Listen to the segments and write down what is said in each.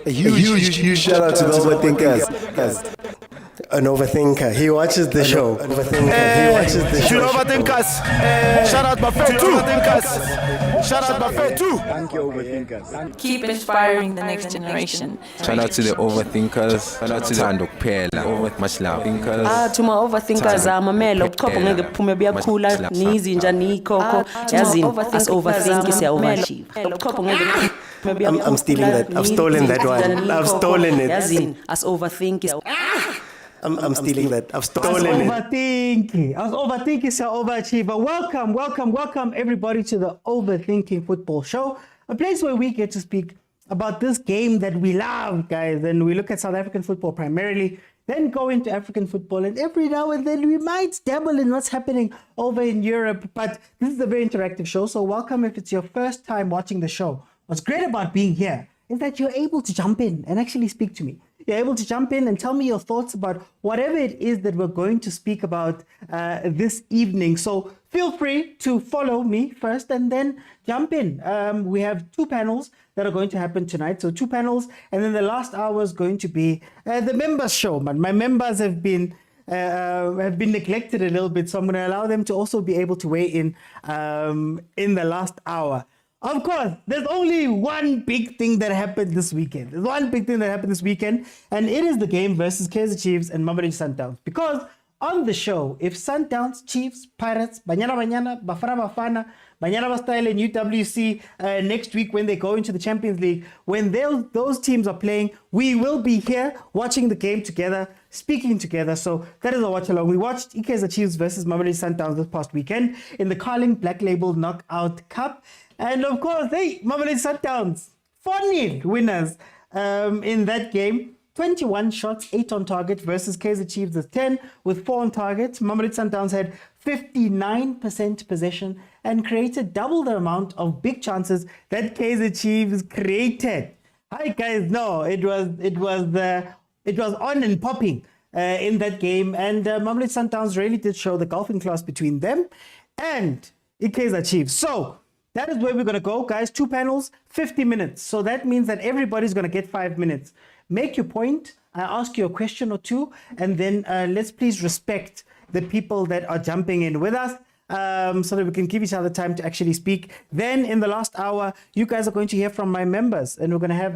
A huge shout out to the overthinkers. An overthinker. He watches the show. He watches the show. Overthinkers. Shout out my friend too. Shout out my friend too. Thank you, overthinkers. Keep inspiring the next generation. Shout out to the overthinkers. Shout out to Thando Kuphela. Much love. Thinkers. To my overthinkers, mamelo ubuchopho ngeke kuphume buyakhula nizinja niyikhokho yazini as overthink siya-overachieve ubuchopho ngeke I'm stealing that. I've stolen that one. I've stolen it. yazini as overthink I'm stealing that. I've stolen it. As overthinking, so overachiever. Welcome everybody to the Overthinking Football Show, a place where we get to speak about this game that we love, guys, and we look at South African football primarily, then go into African football, and every now and then we might dabble in what's happening over in Europe, but this is a very interactive show, so welcome if it's your first time watching the show. What's great about being here is that you're able to jump in and actually speak to me. You're able to jump in and tell me your thoughts about whatever it is that we're going to speak about this evening. So feel free to follow me first and then jump in. We have two panels that are going to happen tonight. So two panels, and then the last hour is going to be the members show. Man, my members have been neglected a little bit, so I'm going to allow them to also be able to weigh in the last hour. Of course, there's only one big thing that happened this weekend. And it is the game versus Kaizer Chiefs and Mamelodi Sundowns. Because on the show, if Sundowns, Chiefs, Pirates, Bafana, Banyana style and UWC next week when they go into the Champions League, when those teams are playing, we will be here watching the game together, speaking together. So that is a watch along. We watched Kaizer Chiefs versus Mamelodi Sundowns this past weekend in the Carling Black Label Knockout Cup. And of course, Mamelodi Sundowns, 4-0 winners in that game. 21 shots, 8 on target versus Kaizer Chiefs with 10 with 4 on target. Mamelodi Sundowns had 59% possession and created double the amount of big chances that Kaizer Chiefs created. Hi guys, no, it was on and popping in that game, and Mamelodi Sundowns really did show the golfing class between them and Kaizer Chiefs. So that is where we're going to go, guys. Two panels, 50 minutes. So that means that everybody's going to get 5 minutes. Make your point. I ask you a question or two, and then let's please respect the people that are jumping in with us so that we can give each other time to actually speak. Then in the last hour, you guys are going to hear from my members, and we're going to have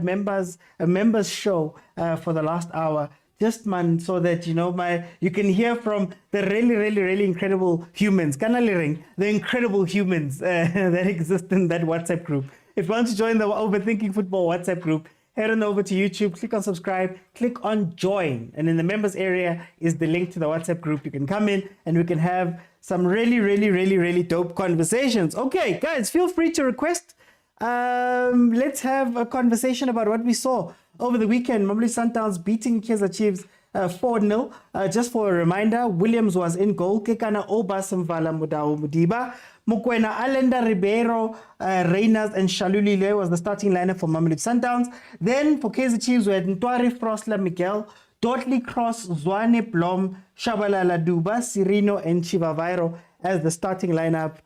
a members show for the last hour. Just man, so that you can hear from the really incredible humans, the incredible humans that exist in that WhatsApp group. If you want to join the Overthinking Football WhatsApp group, head on over to YouTube, click on subscribe, click on join, and in the members area is the link to the WhatsApp group. You can come in and we can have some really dope conversations. Okay, guys, feel free to request. Let's have a conversation about what we saw over the weekend. Mamelodi Sundowns beating Kaizer Chiefs 4-0. Just for a reminder, Williams was in goal. Kekana Obas Mvala Mudau Mudiba. Mokwena, Alenda Ribeiro, Reyners and Shalulile was the starting lineup for Mamelodi Sundowns. Then for Kaizer Chiefs, we had Ntwari Frosla Miguel, Dottley Cross, Zwane Blom, Shabalala Duba, Cirino and Chivavairo as the starting lineup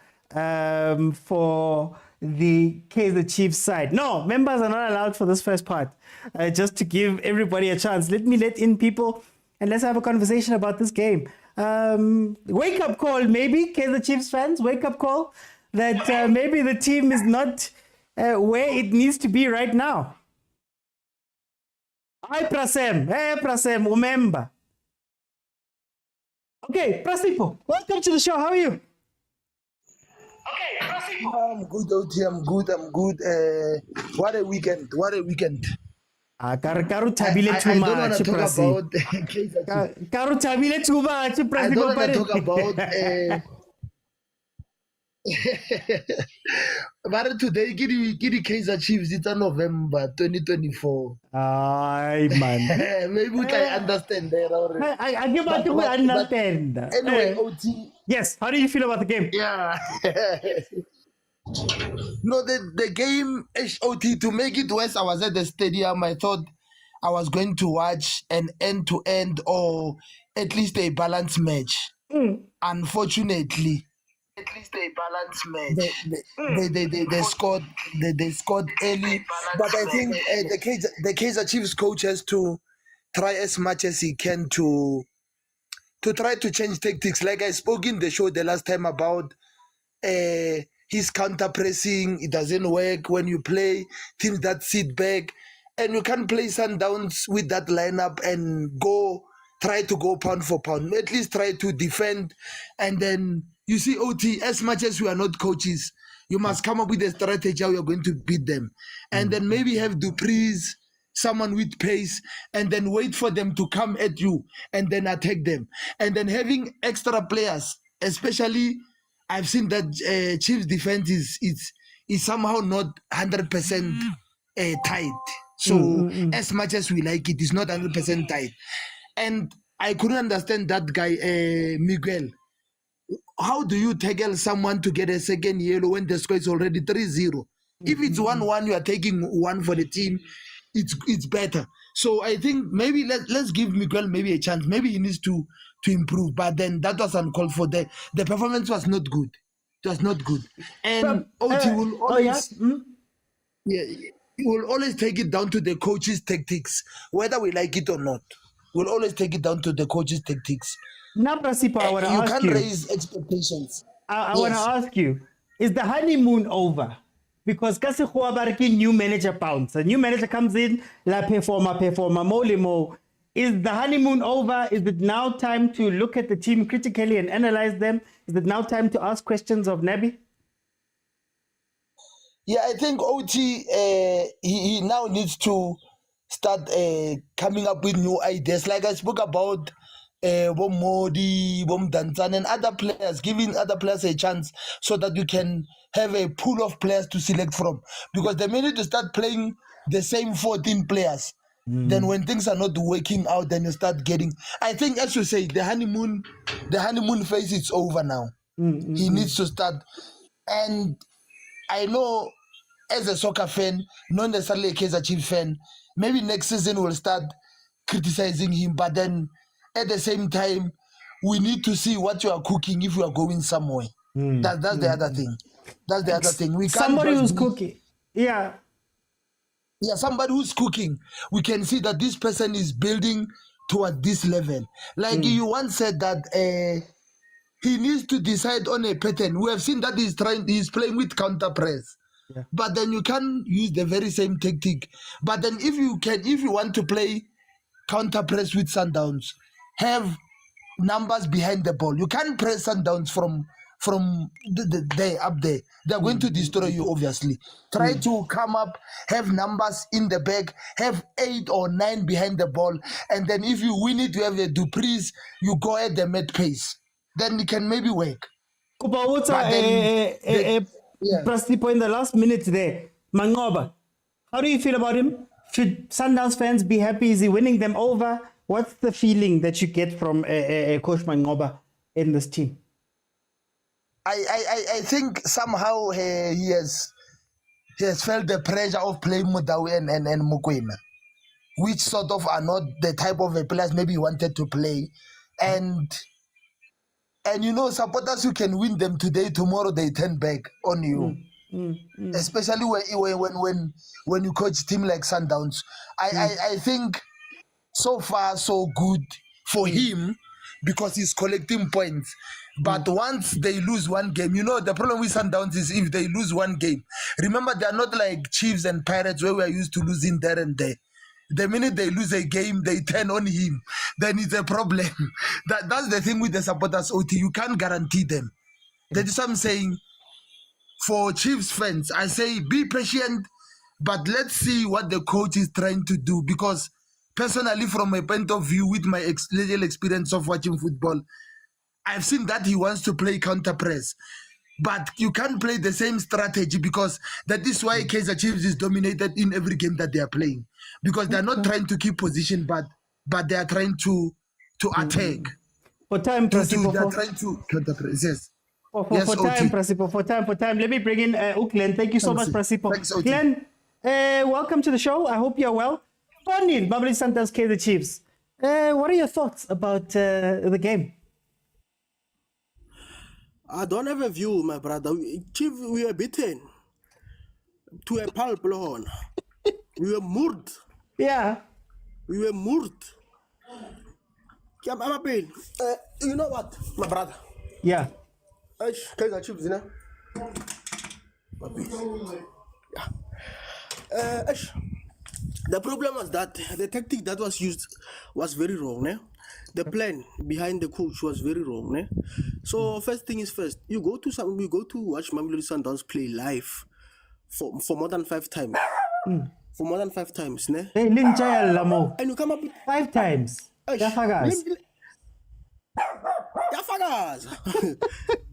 for the Kaizer Chiefs side. No, members are not allowed for this first part. Just to give everybody a chance. Let me let in people and let's have a conversation about this game. Wake up call, maybe, Kaizer Chiefs fans, wake up call that maybe the team is not where it needs to be right now. Hi, Prasem. Hey, Prasem, remember. Okay, Prasipo, welcome to the show. How are you? Okay, Prasipo. I'm good, OT. I'm good. What a weekend. Karu tabile too much. I don't want to talk about Kaizer Chiefs. Karu tabile too much. I don't want to talk about. But today, give the Kaizer Chiefs. It's on November 2024. Ay man. Maybe we can understand that already. I give out to understand. Anyway, OT. Yes. How do you feel about the game? Yeah. No, the game HOT, to make it worse, I was at the stadium. I thought I was going to watch an end-to-end or at least a balanced match. Unfortunately, at least a balanced match. They scored early, but I think the Kaizer Chiefs coach has to try as much as he can to try to change tactics. Like I spoke in the show the last time about his counter pressing. It doesn't work when you play teams that sit back, and you can't play Sundowns with that lineup and try to go pound for pound. At least try to defend, and then you see OT. As much as we are not coaches, you must come up with a strategy how you're going to beat them, and then maybe have Dupree's, someone with pace, and then wait for them to come at you and then attack them, and then having extra players. Especially, I've seen that Chiefs defense is somehow not 100% tight. So as much as we like it, it's not 100% tight. And I couldn't understand that guy, Miguel. How do you tackle someone to get a second yellow when the score is already 3-0? If it's 1-1, you are taking one for the team. It's better. So I think maybe let's give Miguel maybe a chance. Maybe he needs to improve. But then that was uncalled for. The performance was not good. It was not good. And OT will always he will always take it down to the coach's tactics, whether we like it or not. We'll always take it down to the coach's tactics. Now, Prasipo, I want to ask you. You can't raise expectations. I want to ask you, is the honeymoon over? Because kasi new manager pounds. A new manager comes in, la performa, molimo. Is the honeymoon over? Is it now time to look at the team critically and analyze them? Is it now time to ask questions of Nabi? Yeah, I think OT, he now needs to start coming up with new ideas. Like I spoke about Bom Modi, Bom Dantan, and other players, giving other players a chance so that you can have a pool of players to select from. Because the minute you start playing the same 14 players, then when things are not working out, then you start getting. I think, as you say, the honeymoon phase is over now. He needs to start. And I know, as a soccer fan, not necessarily a Kaizer Chiefs fan, maybe next season we'll start criticizing him, but then at the same time, we need to see what you are cooking if you are going somewhere. That's the other thing. That's the other thing. We can't somebody who's cooking. Yeah, somebody who's cooking. We can see that this person is building toward this level. Like you once said that he needs to decide on a pattern. We have seen that he's playing with counter press. Yeah. But then you can use the very same tactic. But then if you want to play counter press with Sundowns, have numbers behind the ball. You can't press Sundowns from there up there. They're going to destroy you, obviously. Try to come up, have numbers in the back, have 8 or 9 behind the ball, and then if you win it, you have the Dupree's, you go at them at pace. Then it can maybe work. Prasipo, in the last minute there, Mangoba, how do you feel about him? Should Sundowns fans be happy? Is he winning them over? What's the feeling that you get from Coach Mangoba in this team? I think somehow he has felt the pressure of playing Motaung and Mokwena, which sort of are not the type of players maybe he wanted to play. And you know, supporters, you can win them today, tomorrow they turn back on you. Especially when you coach a team like Sundowns. I think so far so good for him because he's collecting points. But once they lose one game, you know, the problem with Sundowns is if they lose one game. Remember, they're not like Chiefs and Pirates where we are used to losing there and there. The minute they lose a game, they turn on him. Then it's a problem. That's the thing with the supporters, OT. You can't guarantee them. That is what I'm saying. For Chiefs fans, I say be patient, but let's see what the coach is trying to do. Because personally, from my point of view, with my little experience of watching football, I've seen that he wants to play counter press. But you can't play the same strategy because that is why Kaizer Chiefs is dominated in every game that they are playing. Because they're not trying to keep position, but they are trying to attack. For time, Prasipo. They are trying to counter press, yes. For time, Prasipo. For time. Let me bring in Glenn. Thank you so much, Prasipo. Thanks, OT. Glenn, welcome to the show. I hope you're well. Bonnie, Mamelodi Sundowns, Kaizer Chiefs. What are your thoughts about the game? I don't have a view, my brother. Chief, we were beaten to a pulp, Lord. We were murdered. Yeah. We were murdered. I'm a pain. You know what, my brother? Yeah. Kaizer Chiefs, you know? Yeah. The problem was that the tactic that was used was very wrong. The plan behind the coach was very wrong. So first thing is first, you go to watch Mamelodi Sundowns play live for more than 5 times. For more than 5 times, Hey, and you come up with 5 times. Yafagas.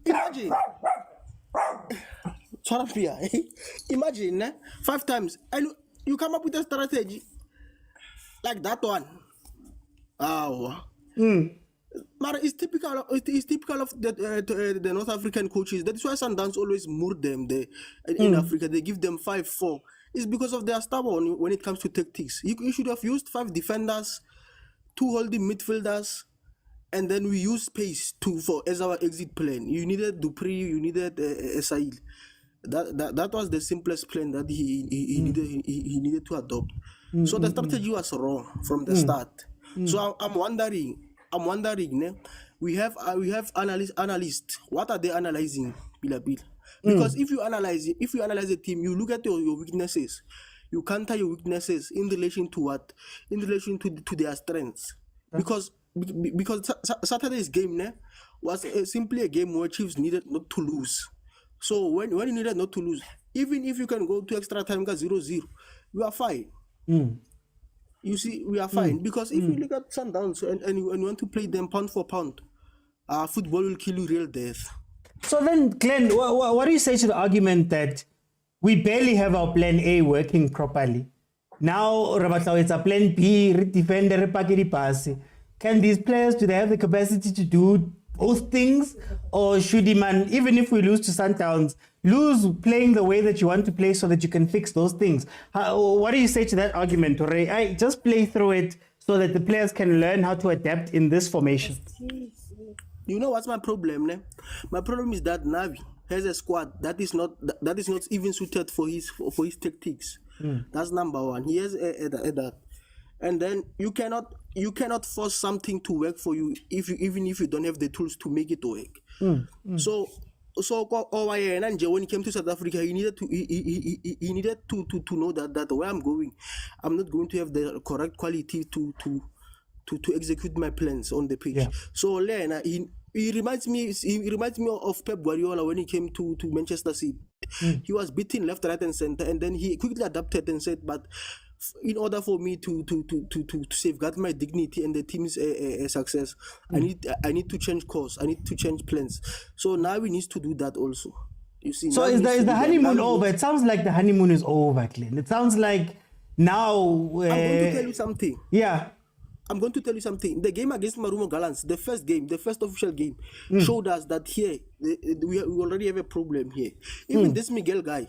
Imagine. Imagine 5 times, and you come up with a strategy like that one. But it's typical of the North African coaches. That's why Sundowns always murder them in Africa. They give them 5-4. It's because of their stubborn when it comes to tactics. You should have used 5 defenders, 2 holding midfielders, and then we use space as our exit plan. You needed Dupree, you needed Esail. That was the simplest plan that he needed to adopt. So the strategy was wrong from the start. So I'm wondering. We have analysts. What are they analyzing, Because if you analyze a team, you look at your weaknesses. You counter your weaknesses in relation to what? In relation to their strengths. Because Saturday's game was simply a game where Chiefs needed not to lose. So when you needed not to lose, even if you can go to extra time 0-0, you are fine. You see, we are fine. Because if you look at Sundowns and you want to play them pound for pound, football will kill you real death. So then, Glenn, what do you say to the argument that we barely have our plan A working properly? Now, it's a plan B, defender, can these players, do they have the capacity to do both things? Or should he, even if we lose to Sundowns, lose playing the way that you want to play so that you can fix those things? What do you say to that argument, Ray? I just play through it so that the players can learn how to adapt in this formation. You know what's my problem? My problem is that Navi has a squad that is not even suited for his tactics. That's number one. He has that. And then you cannot force something to work for you even if you don't have the tools to make it work. So when he came to South Africa, he needed to know that where I'm going, I'm not going to have the correct quality to execute my plans on the pitch. Yeah. So he reminds me of Pep Guardiola when he came to Manchester City. He was beaten left, right, and center, and then he quickly adapted and said, "But in order for me to safeguard my dignity and the team's success, I need to change course. I need to change plans." So now we need to do that also. You see. So is the honeymoon over? It sounds like the honeymoon is over, Glenn. It sounds like now. I'm going to tell you something. Yeah. I'm going to tell you something. The game against Marumo Gallants, the first official game, showed us that here we already have a problem here. Even this Miguel guy,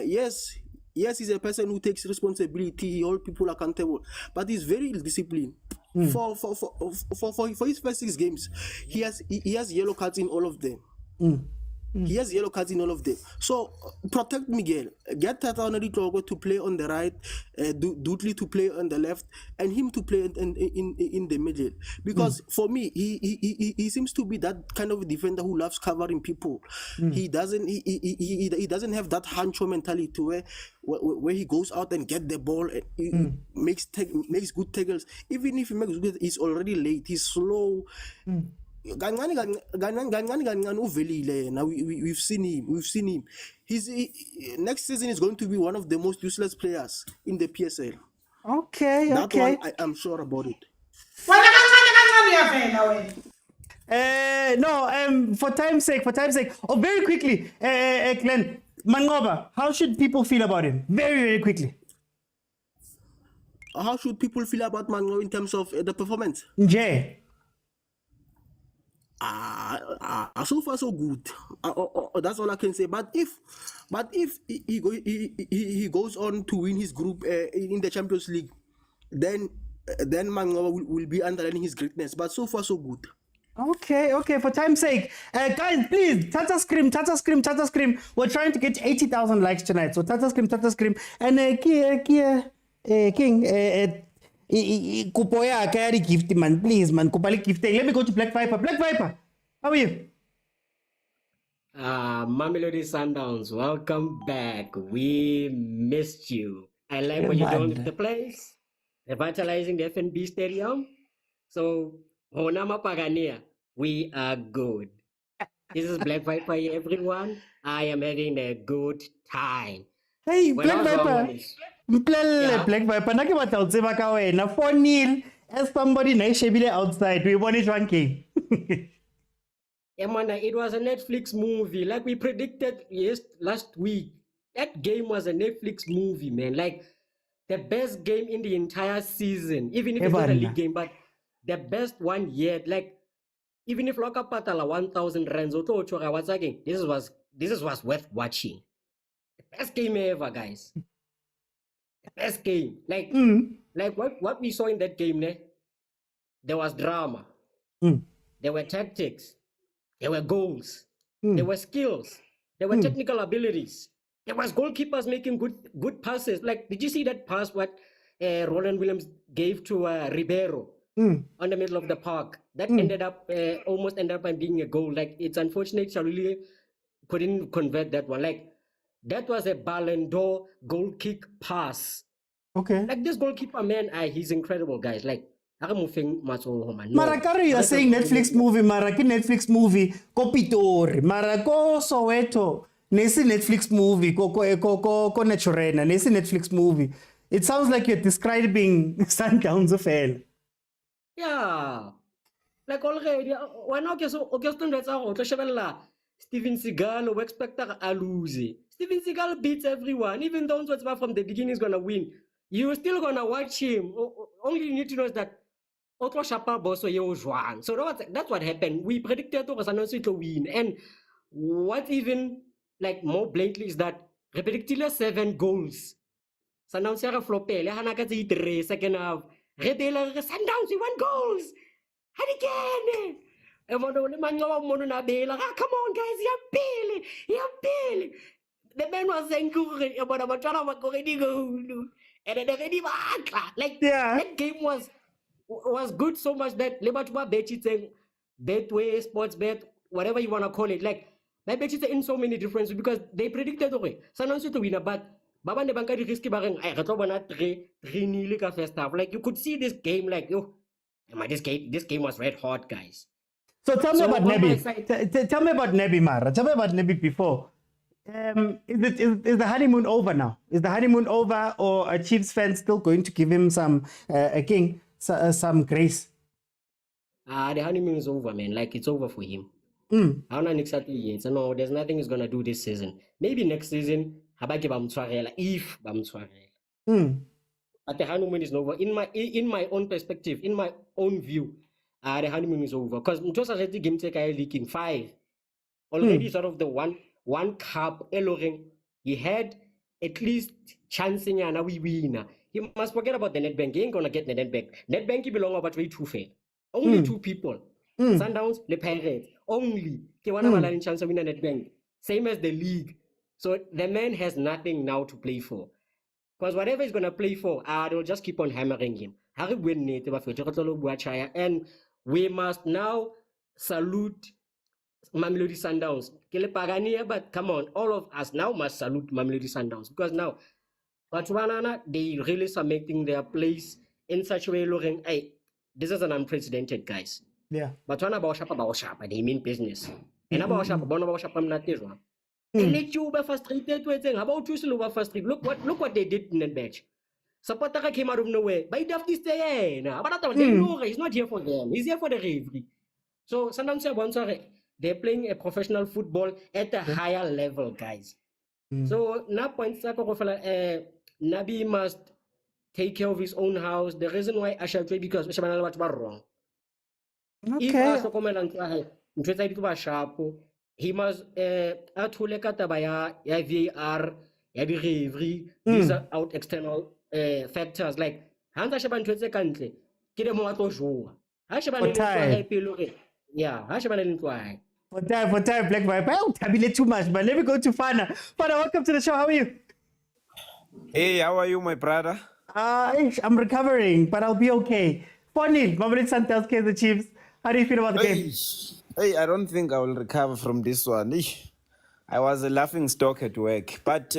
yes, he's a person who takes responsibility. He holds people accountable, but he's very disciplined. For his first 6 games, he has yellow cards in all of them. He has yellow cards in all of them. So protect Miguel. Get Tatanari Togo to play on the right, Dudley to play on the left, and him to play in the middle. Because for me, he seems to be that kind of defender who loves covering people. He doesn't have that hancho mentality where he goes out and get the ball and makes good tackles. Even if he makes good, he's already late. He's slow. Now we've seen him. Next season is going to be one of the most useless players in the PSL. Okay. That one I am sure about it. For time's sake. Oh, very quickly, Glenn Mangoba, how should people feel about him? Very, very quickly. How should people feel about Mango in terms of the performance? Yeah. So far so good. That's all I can say. But if he goes on to win his group in the Champions League, then Mango will be underlining his greatness. But so far so good. Okay, for time's sake. Guys, please, Tata Scream. We're trying to get 80,000 likes tonight. So Tata Scream. And King, Kupoya, carry gift, man. Please, man. Kupali gift. Let me go to Black Viper. Black Viper, how are you? Mamelodi Sundowns, welcome back. We missed you. I like when you don't leave the place, revitalizing the FNB Stadium. So, Honama Pagania, we are good. This is Black Viper here, everyone. I am having a good time. Hey, When I Black was Viper. Yeah. Black Viper. Naki batautseba ka wena 4-0. As somebody na shebile outside, we won it 1K. Yeah, man, it was a Netflix movie. Like we predicted last week. That game was a Netflix movie, man. Like the best game in the entire season. Even if it's not a league game, but the best one yet. Like even if Loka Patala 1,000 rands or what's again, this was worth watching. The best game ever, guys. The best game. Like what we saw in that game, there was drama. There were tactics. There were goals. There were skills. There were technical abilities. There was goalkeepers making good passes. Like, did you see that pass what Roland Williams gave to Ribeiro on the middle of the park? That almost ended up being a goal. Like, it's unfortunate Charlie couldn't convert that one. Like, that was a Ballon d'Or goal kick pass. Okay. Like, this goalkeeper, man, he's incredible, guys. Like, Marakari, you are saying Netflix movie, Maraki Netflix movie, Kopitori, Marako Soweto, Nesi Netflix movie, Koko Naturena, Nesi Netflix movie. It sounds like you're describing Sundowns of hell. Yeah. Like already, when Augustin that's out, Steven Seagal, we expect a lose. Steven Seagal beats everyone, even though what's from the beginning is gonna win. You're still gonna watch him. Only you need to know is that Otro Chapa Bosso Joan. So that's what happened. We predicted Sundowns to win. And what even like more blatantly is that we predicted 7 goals. Sundowns are flopel. Hanakati 3 second half. Sundowns, we won goals. Again. Come on, guys, you're Billy. The man was saying, and then already like that game was good so much that Lebatuba Betway, sports bet, whatever you want to call it. Like my bet is in so many differences because they predicted Sundowns to win, but Baba the banker risky barring I got 3-0 first half. Like you could see this game like this game was red hot, guys. So tell me about Nebi. Tell me about Nebi, Mara. Tell me about Nebi before. Is the honeymoon over now? Is the honeymoon over, or are Chiefs fans still going to give him some grace? The honeymoon is over, man. Like it's over for him. I don't know exactly yet. So no, there's nothing he's gonna do this season. Maybe next season, if but the honeymoon is over. In my own perspective, in my own view, the honeymoon is over. Because Mtosa already game take leaking 5. Already sort of the one cup Eloring. He had at least chancing and we win. He must forget about the Nedbank. He ain't gonna get the Nedbank. Nedbank belong about 2 fair. Only 2 people. Sundowns, the Pirates. Only. He chance to win a Nedbank. Same as the league. So the man has nothing now to play for. Because whatever he's gonna play for, they'll just keep on hammering him. And we must now salute Mamelodi Sundowns. But come on, all of us now must salute Mamelodi Sundowns because now Botswana, they really are making their place in such a way looking, hey, this is an unprecedented, guys. Yeah. Botswana Bawashapa, they mean business. And Bawashapa, and let you be frustrated with saying about you still frustrated. Look what they did in that match. Zapata came out of nowhere. But he have to stay in. They know he's not here for them. He's here for the referee. So Sundowns they're playing a professional football at a higher level, guys. So now points Nabi must take care of his own house. The reason why I shall play because we shall what wrong. If I so come and try to sharp, he must athule kataba ya VAR, ya di referee. These are out external factors like Hanta Shaban Twetse Kantle, Kide Moato Joa. Hashaban happy looking. Yeah, why? For time, Black Vibe. Oh, Tabile too much, but let me go to Fana. Fana, welcome to the show. How are you? Hey, how are you, my brother? I'm recovering, but I'll be okay. Funny, Mamelodi Sundowns Kaizer Chiefs. How do you feel about the game? Hey, I don't think I will recover from this one. I was a laughing stock at work. But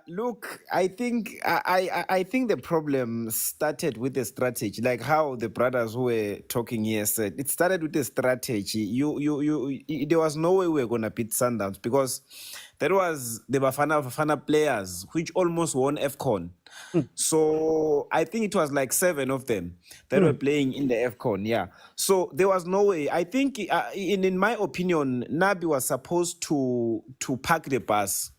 look, I think I think the problem started with the strategy, like how the brothers who were talking here said. It started with the strategy. There was no way we were gonna beat Sundowns because that was the Bafana players which almost won AFCON. So I think it was like 7 of them that were playing in the AFCON, yeah. So there was no way. I think, in my opinion, Nabi was supposed to park the bus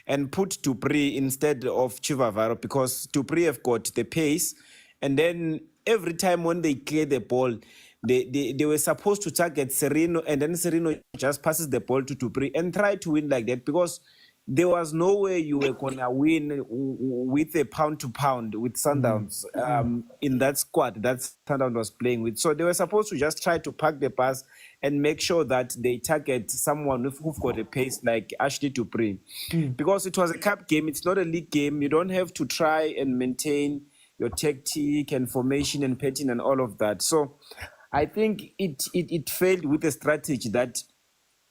and put Dupree instead of Chivavaro because Dupree have got the pace. And then every time when they clear the ball, they were supposed to target Serino, and then Serino just passes the ball to Dupree and try to win like that because there was no way you were going to win with a pound-to-pound with Sundowns in that squad that Sundowns was playing with. So they were supposed to just try to park the pass and make sure that they target someone who've got a pace like Ashley Dupree. Because it was a cup game, it's not a league game. You don't have to try and maintain your tactic and formation and pattern and all of that. So I think it failed with the strategy that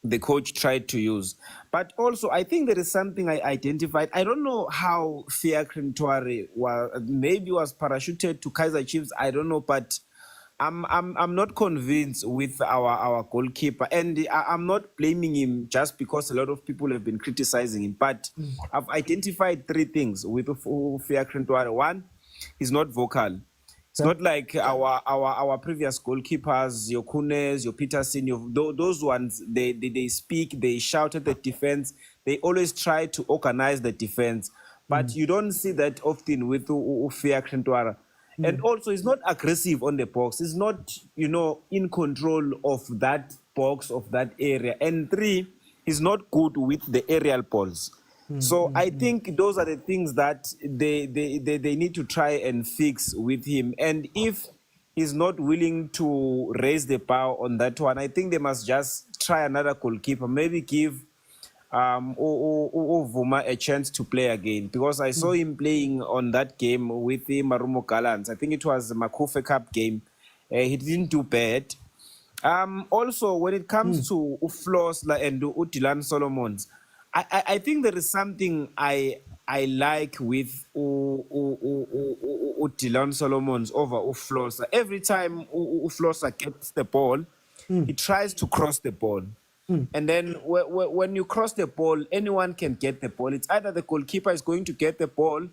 the coach tried to use. But also, I think there is something I identified. I don't know how Fiacre Ntwari was parachuted to Kaizer Chiefs. I don't know, but I'm not convinced with our goalkeeper, and I'm not blaming him just because a lot of people have been criticizing him. But I've identified 3 things with Fiacre Ntwari. One, he's not vocal. It's not like our previous goalkeepers, your Kunes, your Peterson, those ones, they speak, they shout at the defense. They always try to organize the defense. But you don't see that often with Fiacre Ntwari. And also, he's not aggressive on the box. He's not, in control of that box, of that area. And 3, he's not good with the aerial balls. So I think those are the things that they need to try and fix with him. And if he's not willing to raise the bar on that one, I think they must just try another goalkeeper. Maybe give Vuma a chance to play again. Because I saw him playing on that game with the Marumo Gallants. I think it was the Makufe Cup game. He didn't do bad. Also, when it comes to Uflos and Dylan Solomons, I think there is something I like with Dylan Solomons over Uflosa. Every time Uflosa gets the ball, he tries to cross the ball. And then when you cross the ball, anyone can get the ball. It's either the goalkeeper is going to get the ball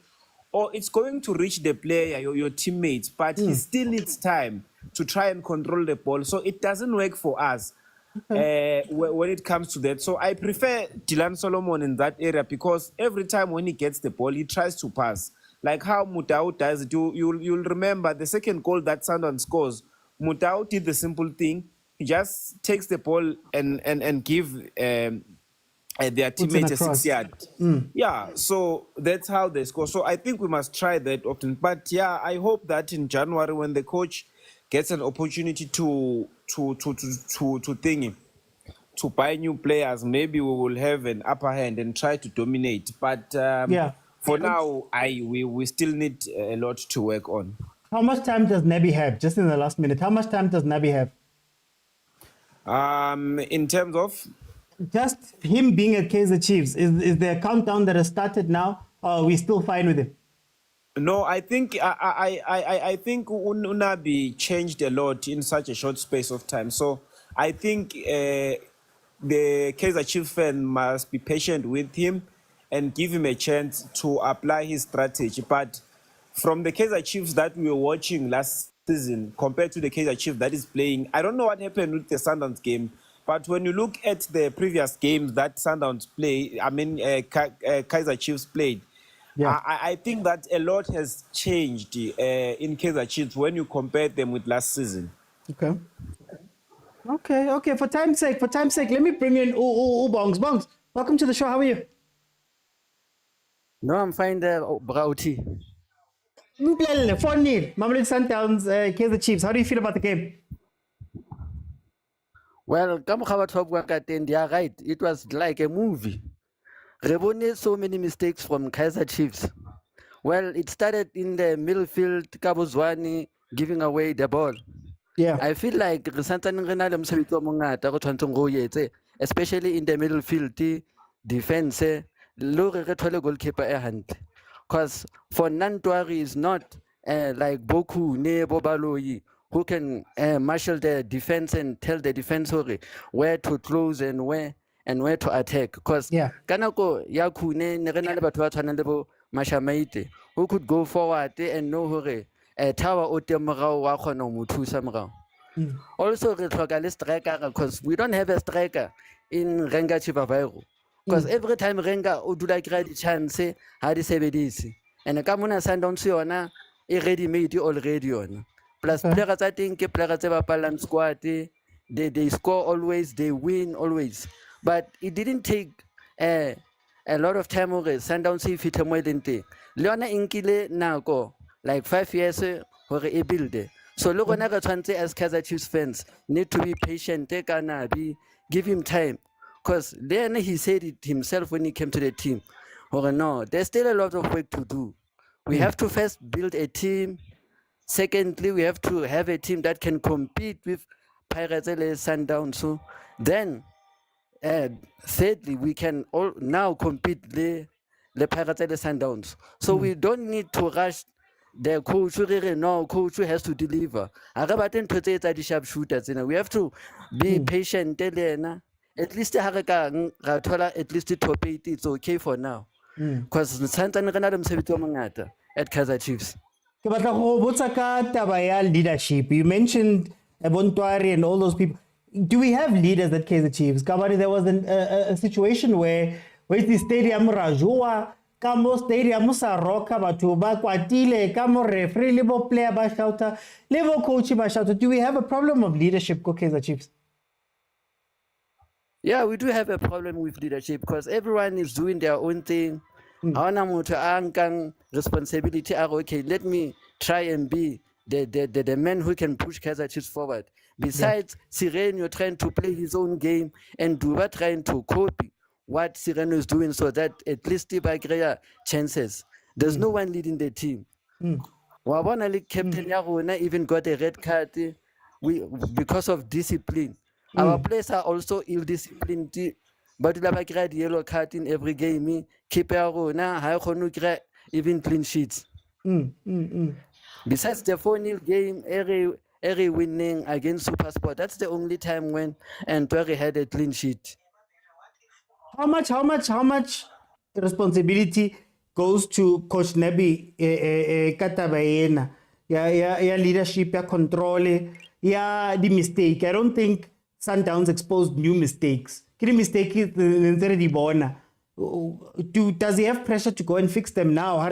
or it's going to reach the player, your teammates, but he still needs time to try and control the ball. So it doesn't work for us. When it comes to that. So I prefer Dylan Solomon in that area because every time when he gets the ball, he tries to pass. Like how Motaung does it. You'll remember the second goal that Sundowns scores. Motaung did the simple thing. He just takes the ball and give their teammate a 6-yard. Yeah, so that's how they score. So I think we must try that often. But yeah, I hope that in January when the coach gets an opportunity to buy new players, maybe we will have an upper hand and try to dominate. But for now, we still need a lot to work on. How much time does Nabi have? Just in the last minute, how much time does Nabi have? In terms of just him being at Kaizer Chiefs, is there a countdown that has started now, or are we still fine with him? No, I think I think Unabi changed a lot in such a short space of time. So I think the Kaizer Chiefs fan must be patient with him and give him a chance to apply his strategy. But from the Kaizer Chiefs that we were watching last season compared to the Kaizer Chiefs that is playing, I don't know what happened with the Sundowns game. But when you look at the previous games that Sundowns play, Kaizer Chiefs played, I think that a lot has changed in Kaizer Chiefs when you compare them with last season. Okay. For time's sake, let me bring in Bongs. Bongs, welcome to the show. How are you? No, I'm fine there, Brauti. Mplele, 4-0. Mamelodi Sundowns, Kaizer Chiefs. How do you feel about the game? Well, come how top work at the end, yeah, right. It was like a movie. Rebone so many mistakes from Kaizer Chiefs. Well, it started in the middle field, Kabuzwani giving away the ball. Yeah. I feel like especially in the middle field, defense, goalkeeper. Because for Nantuari is not like Boku, Ne Bobaloyi, who can marshal the defense and tell the defense where to close and where to attack. Because Kanako Yakune Nerenaleba Mashamaite, who could go forward and know hore tower Otemara Wakono Mutu Samra. Also, striker because we don't have a striker in Renga Chivavero. Because every time Renga would like the chance, how they say this. And a Kamuna Sundowns Siona, ready made already on. Plus, players, I think, players have a balance squad. They score always, they win always. But it didn't take a lot of time. Sundowns if it more than Leona Inkile now like 5 years or a build. So look on as Kaizer Chiefs fans need to be patient, give him time. Because then he said it himself when he came to the team. Or no, there's still a lot of work to do. We have to first build a team. Secondly, we have to have a team that can compete with Pirates and Sundowns. So then, thirdly, we can all now compete the Pirates and Sundowns. So we don't need to rush the coach. No, coach has to deliver. We have to be patient. At least at least the top 8, it's okay for now. Because at Kaizer Chiefs. Leadership. You mentioned Bontwari and all those people. Do we have leaders at Kaizer Chiefs? Kabari, there was a situation where the stadium Rajua, Kamo stadium Musaroka, Batuba, Kwatile, Kamo referee, Libo player Bashauta, Libo coach Bashauta. Do we have a problem of leadership, Kaizer Chiefs? Yeah, we do have a problem with leadership because everyone is doing their own thing. Responsibility. Okay, let me try and be the man who can push Kaizer Chiefs forward. Besides, Sireno trying to play his own game and Duba trying to copy what Sireno is doing so that at least Tibagrea chances. There's no one leading the team. Wabana League captain Yaruna even got a red card because of discipline. Our players are also ill-disciplined, but we have a yellow card in every game. Keeper even clean sheets. Besides the 4-0 game, every winning against Supersport, that's the only time when Antori had a clean sheet. How much responsibility goes to Coach Nebi Katabayena? Yeah, leadership, yeah, control, yeah, the mistake. I don't think Sundowns exposed new mistakes. Does he have pressure to go and fix them now?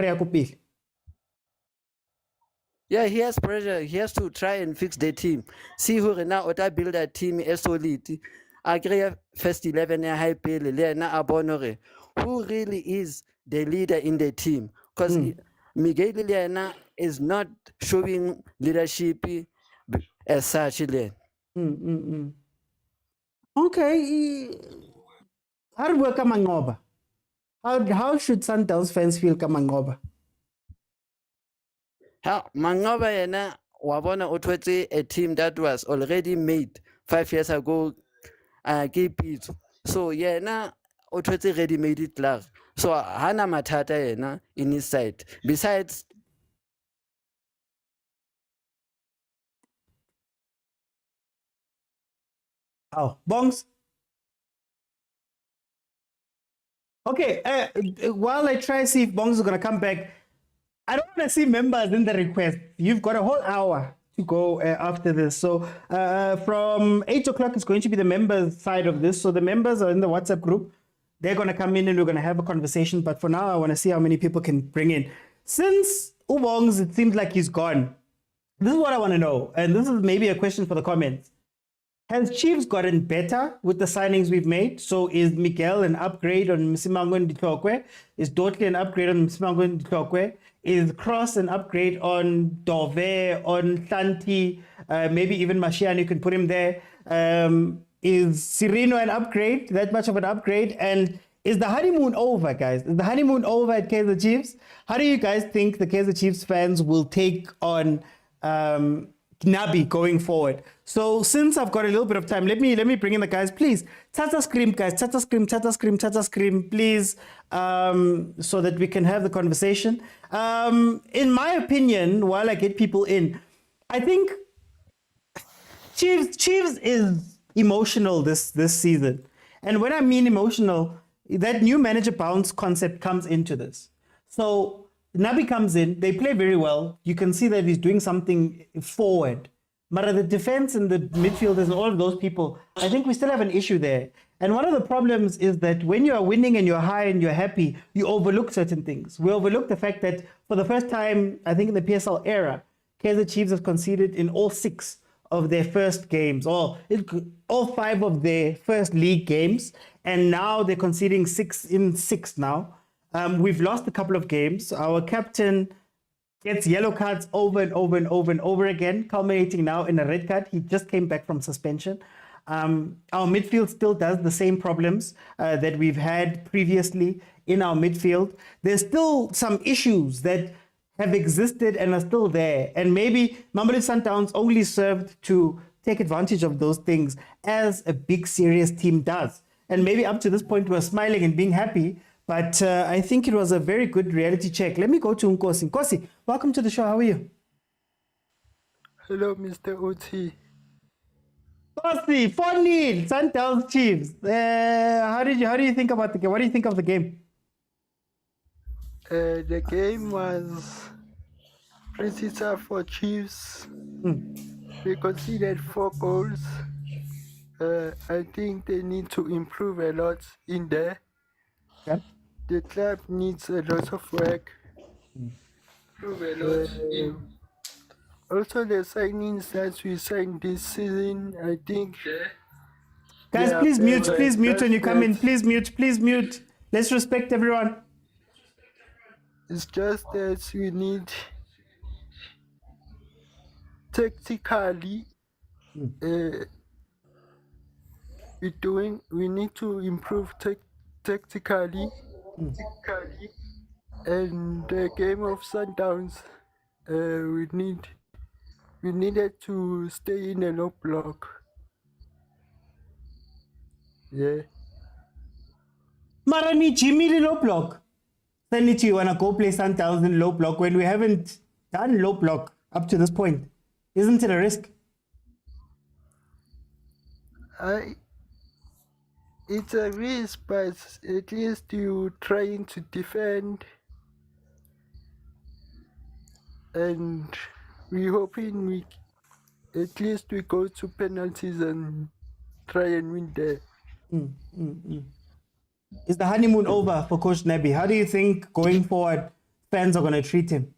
Yeah, he has pressure. He has to try and fix the team. See who now build a team solid. Agree first 11 high pay who really is the leader in the team? Because Miguel Liliana is not showing leadership as such. Okay. How should Sundowns fans feel Kamangoba? Mangoba yena wabona utwetse a team that was already made 5 years ago. Pitso. So yena utwetse ready made it love. So hana matata yena in his side. Besides. Oh, Bongs. Okay, while I try to see if Bongs is going to come back, I don't want to see members in the request. You've got a whole hour to go after this. So from 8 o'clock, it's going to be the members side of this. So the members are in the WhatsApp group. They're going to come in and we're going to have a conversation. But for now, I want to see how many people can bring in. Since Ubongs, it seems like he's gone. This is what I want to know. And this is maybe a question for the comments. Has Chiefs gotten better with the signings we've made? So is Miguel an upgrade on Msimango Nditlokwe? Is Dotley an upgrade on Msimango Nditlokwe? Is Cross an upgrade on Dove, on Santi, maybe even Mashian, you can put him there. Is Cirino an upgrade, that much of an upgrade? And is the honeymoon over, guys? Is the honeymoon over at Kaizer Chiefs? How do you guys think the Kaizer Chiefs fans will take on Nabi going forward? So since I've got a little bit of time, let me bring in the guys. Please, Tata Scream, guys. Tata Scream, please, so that we can have the conversation. In my opinion, while I get people in, I think Chiefs is emotional this season. And when I mean emotional, that new manager bounce concept comes into this. So Nabi comes in, they play very well. You can see that he's doing something forward. But the defense and the midfielders and all of those people, I think we still have an issue there. And one of the problems is that when you are winning and you're high and you're happy, you overlook certain things. We overlook the fact that for the first time, I think in the PSL era, Kaizer Chiefs have conceded in all 6 of their first games, or all 5 of their first league games. And now they're conceding 6 in 6 now. We've lost a couple of games. Our captain gets yellow cards over and over again, culminating now in a red card. He just came back from suspension. Our midfield still does the same problems that we've had previously in our midfield. There's still some issues that have existed and are still there. And maybe Mamelodi Sundowns only served to take advantage of those things as a big, serious team does. And maybe up to this point, we're smiling and being happy. But I think it was a very good reality check. Let me go to Nkosi. Nkosi, welcome to the show. How are you? Hello, Mr. OT. Nkosi, 4-0, Sundowns Chiefs. How do you think about the game? What do you think of the game? The game was pretty tough for Chiefs. They conceded 4 goals. I think they need to improve a lot in there. Yeah. The club needs a lot of work. Also, the signings that we signed this season, I think. Guys, please mute when you come in. Please mute. Let's respect everyone. It's just that we need tactically. We need to improve tactically. And the game of Sundowns, we needed to stay in a low block. Yeah. Marani Jimmy low block. Sanity, you wanna go play Sundowns in low block when we haven't done low block up to this point? Isn't it a risk? It's a risk, but at least you trying to defend, and we hoping at least we go to penalties and try and win there. Is the honeymoon over for Coach Nabi? How do you think going forward fans are going to treat him?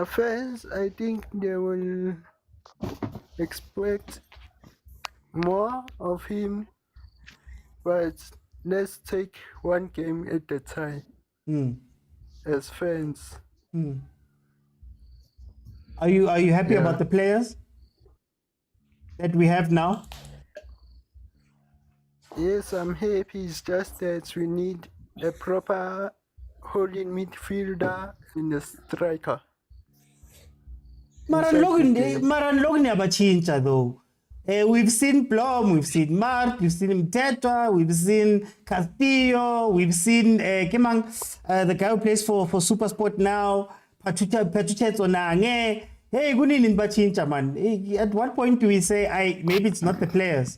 Fans, I think they will expect more of him, but let's take one game at a time as fans. Are you happy about the players that we have now? Yes, I'm happy. It's just that we need a proper holding midfielder and a striker. Maran Logan abachincha though. We've seen Blom, we've seen Mart, we've seen Mtetwa, we've seen Castillo, we've seen the guy who plays for Supersport now, Patrice Motsepe. Hey, good in bachincha, man. At what point do we say maybe it's not the players?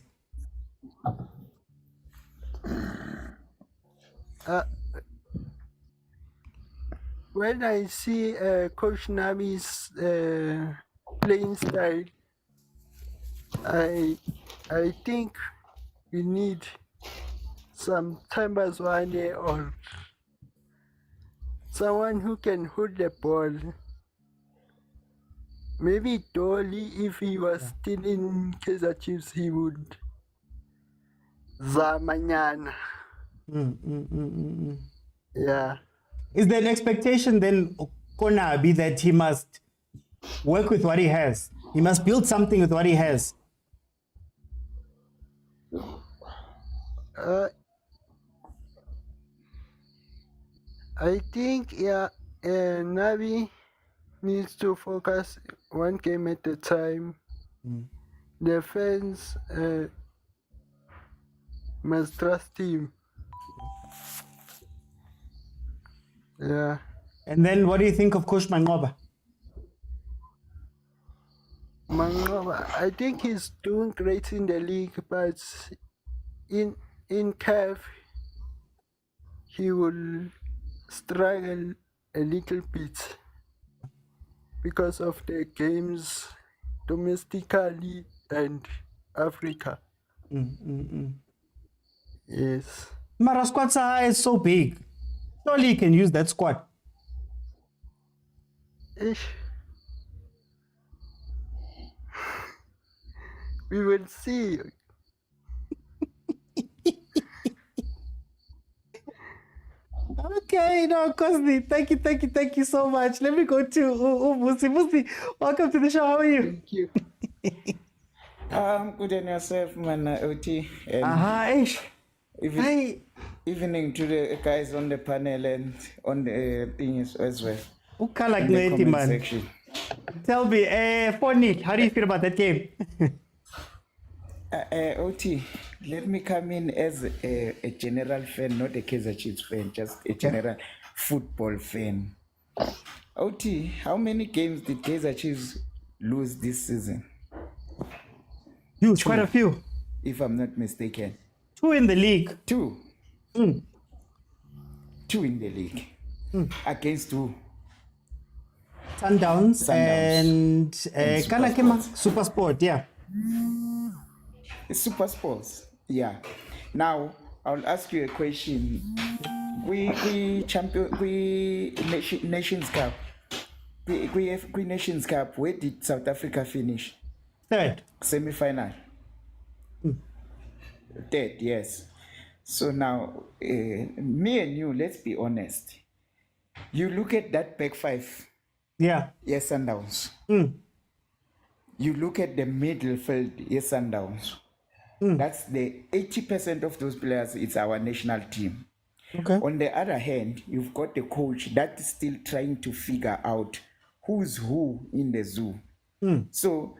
When I see Coach Nabi's playing style, I think we need some Tambazwane or someone who can hold the ball. Maybe Dolly, if he was still in Kaizer Chiefs, he would Zamanyana. Yeah. Is there an expectation then, Konabi, that he must work with what he has? He must build something with what he has. I think, Nabi needs to focus one game at a time. The fans must trust him. Yeah. And then what do you think of Coach Mangoba? Mangoba, I think he's doing great in the league, but in CAF, he will struggle a little bit because of the games domestically and Africa. Yes. Mara squad Saha is so big. Surely he can use that squad. Ish. We will see. Okay, no, Cosby, thank you so much. Let me go to Musi. Musi, welcome to the show. How are you? Thank you. Good on yourself, man, OT. Evening to the guys on the panel and on the things as well. Man. Tell me, 4-0, how do you feel about that game? OT, let me come in as a general fan, not a Kaizer Chiefs fan, just a general football fan. OT, how many games did Kaizer Chiefs lose this season? Huge, quite a few. If I'm not mistaken. 2 in the league. 2. 2 in the league. Against who? Sundowns and Super Sport, yeah. Super Sports, yeah. Now, I'll ask you a question. We Nations Cup. We Nations Cup. Where did South Africa finish? 3rd. Semi-final. 3rd, yes. So now, me and you, let's be honest. You look at that back 5. Yeah. Yes, Sundowns. You look at the middle field, yes, Sundowns. That's the 80% of those players, it's our national team. Okay. On the other hand, you've got the coach that's still trying to figure out who's who in the zoo. So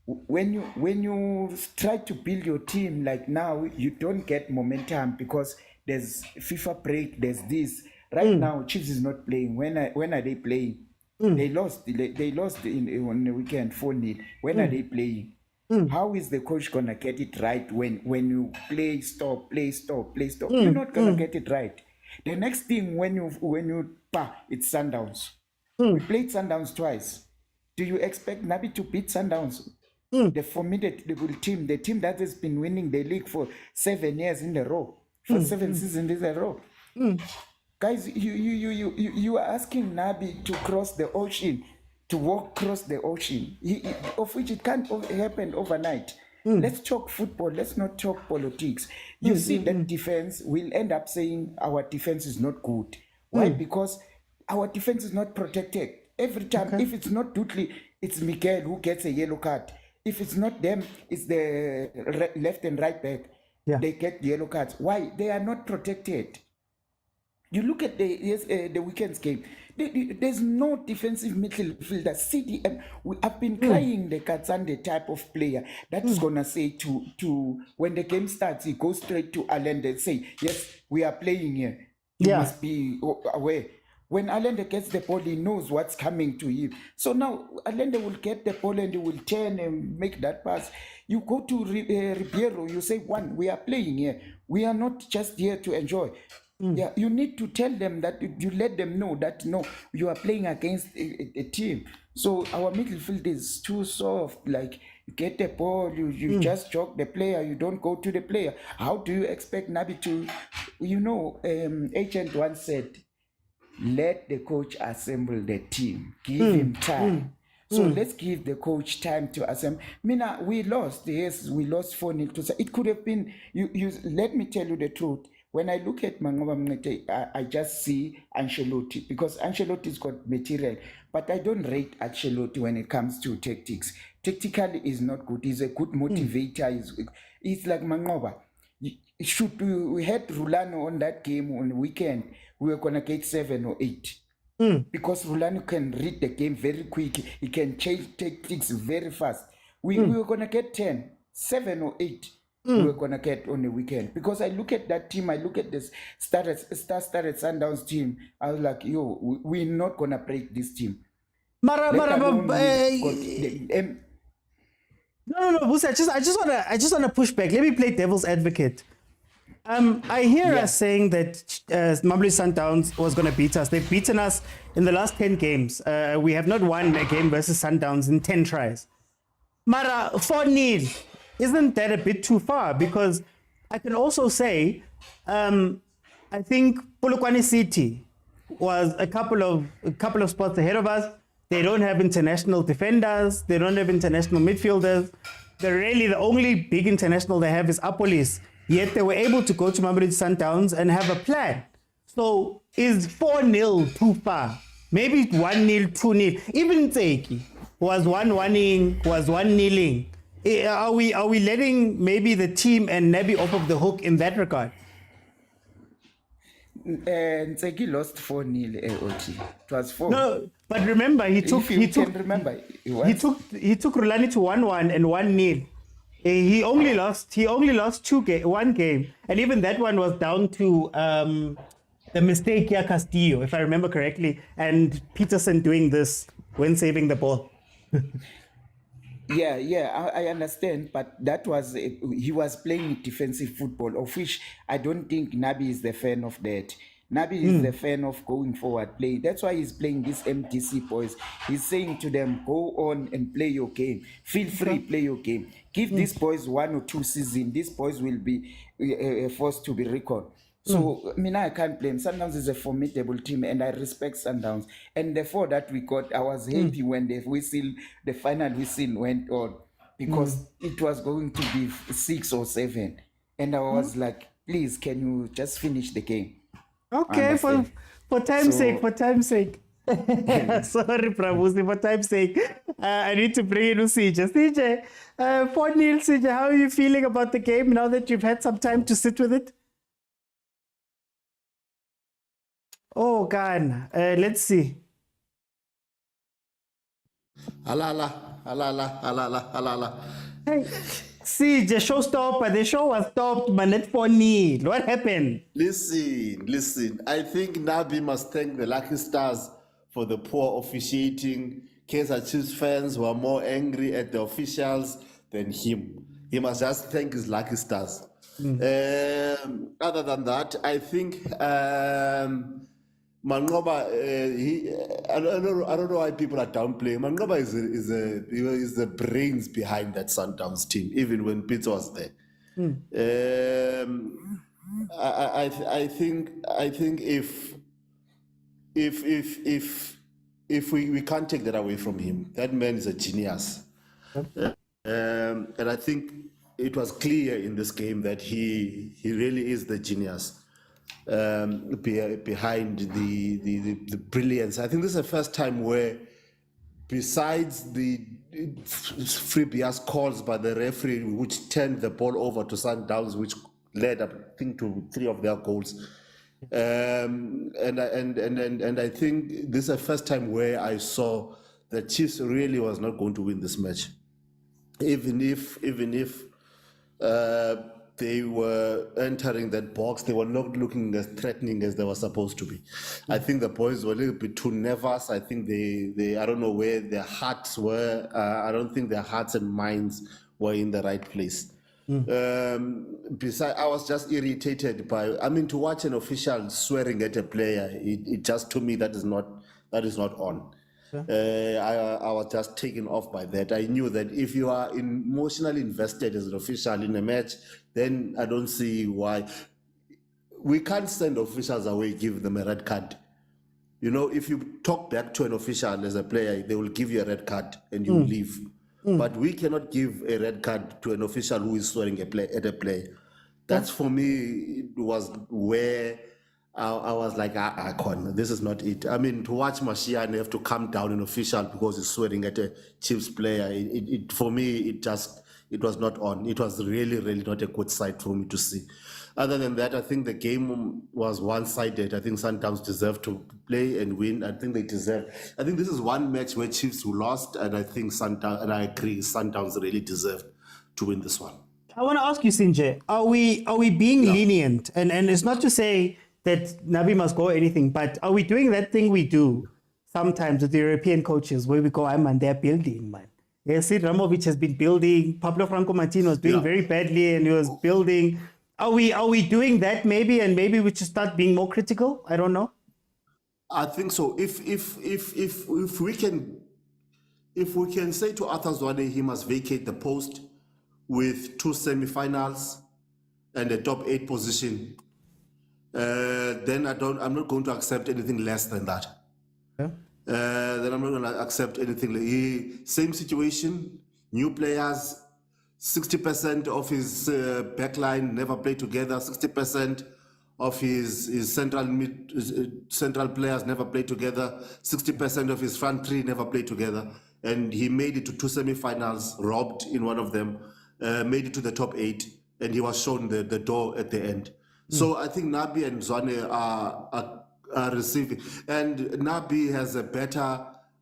when you try to build your team, like now, you don't get momentum because there's FIFA break, there's this. Right now, Chiefs is not playing. When are they playing? They lost. They lost on the weekend 4-0. When are they playing? How is the coach gonna get it right when you play stop? You're not gonna get it right. The next thing when it's Sundowns. We played Sundowns twice. Do you expect Nabi to beat Sundowns? The formidable team, the team that has been winning the league for 7 years in a row, for 7 seasons in a row. Guys, you are asking Nabi to cross the ocean, to walk across the ocean, of which it can't happen overnight. Let's talk football. Let's not talk politics. You see that defense, we'll end up saying our defense is not good. Why? Because our defense is not protected. Every time, if it's not Dudley, it's Miguel who gets a yellow card. If it's not them, it's the left and right back. They get yellow cards. Why? They are not protected. You look at the weekend's game. There's no defensive midfielder. CDM. I've been crying the Katsande type of player that's gonna say to when the game starts, he goes straight to Allende and say, "Yes, we are playing here. You must be aware." When Allende gets the ball, he knows what's coming to him. So now Allende will get the ball and he will turn and make that pass. You go to Ribeiro, you say, we are playing here. We are not just here to enjoy. Yeah, you need to tell them that, you let them know that, no, you are playing against a team. So our midfield is too soft. Like, you get the ball, you just jog the player, you don't go to the player. How do you expect Nabi to, Agent once said, let the coach assemble the team. Give him time. So let's give the coach time to assemble. Mina, we lost. Yes, we lost 4-0. It could have been, let me tell you the truth. when I look at Mangoba Mnete, I just see Ancelotti, because Ancelotti's got material, but I don't rate Ancelotti when it comes to tactics. Tactically is not good. He's a good motivator. It's like Mangoba. Should we had Rulani on that game on the weekend, we were gonna get 7 or 8. Because Rulani can read the game very quick. He can change tactics very fast. We were gonna get 10, 7 or 8. We were gonna get on the weekend, because I look at that team. I look at this started Sundowns team. I was like, yo, we're not gonna break this team. No, Busi, I just wanna push back. Let me play devil's advocate. I hear us saying that Mamelodi Sundowns was going to beat us. They've beaten us in the last 10 games. We have not won a game versus Sundowns in 10 tries. Mara, 4-0, isn't that a bit too far? Because I can also say, I think Polokwane City was a couple of spots ahead of us. They don't have international defenders. They don't have international midfielders. They're really the only big international they have is Apolis. Yet they were able to go to Mamelodi Sundowns and have a plan. So is 4-0 too far? Maybe 1-0, 2-0. Even Tseki was 1-1-ing, was 1-0-ing. Are we letting maybe the team and Nebi off of the hook in that regard? Tseki lost 4-0 OT. It was 4. No, but remember he took Rulani to 1-1 and 1-0. He only lost one game, and even that one was down to the mistake here Castillo, if I remember correctly, and Peterson doing this when saving the ball. I understand, but that was he was playing defensive football, of which I don't think Nabi is the fan of that. Nabi is the fan of going forward play. That's why he's playing these MTC boys. He's saying to them, go on and play your game. Feel free, play your game. Give these boys 1 or 2 seasons. These boys will be forced to be recalled. So, I can't blame. Sundowns is a formidable team, and I respect Sundowns. And the 4 that we got, I was happy when the final whistle went on, because it was going to be 6 or 7. And I was like, please, can you just finish the game? Okay, for time's sake. Sorry, Prabusi, for time's sake. I need to bring in CJ. CJ, 4-0, CJ, how are you feeling about the game now that you've had some time to sit with it? Oh, God. Let's see. Alala. Hey. CJ, showstopper. The show was stopped, but not 4-0. What happened? Listen. I think Nabi must thank the Lucky Stars for the poor officiating. Kaizer Chiefs fans were more angry at the officials than him. He must just thank his Lucky Stars. Other than that, I think Mangoba, I don't know why people are downplaying. Mangoba is the brains behind that Sundowns team, even when Pitso was there. I think if we can't take that away from him, that man is a genius. And I think it was clear in this game that he really is the genius behind the brilliance. I think this is the first time where, besides the free bias calls by the referee, which turned the ball over to Sundowns, which led, I think, to 3 of their goals. And I think this is the first time where I saw the Chiefs really was not going to win this match, even if they were entering that box, they were not looking as threatening as they were supposed to be. I think the boys were a little bit too nervous. I think they I don't know where their hearts were. I don't think their hearts and minds were in the right place. Besides, I was just irritated by, to watch an official swearing at a player, it just, to me, that is not on. I was just taken off by that. I knew that if you are emotionally invested as an official in a match, then I don't see why. We can't send officials away, give them a red card. If you talk back to an official as a player, they will give you a red card and you leave. But we cannot give a red card to an official who is swearing at a player. That's for me, it was where I was like, I can't, this is not it. I mean, to watch Mashiane have to come down in official because he's swearing at a Chiefs player, for me, it was not on. It was really, really not a good sight for me to see. Other than that, I think the game was one-sided. I think Sundowns deserved to play and win. I think they deserve. I think this is one match where Chiefs who lost, and I think Sundowns, and I agree, Sundowns really deserved to win this one. I want to ask you, Sinje, are we being lenient? And it's not to say that Nabi must go or anything, but are we doing that thing we do sometimes with the European coaches where we go, man, they're building, man. Yes, Ramovic has been building. Pablo Franco Martino was doing very badly and he was building. Are we doing that maybe, and maybe we should start being more critical? I don't know. I think so. If we can say to Arthur Zwane he must vacate the post with 2 semi-finals and a top 8 position, then I'm not going to accept anything less than that. Yeah. Then I'm not going to accept anything. Same situation, new players. 60% of his backline never played together. 60% of his central players never played together. 60% of his front three never played together. And he made it to 2 semi-finals, robbed in one of them, made it to the top 8, and he was shown the door at the end. So I think Nabi and Zwane are receiving. And Nabi has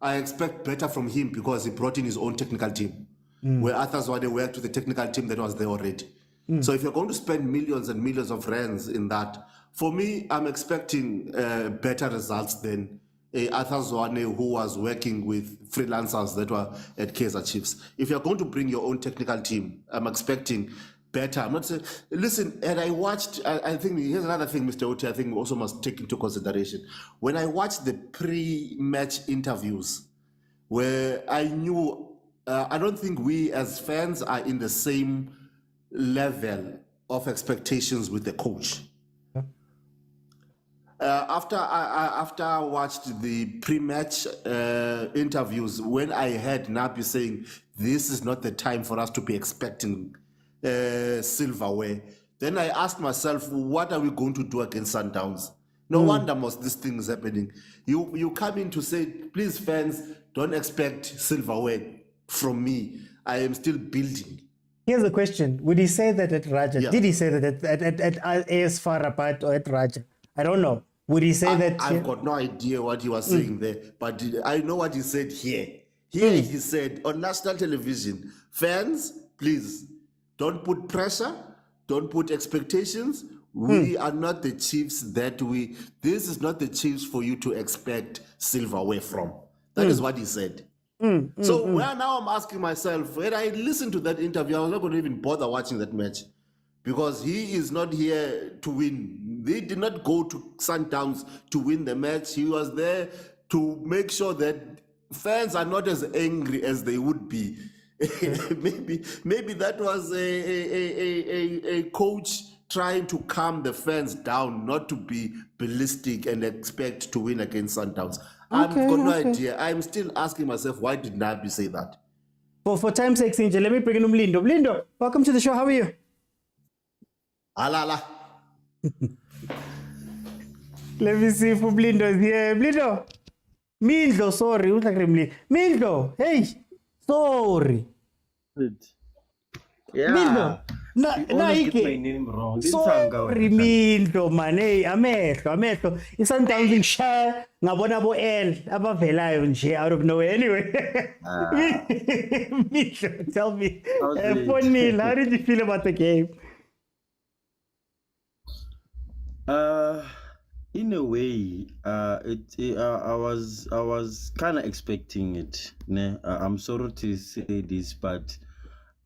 I expect better from him because he brought in his own technical team. Where Arthur Zwane worked with the technical team that was there already. So if you're going to spend millions and millions of rands in that, for me, I'm expecting better results than Arthur Zwane, who was working with freelancers that were at Kaizer Chiefs. If you're going to bring your own technical team, I'm expecting better. I'm not saying, listen, and I watched, I think, here's another thing, Mr. Oti, I think we also must take into consideration. When I watched the pre-match interviews, where I knew, I don't think we as fans are in the same level of expectations with the coach. After I watched the pre-match interviews, when I heard Nabi saying, this is not the time for us to be expecting silverware, then I asked myself, what are we going to do against Sundowns? No wonder most these things happening. You come in to say, please fans, don't expect silverware from me. I am still building. Here's a question. Would he say that at Raja? Yeah. Did he say that at AS FAR Rabat or at Raja? I don't know. Would he say that? I've got no idea what he was saying there, but I know what he said here. Here he said on national television, fans, please, don't put pressure, don't put expectations. We are not the Chiefs this is not the Chiefs for you to expect silverware from. That is what he said. So now I'm asking myself, when I listened to that interview, I was not going to even bother watching that match because he is not here to win. They did not go to Sundowns to win the match. He was there to make sure that fans are not as angry as they would be. maybe that was a coach trying to calm the fans down, not to be ballistic and expect to win against Sundowns. I've got no idea. I'm still asking myself, why did Nabi say that? For time's sake, Sinja, let me bring in Blindo. Blindo, welcome to the show. How are you? Ala. Let me see if Blindo is here. Blindo. Mildo, sorry. Mildo, hey. Sorry. Yeah. Mildo. You always get my name wrong. Sorry, Mildo, man. Hey, amehlo. Sometimes in share, ngabona bo L, abavelayo nje out of nowhere. Anyway. Mildo, tell me. 4-0, how did you feel about the game? In a way, I was kind of expecting it. I'm sorry to say this, but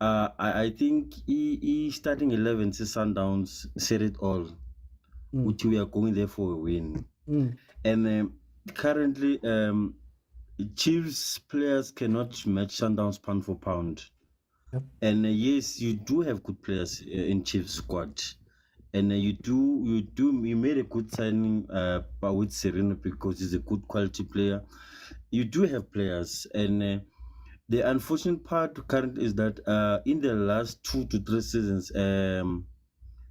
I think he starting 11 to Sundowns said it all. Which we are going there for a win. And currently, Chiefs players cannot match Sundowns pound for pound. Yep. And yes, you do have good players in Chiefs squad. And you made a good signing with Sereno because he's a good quality player. You do have players, and the unfortunate part current is that in the last 2 to 3 seasons,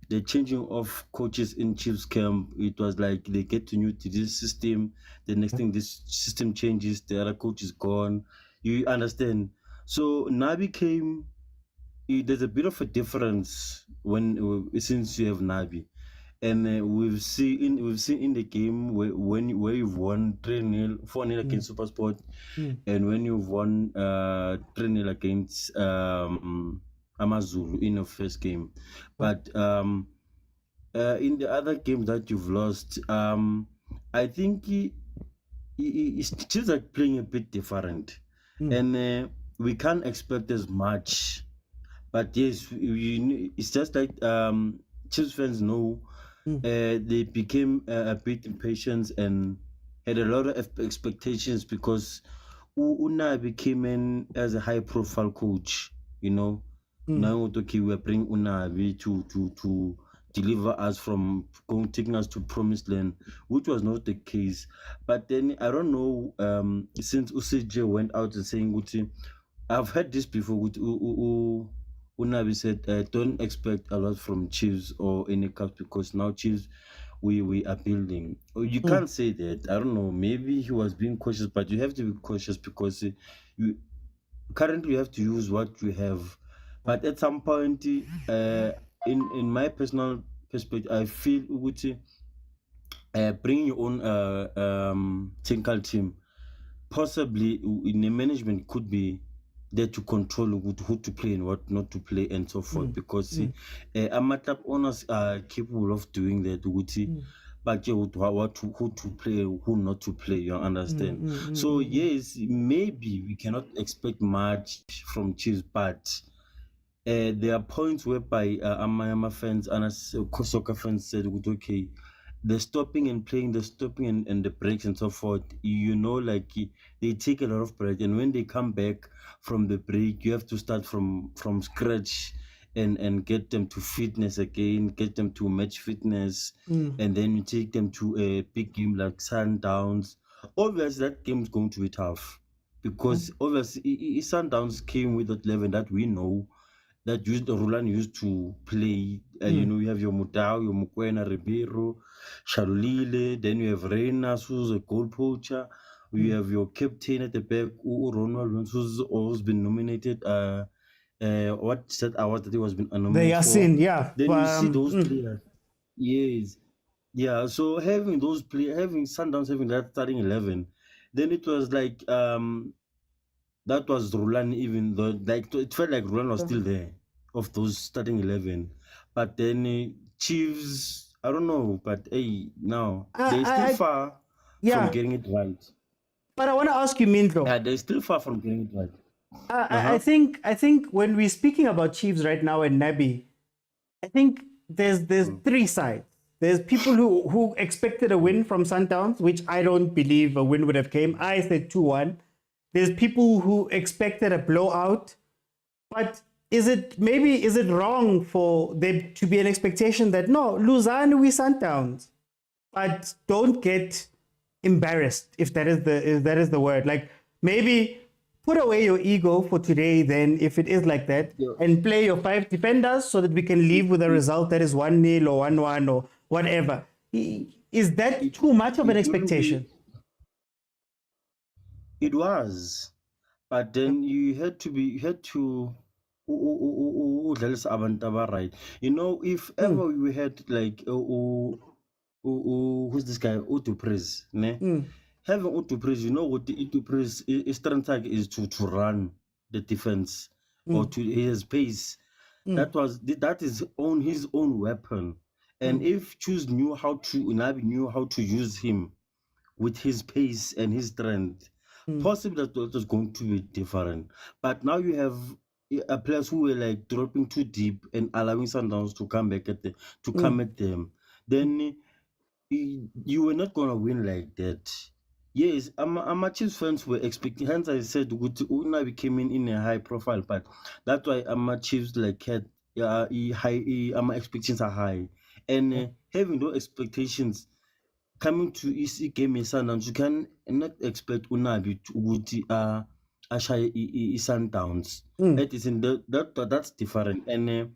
the changing of coaches in Chiefs camp, it was like they get new to this system. The next thing, this system changes, the other coach is gone. You understand? So Nabi came. There's a bit of a difference since you have Nabi, and we've seen in the game where you've won 3-0, 4-0 against SuperSport, and when you've won 3-0 against Amazulu in your first game, but in the other game that you've lost, I think it's just like playing a bit different, and we can't expect as much. But yes, it's just like Chiefs fans know they became a bit impatient and had a lot of expectations because Unabi came in as a high-profile coach. You know, now we are bringing Unabi to deliver us from taking us to promised land, which was not the case. But then I don't know, since Usije went out and saying, I've heard this before. Unabi said, don't expect a lot from Chiefs or any cups because now Chiefs, we are building. You can't say that. I don't know. Maybe he was being cautious, but you have to be cautious because currently you have to use what you have. But at some point, in my personal perspective, I feel bring your own technical team. Possibly in the management could be there to control who to play and what not to play and so forth because amateur club owners are capable of doing that but who to play, who not to play, you understand? So yes, maybe we cannot expect much from Chiefs, but there are points whereby Amayama fans and soccer fans said, okay, the stopping and playing, the stopping and the breaks and so forth, you know, like they take a lot of break, and when they come back from the break, you have to start from scratch and get them to fitness again, get them to match fitness, and then you take them to a big game like Sundowns. Obviously, that game is going to be tough because obviously Sundowns came with that level that we know that Rulani used to play. You know, you have your Motaung, your Mokwena, Ribeiro, Shalulile, then you have Reina, who's a goal poacher. You have your captain at the back, Ronald, who's always been nominated. What's that award that he was been nominated The Yasin, for? yeah. Then you see those players. Yes. Yeah, so having those players, having Sundowns, having that starting 11, then it was like, that was Rulani, even though like it felt like Rulani was still there of those starting 11. But then Chiefs, I don't know, but hey, now they're still far from getting it right. But I want to ask you, Mindro. Yeah, they're still far from getting it right. I think when we're speaking about Chiefs right now and Nabi, I think there's three sides. There's people who expected a win from Sundowns, which I don't believe a win would have came. I said 2-1. There's people who expected a blowout, but is it wrong for there to be an expectation that no, Luzane we Sundowns, but don't get embarrassed if that is the word. Like maybe put away your ego for today, then if it is like that, and play your 5 defenders so that we can leave with a result that is 1-0 or 1-1 or whatever. Is that too much of an expectation? It was, but then you had to right. You know, if ever we had like who's this guy, Utupres, ne? Having Utupres, you know what the Utupres strength is to run the defense or to his pace. That is his own weapon. And if Choose knew how to use him with his pace and his strength, possibly that was going to be different. But now you have players who were like dropping too deep and allowing Sundowns to come back come at them. Then you were not gonna win like that. Yes, our Chiefs fans were expecting. Hence, I said Unabi came in a high profile, but that's why our Chiefs like had high. Our expectations are high, and having those expectations coming to EC game in Sundowns, you can not expect Unabi to Sundowns. That is that's different. And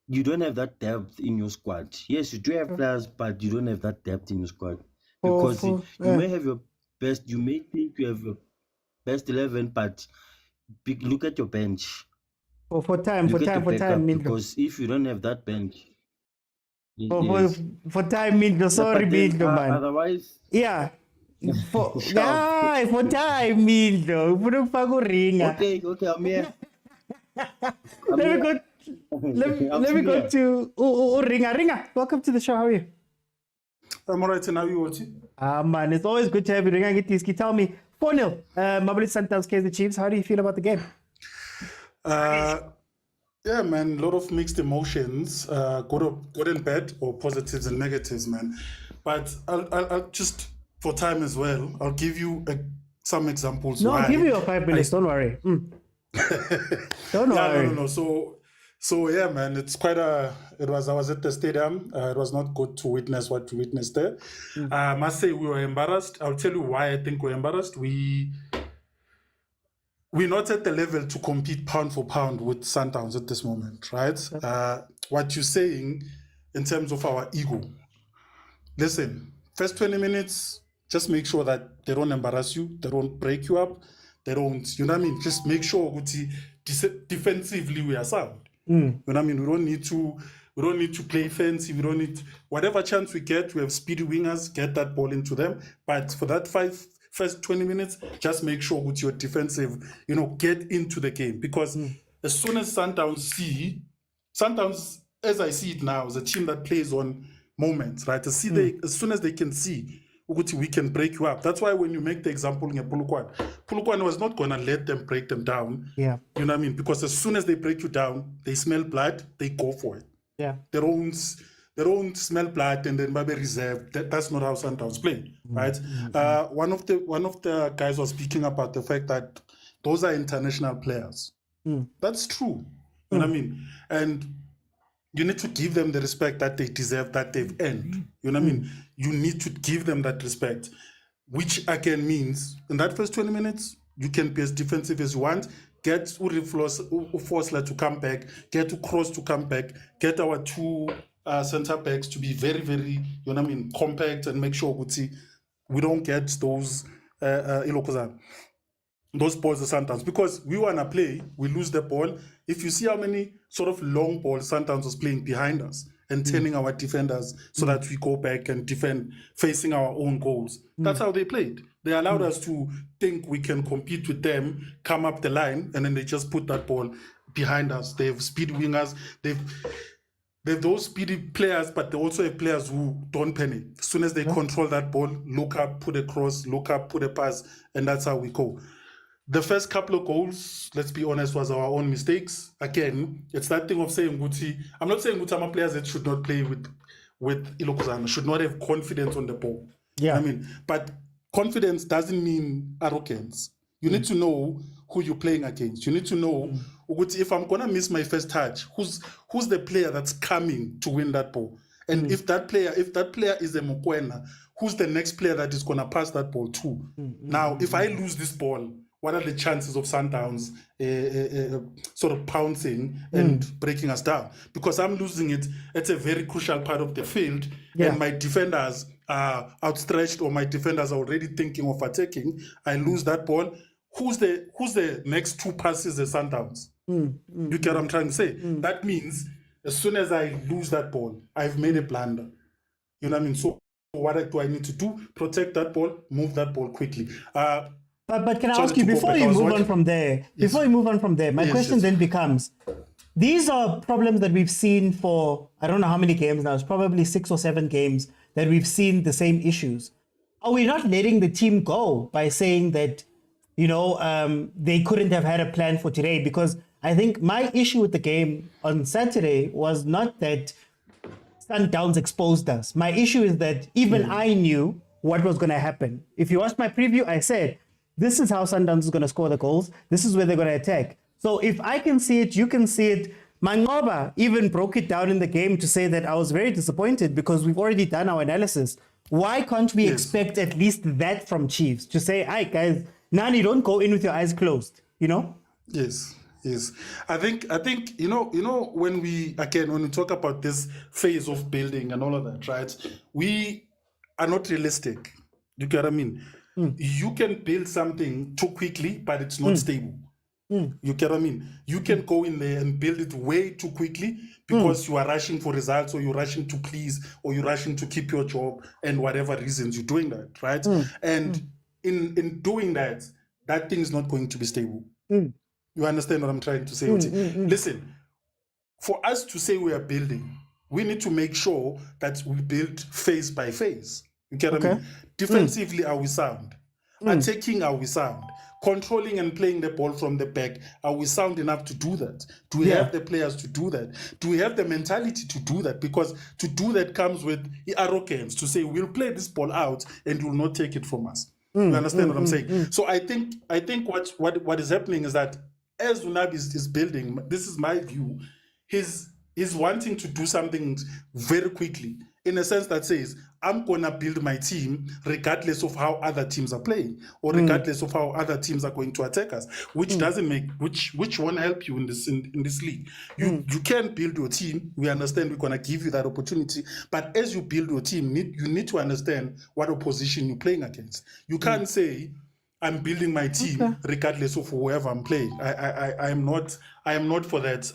you don't have that depth in your squad. Yes, you do have players, but you don't have that depth in your squad. Because you may have your best, you may think you have your best 11, but look at your bench. For time, because if you don't have that bench, for time, Mindlo, sorry, Mindlo, man. Otherwise, yeah. For time, Mindlo. Okay, I'm here. Let me go to Ringa. Welcome to the show. How are you? I'm alright, and how are you, Oti? Man, it's always good to have you. Ringa Gitiski. Tell me, 4-0. Mamelodi Sundowns, Kaizer Chiefs. How do you feel about the game? Yeah, man, a lot of mixed emotions, good and bad, or positives and negatives, man. But I'll just, for time as well, I'll give you some examples. No, I'll give you your 5 minutes. Don't worry. Don't worry. No. So yeah, man, it's quite I was at the stadium. It was not good to witness what we witnessed there. I must say we were embarrassed. I'll tell you why I think we're embarrassed. We're not at the level to compete pound for pound with Sundowns at this moment, right? What you're saying in terms of our ego. Listen, first 20 minutes, just make sure that they don't embarrass you, they don't break you up, they don't, you know what I mean? Just make sure defensively we are sound. You know what I mean? We don't need to play fancy. We don't need whatever chance we get. We have speedy wingers. Get that ball into them. But for that first 20 minutes, just make sure with your defensive, get into the game. Because as soon as Sundowns, as I see it now, is a team that plays on moments, right? As soon as they can see, we can break you up. That's why when you make the example in Polokwane was not going to let them break them down. Yeah. You know what I mean? Because as soon as they break you down, they smell blood, they go for it. Yeah. They don't smell blood and then maybe reserve. That's not how Sundowns play, right? One of the guys was speaking about the fact that those are international players. That's true. You know what I mean? And you need to give them the respect that they deserve, that they've earned. You know what I mean? You need to give them that respect, which again means in that first 20 minutes, you can be as defensive as you want, get Forsler to come back, get to Cross to come back, get our two center backs to be very, very, you know what I mean, compact and make sure we don't get those balls of Sundowns, because we want to play, we lose the ball. If you see how many sort of long balls Sundowns was playing behind us and turning our defenders so that we go back and defend facing our own goals. That's how they played. They allowed us to think we can compete with them, come up the line, and then they just put that ball behind us. They have speed wingers. They've those speedy players, but they also have players who don't panic. As soon as they control that ball, look up, put a cross, look up, put a pass, and that's how we go. The first couple of goals, let's be honest, was our own mistakes. Again, it's that thing of saying Guti. I'm not saying Gutama players that should not play with Ilokuzana, should not have confidence on the ball. Yeah. I mean, but confidence doesn't mean arrogance. You need to know who you're playing against. You need to know if I'm gonna miss my first touch, who's the player that's coming to win that ball? And if that player is a mokwena, who's the next player that is gonna pass that ball to? Now, if I lose this ball, what are the chances of Sundowns sort of pouncing and breaking us down? Because I'm losing it at a very crucial part of the field, and my defenders are outstretched, or my defenders are already thinking of attacking. I lose that ball. Who's the next two passes at Sundowns? You get what I'm trying to say? That means as soon as I lose that ball, I've made a blunder. You know what I mean? So what do I need to do? Protect that ball, move that ball quickly. But can I ask you, before you move on from there, my question then becomes, these are problems that we've seen for, I don't know how many games now, it's probably 6 or 7 games that we've seen the same issues. Are we not letting the team go by saying that, they couldn't have had a plan for today? Because I think my issue with the game on Saturday was not that Sundowns exposed us. My issue is that even I knew what was going to happen. If you watched my preview, I said, this is how Sundowns is going to score the goals. This is where they're going to attack. So if I can see it, you can see it. Mangoba even broke it down in the game to say that I was very disappointed because we've already done our analysis. Why can't we expect at least that from Chiefs? To say, hi guys, Nani, don't go in with your eyes closed, Yes. Yes, I think when we talk about this phase of building and all of that, right? We are not realistic. You get what I mean? You can build something too quickly, but it's not stable. You get what I mean? You can go in there and build it way too quickly because you are rushing for results, or you're rushing to please, or you're rushing to keep your job, and whatever reasons you're doing that, right? And in doing that, that thing is not going to be stable. You understand what I'm trying to say? Listen, for us to say we are building, we need to make sure that we build phase by phase. You get what I mean? Defensively, are we sound? Attacking, are we sound? Controlling and playing the ball from the back, are we sound enough to do that? Do we have the players to do that? Do we have the mentality to do that? Because to do that comes with the arrogance to say, we'll play this ball out and you will not take it from us. You understand what I'm saying? So I think what is happening is that as Unabi is building, this is my view, he's wanting to do something very quickly, in a sense that says, I'm gonna build my team regardless of how other teams are playing, or regardless of how other teams are going to attack us, which doesn't make which won't help you in this league. You can build your team. We understand we're gonna give you that opportunity, but as you build your team, you need to understand what opposition you're playing against. You can't say, I'm building my team regardless of whoever I'm playing. I am not for that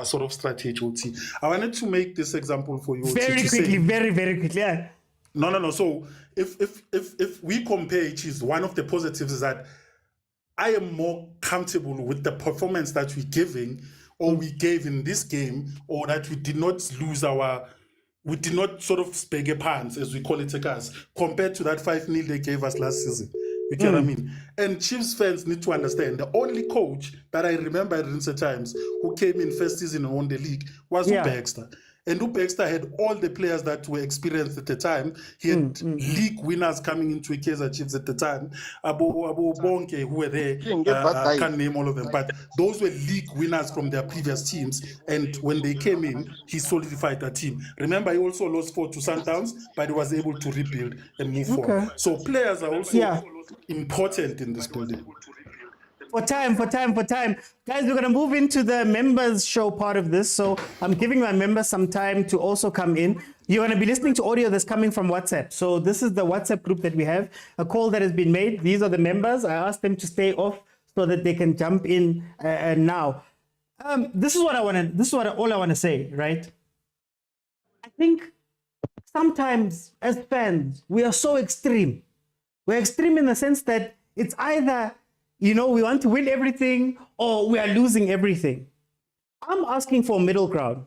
sort of strategy. I wanted to make this example for you. Very quickly. Yeah. No. So if we compare Chiefs, one of the positives is that I am more comfortable with the performance that we're giving, or we gave in this game, or that we did not sort of speg a pants, as we call it, compared to that 5-0 they gave us last season. You get what I mean? And Chiefs fans need to understand, the only coach that I remember at recent times who came in first season and won the league was Baxter. And Baxter had all the players that were experienced at the time. He had league winners coming into Kaizer Chiefs at the time. Abu Bonke, who were there, I can't name all of them, but those were league winners from their previous teams. And when they came in, he solidified that team. Remember, he also lost 4 to Sundowns, but he was able to rebuild and move forward. So players are also important in this building. For time. Guys, we're going to move into the members show part of this. So I'm giving my members some time to also come in. You're going to be listening to audio that's coming from WhatsApp. So this is the WhatsApp group that we have, a call that has been made. These are the members. I asked them to stay off so that they can jump in now. This is all I want to say, right? I think sometimes as fans, we are so extreme. We're extreme in the sense that it's either, we want to win everything, or we are losing everything. I'm asking for a middle ground.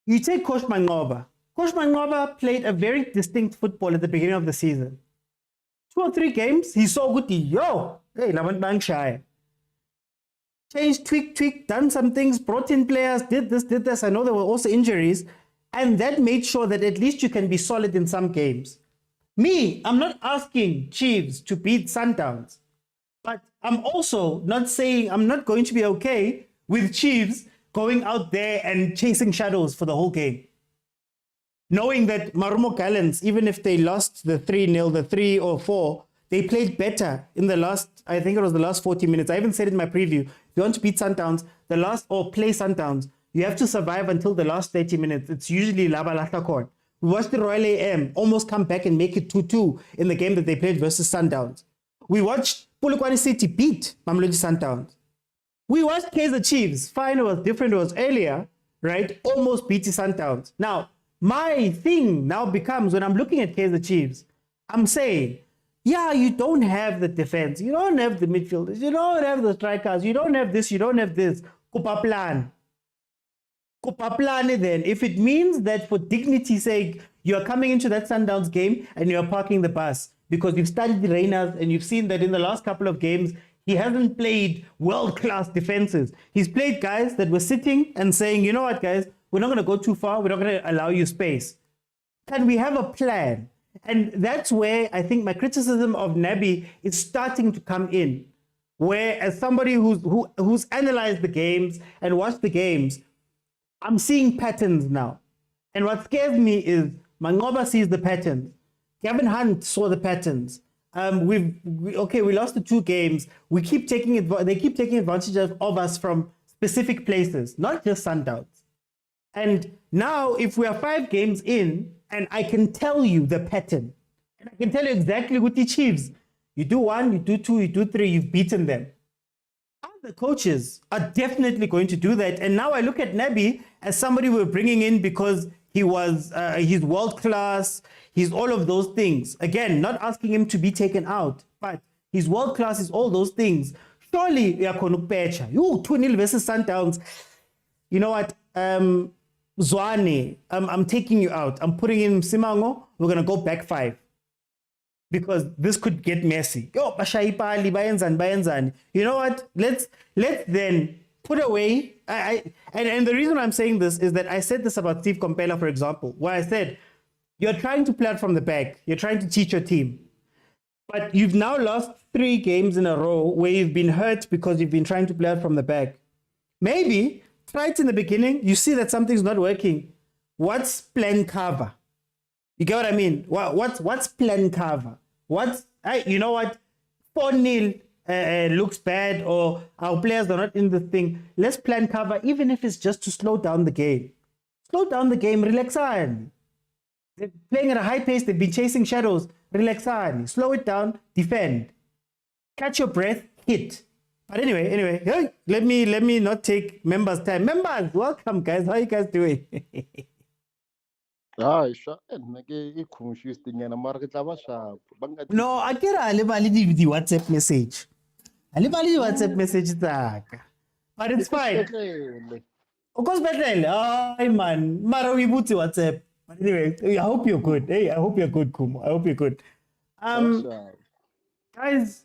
You take Coach Mangoba. Coach Mangoba played a very distinct football at the beginning of the season. 2 or 3 games, he saw good. Changed, tweaked, done some things, brought in players, did this. I know there were also injuries. And that made sure that at least you can be solid in some games. I'm not asking Chiefs to beat Sundowns. But I'm also not saying I'm not going to be okay with Chiefs going out there and chasing shadows for the whole game. Knowing that Marumo Gallants, even if they lost the 3-0, the 3 or 4, they played better in the last, I think it was the last 40 minutes. I even said in my preview, if you want to beat Sundowns, play Sundowns, you have to survive until the last 30 minutes. It's usually Laba Latakon. We watched the Royal AM almost come back and make it 2-2 in the game that they played versus Sundowns. We watched Polokwane City beat Mamelodi Sundowns. We watched Kaizer Chiefs. Fine, it was different. It was earlier, right? Almost beat the Sundowns. Now, my thing now becomes, when I'm looking at Kaizer Chiefs, I'm saying, you don't have the defense. You don't have the midfielders. You don't have the strikers. You don't have this. You don't have this. Kupa plan then. If it means that for dignity's sake, you're coming into that Sundowns game and you're parking the bus, because you've studied the Reyners and you've seen that in the last couple of games, he hasn't played world-class defenses. He's played guys that were sitting and saying, you know what, guys, we're not going to go too far. We're not going to allow you space. Can we have a plan? And that's where I think my criticism of Nabi is starting to come in, where as somebody who's analyzed the games and watched the games, I'm seeing patterns now. And what scares me is Mangoba sees the patterns. Gavin Hunt saw the patterns. We lost the 2 games. We keep taking it. They keep taking advantage of us from specific places, not just Sundowns. And now, if we are 5 games in, and I can tell you the pattern, and I can tell you exactly with the Chiefs, you do 1, you do 2, you do 3, you've beaten them. Other coaches are definitely going to do that. And now I look at Nabi as somebody we're bringing in because he's world class. He's all of those things. Again, not asking him to be taken out, but he's world class. He's all those things. Surely, you 2-0 versus Sundowns. You know what? Zwane, I'm taking you out. I'm putting in Simango. We're gonna go back 5. Because this could get messy. Yo, Bashaipali, Bayanzan. You know what? Let's then put away. And the reason I'm saying this is that I said this about Steve Compella, for example, where I said, you're trying to play out from the back. You're trying to teach your team. But you've now lost 3 games in a row where you've been hurt because you've been trying to play out from the back. Maybe try it in the beginning. You see that something's not working. What's plan cover? You get what I mean? What's plan cover? You know what? 4-0 looks bad, or our players are not in the thing. Let's plan cover, even if it's just to slow down the game. Slow down the game, relax on. They're playing at a high pace, they've been chasing shadows. Relax on. Slow it down, defend. Catch your breath, hit. But anyway, hey, let me not take members' time. Members, welcome guys. How you guys doing? Hayi sha nake ikhumshisa ingena mara ke tla ba sharp No, I get the WhatsApp message. Alibali WhatsApp message tsaka. But it's fine. Of course, better. Ay man, mara we put WhatsApp. But anyway, I hope you're good. Hey, I hope you're good, Kumo. I hope you're good. Guys,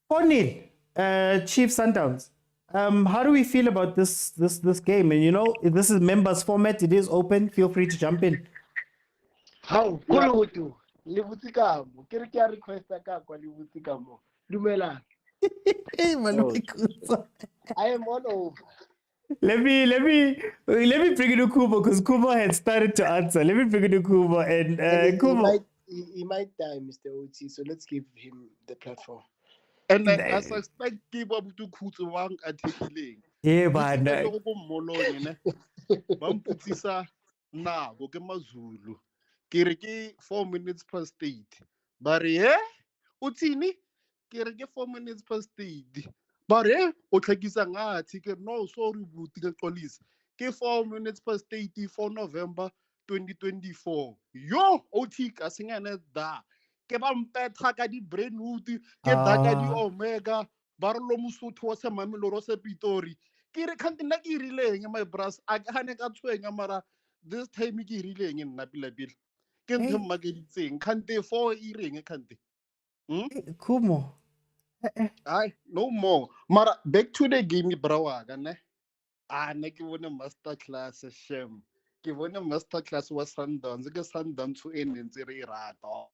4-0, Chiefs Sundowns. How do we feel about this game? And you know, if this is members format, it is open. Feel free to jump in. How? Kulutu. Libutikamo. Kiri kia requesta ka kwa libutikamo. Dumela. I am all over. Let me bring in Kubo because Kubo had started to answer. Let me bring in Kubo and Kubo. He might die, Mr. OT, so let's give him the platform. And I suspect people to Kutuwang at Tikiling. Yeah, man. Bamputisa na Gokemazulu. Kiriki 4 minutes past 8. Barrier Utini Kiriki 4 minutes past 8. Barrier Otakisa ticket no sorry booty police. 4 minutes past 84 November 2024. Yo Otika singing da. Kebampeta ka di Brainwood, ke daka di Omega, Barlo Musutu was a Mamelodi Pitori. Kiri can't like relaying my brass. I can't get mara. This time he relaying in Napila Bill. Can't him magazine saying, can't they 4 earring, can't they? Kumo. Aye, no more. Mara, back to the game, Brawagane. Neki won a master class, a shame. Give one a master class was Sundowns, because Sundowns to end in Zerirato.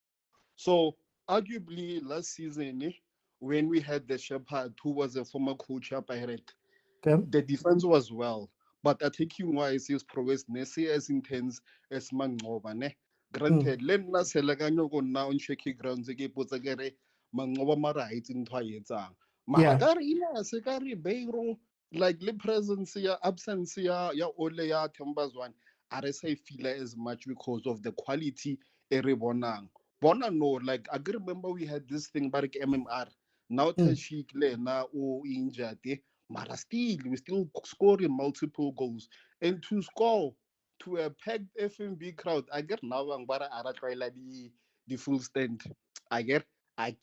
So, arguably, last season, when we had the Shepherd, who was a former coach up ahead, the defense was well. But attacking wise, his prowess Nessie as intense as Mangova. Granted, let us Selaganyo go now on shaky grounds again, Pozagere, Mangova Mara, it's in Toyeta. Mahagarina, Sekari, Beiro, like the presence here, absence here, ya Olea, Tembas one. RSA feel as much because of the quality Erebonang. Bona no, like I can remember we had this thing back MMR. Now Tashik Lena or injured, but still we still scoring multiple goals. And to score to a packed FMB crowd, I get now I'm bara ara try like the full stand. I get but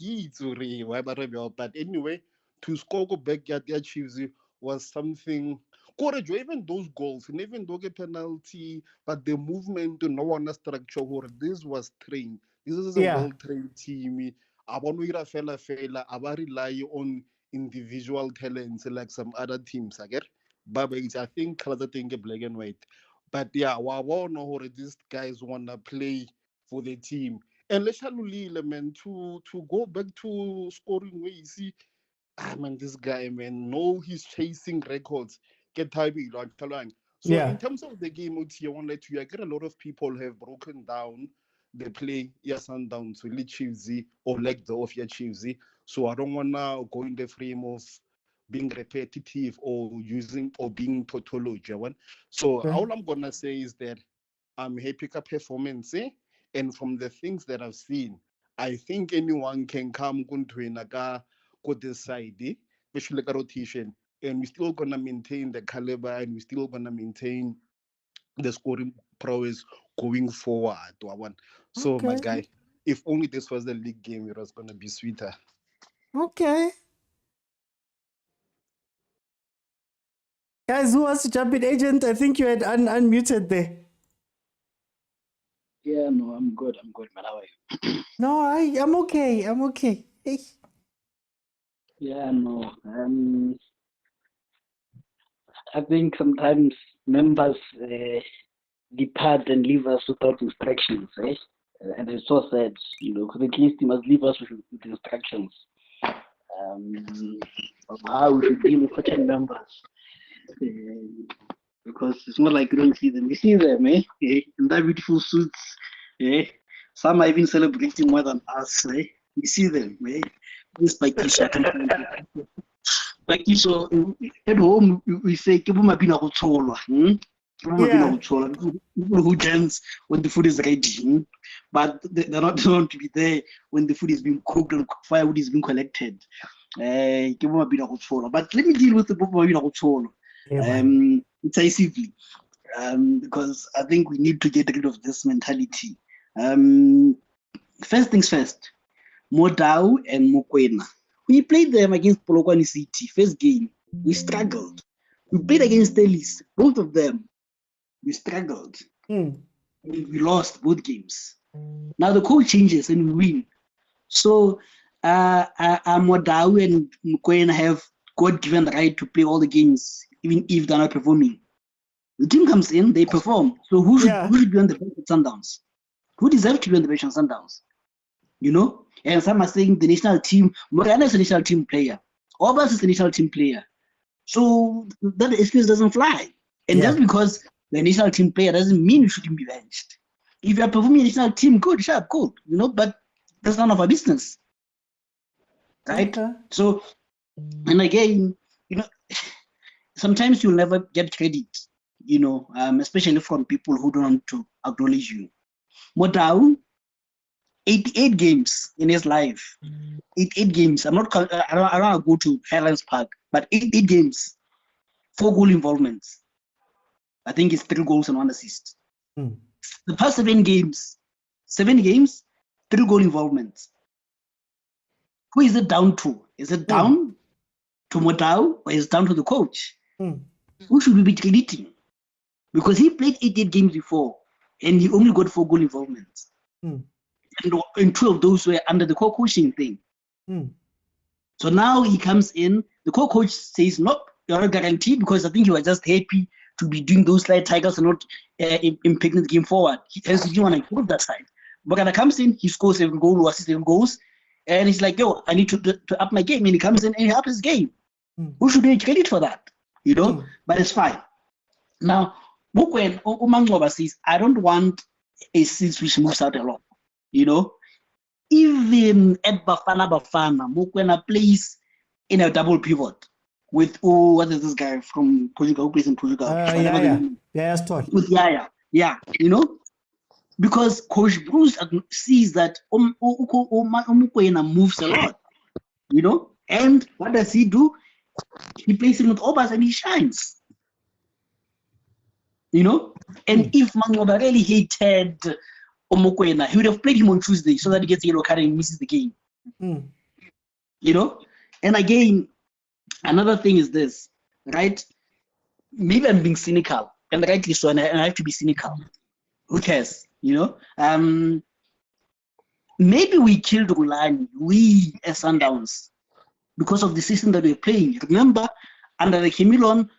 anyway, to score go back at their Chiefs was something courage, even those goals, and even though a penalty, but the movement to no one structure or this was trained. This is a well-trained team. I want to fella. I rely on individual talents like some other teams. I get, but I think Kaizer think black and white. But yeah, I want to know how these guys want to play for the team. And let's man to go back to scoring where you see, this guy, man, no, he's chasing records. Get timing, so in terms of the game, I get a lot of people have broken down they play Sundowns with Chiefs or like the of your Chiefs. So I don't wanna go in the frame of being repetitive or using or being tautology. So all I'm gonna say is that I'm happy with performance, and from the things that I've seen, I think anyone can come to this side, especially like a rotation, and we're still gonna maintain the caliber and we're still gonna maintain the scoring prowess going forward. So my guy, if only this was the league game, it was gonna be sweeter. Okay. Guys, who wants to jump in? Agent, I think you had unmuted there. Yeah, no, I'm good, man. How are you? No, I'm okay. Hey. Yeah, no. I think sometimes members depart and leave us without instructions, and it's so sad, because at least he must leave us with instructions of how we should deal with certain members. Because it's not like you don't see them. You see them, in that beautiful suits. Some are even celebrating more than us. You see them, This Pakisha. So at home we say people who dance when the food is ready, but they're not going to be there when the food is being cooked and firewood is being collected. But let me deal with the people decisively, because I think we need to get rid of this mentality. First things first, Motaung and Mokwena. We played them against Polokwane City, first game. We struggled. We played against Stellenbosch, both of them. We struggled. We lost both games. Now the coach changes and we win. So Motaung and Mokwena have God given the right to play all the games, even if they're not performing. The team comes in, they perform. So who should be on the bench at Sundowns? Who deserves to be on the bench on Sundowns? And some are saying the national team, Mokwena is a national team player. Obas is a national team player. So that excuse doesn't fly. And just because the national team player doesn't mean you shouldn't be benched. If you are performing a national team, good, sharp, cool. But that's none of our business. Right? So, and again, sometimes you'll never get credit, especially from people who don't want to acknowledge you. Motaung, 88 games in his life. 88 games. I don't want to go to Highlands Park, but 88 games, 4 goal involvements. I think it's 3 goals and 1 assist. The past 7 games, 3 goal involvements. Who is it down to? Is it down to Motaung or is it down to the coach? Who should we be crediting? Because he played 88 games before and he only got 4 goal involvements. And 2 of those were under the co-coaching thing. So now he comes in, the co-coach says, nope, you're not guaranteed, because I think he was just happy to be doing those slight tigers and not impacting the game forward. He didn't want to improve that side. But comes in, he scores 7 goals or assists 7 goals, and he's like, yo, I need to up my game. And he comes in and he ups his game. Who should get credit for that? But it's fine. Now, Mokwena says, I don't want a seat which moves out a lot. Even at Bafana, Mokwena plays in a double pivot with, what is this guy from Portugal who plays in Portugal? With Yaya. Yeah, because Coach Bruce sees that Mokwena moves a lot, and what does he do? He plays him with Obas and he shines. And if Mangloba really hated Mokwena, he would have played him on Tuesday so that he gets a yellow card and misses the game. And again, another thing is this, right? Maybe I'm being cynical, and rightly so, and I have to be cynical. Who cares? Maybe we killed Rulani, we as Sundowns, because of the system that we're playing. Remember, under the Kimilon,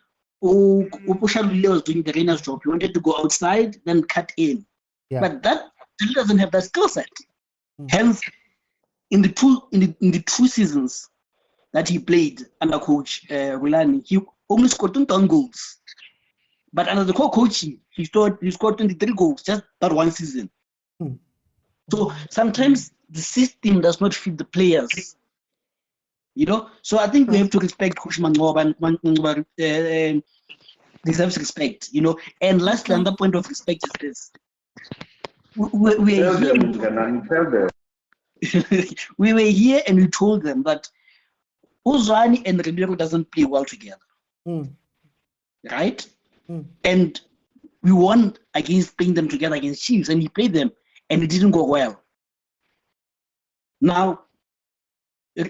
Pushalule was doing the Reina's job. He wanted to go outside, then cut in. But that he doesn't have that skill set. Hence, in the 2 seasons that he played under coach Rulani, he only scored 21 goals. But under the co-coaching, he scored 23 goals just that one season. So sometimes the system does not fit the players. So I think we have to respect Coach Mangoba and deserves respect, And lastly, another point of respect is this. We are here. We were here and we told them that Uzwani and Ribeiro doesn't play well together. Right? And we won against playing them together against Chiefs, and he played them, and it didn't go well. Now,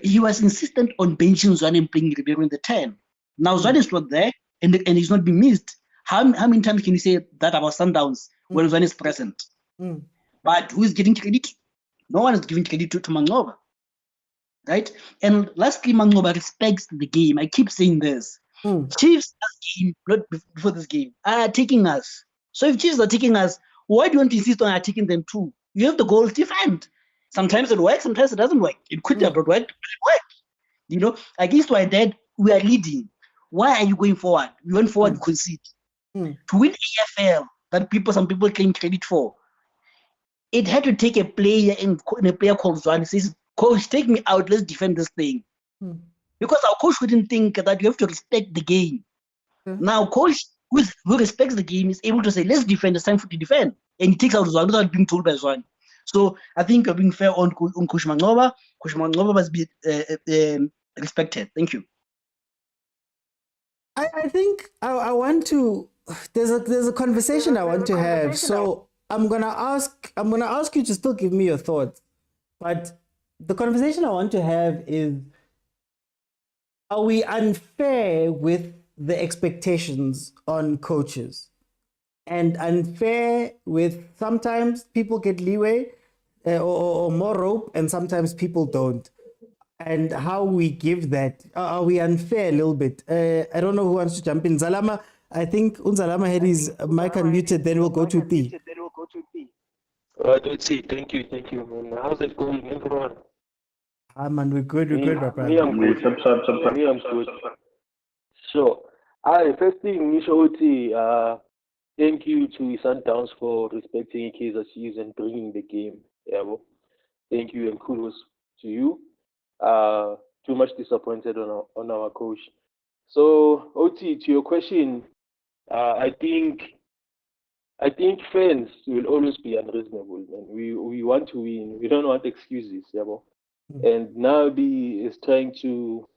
he was insistent on benching Uzwani and playing Ribeiro in the 10. Now, Uzwani is not there, and he's not being missed. How many times can you say that about Sundowns when Uzwani is present? But who is getting credit? No one is giving credit to Mangoba. Right? And lastly, Mangoba respects the game. I keep saying this. Chiefs last game, not before this game, are taking us. So if Chiefs are taking us, why do you want to insist on attacking them too? You have the goals defend. Sometimes it works, sometimes it doesn't work. It could have not worked, but it worked. Against Wydad, we are leading. Why are you going forward? We went forward, we concede. To win AFL, that some people claim credit for, it had to take a player and a player called Zwan who says, "Coach, take me out, let's defend this thing." Because our coach wouldn't think that you have to respect the game. Now, coach who respects the game is able to say, let's defend, it's time to defend. And he takes out Zwan without being told by Zwan. So I think you're being fair on Coach Mangoba. Coach Mangoba must be respected. Thank you. I think I want to. There's a conversation I want to have. So I'm gonna ask you to still give me your thoughts. But the conversation I want to have is: are we unfair with the expectations on coaches, and unfair with sometimes people get leeway or more rope, and sometimes people don't? And how we give that, are we unfair a little bit? I don't know who wants to jump in. Zalama, I think Unzalama had his mic unmuted, then we'll go to T. Let's see. Thank you, man. How's it going, everyone? Man, we're good, my brother. Me, I'm good. Me, I'm good. So, first thing, Nishoti, thank you to Sundowns for respecting Kaizer Chiefs and bringing the game. Thank you and kudos to you. Too much disappointed on our coach. So, OT, to your question, I think fans will always be unreasonable, man. We want to win. We don't want excuses, And Nabi is trying to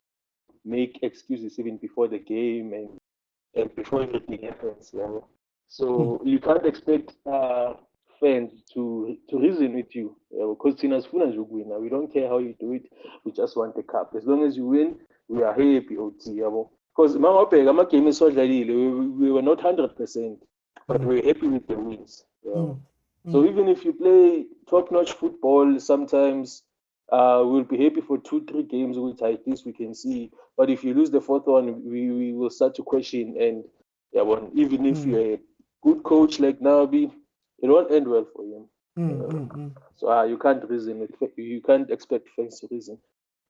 make excuses even before the game and before everything happens, So you can't expect fans to reason with you, because we don't care how you do it. We just want the cup. As long as you win, we are happy, OT, Because we were not 100%, but we're happy with the wins. So even if you play top-notch football, sometimes we'll be happy for 2-3 games which like this we can see. But if you lose the fourth one, we will start to question. And even if you're a good coach like Nabi, it won't end well for him. So you can't reason with, you can't expect fans to reason.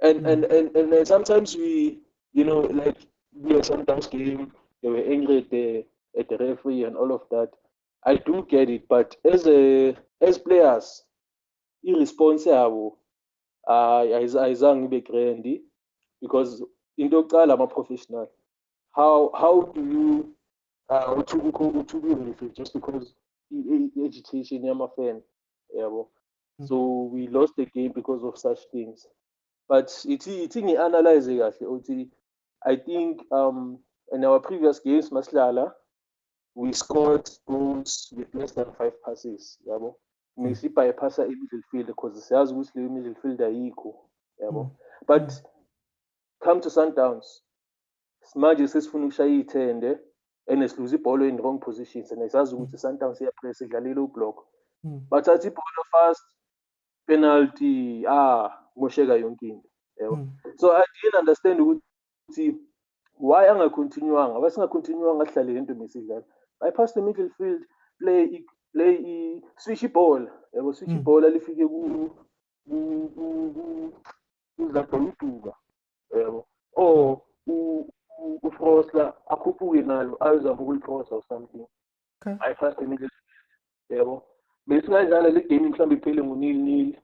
And sometimes we, like we sometimes game, they were angry at the referee and all of that. I do get it, but as players, irresponsible, ayizange ibe grandy, because into yokuqala I'm a professional. How do you just because agitation yama-fan, So we lost the game because of such things. But it's analyze I think in our previous games, Maslala, we scored goals with less than 5 passes. Messi by a passer in midfield because the sales was in midfield ayikho. But come to Sundowns, Smudge is funusha ithende and es lose ball in wrong positions and esazi ukuthi Sundowns iyapress idlalela ublock. But athi ball fast penalty mosheka yonke into. So I didn't understand ukuthi why angakontinuanga basingakontinuanga ahlale lento mesidlala. Bypass the midfield, play switch ball. Switch ball alifike uzapolutuka. Or uFrosla akhuphuke nalo ayozama ukulicross or something. Bypass the midfield. besingadlala le game mhlawumbe iphele ngo-0-0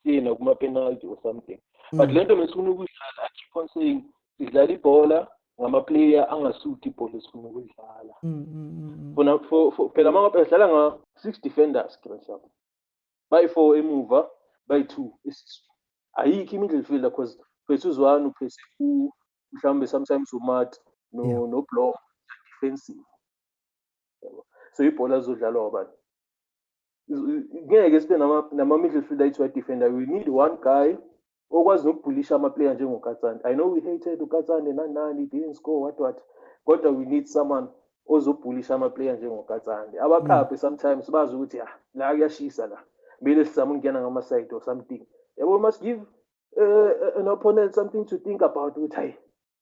siyena kuma-penalty or something but le nto mesifuna ukuyidlala I keep on saying sidlala ibhola ngama-player angasuthi ibhola esifuna ukuyidlala phela ama sidlala nga-6 defenders mhlawumbe bayi-4 emuva bayi-2 ayikho i-midfielder because phethe uzwane uphethe mhlawumbe sometimes umat no-blom defensive so ibhola zodlalwa abantu ngeke sibe nama-midfielder ayi-2 defender we need one guy okwazi nokubhulisha ama-player njengokatsane I know we hated ukatsane nani didn't score what kodwa we need someone ozobhulisha ama-player njengokatsane abakhaphe sometimes bazi ukuthi la kuyashisa la kumele sizame ukungena ngama-side or something yabo must give an opponent something to think about ukuthi hayi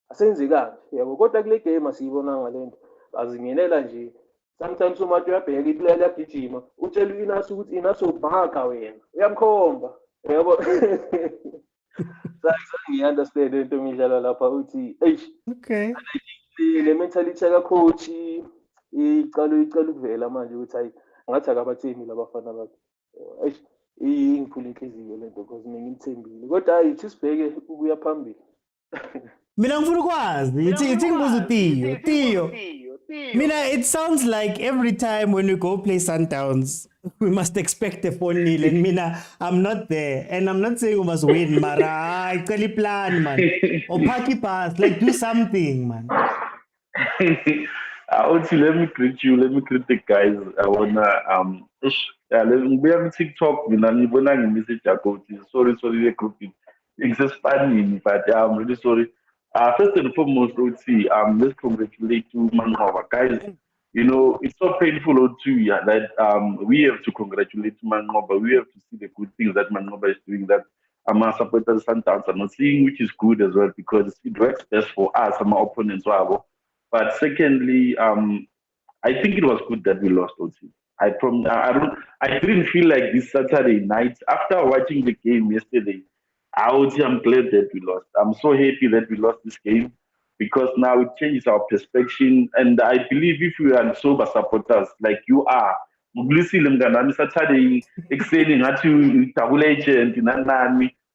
asenzekani yabo kodwa kule game asiyibona ngalento azingenela nje sometimes umuntu uyabheka iplayer liyagijima utshela u-Inas ukuthi Inas ubhaka wena uyamkhomba yabo ngiyi-understand into emidlalo lapha uthi okay le mentality ka-coach icala ukuvela manje ukuthi hayi ngathi akabathembi labafana bakhe ingiphula inhliziyo lento because mina ngimthembile kodwa hayi ithi sibheke ukuya phambili mina ngifuna ukwazi ithi ngibuza uTiyo mina it sounds like every time when we go play Sundowns we must expect a 4-0 and mina I'm not there and I'm not saying we must win mara icela iplan man or party pass like do something man. Let me greet you. Let me greet the guys. I wanna let me be on TikTok. Mina ngibona nge-message yakho. Sorry the group. It's just funny, but I'm really sorry. First and foremost, let's congratulate to Marawa guys. You know, it's so painful that we have to congratulate Marawa. We have to see the good things that Marawa is doing. That our supporters Sundowns are not seeing, which is good as well because it works best for us, our opponents. But secondly, I think it was good that we lost OT. I didn't feel like this Saturday night after watching the game yesterday. I'm glad that we lost. I'm so happy that we lost this game because now it changes our perspective. And I believe if we are sober supporters like you are, Saturday excelling at you,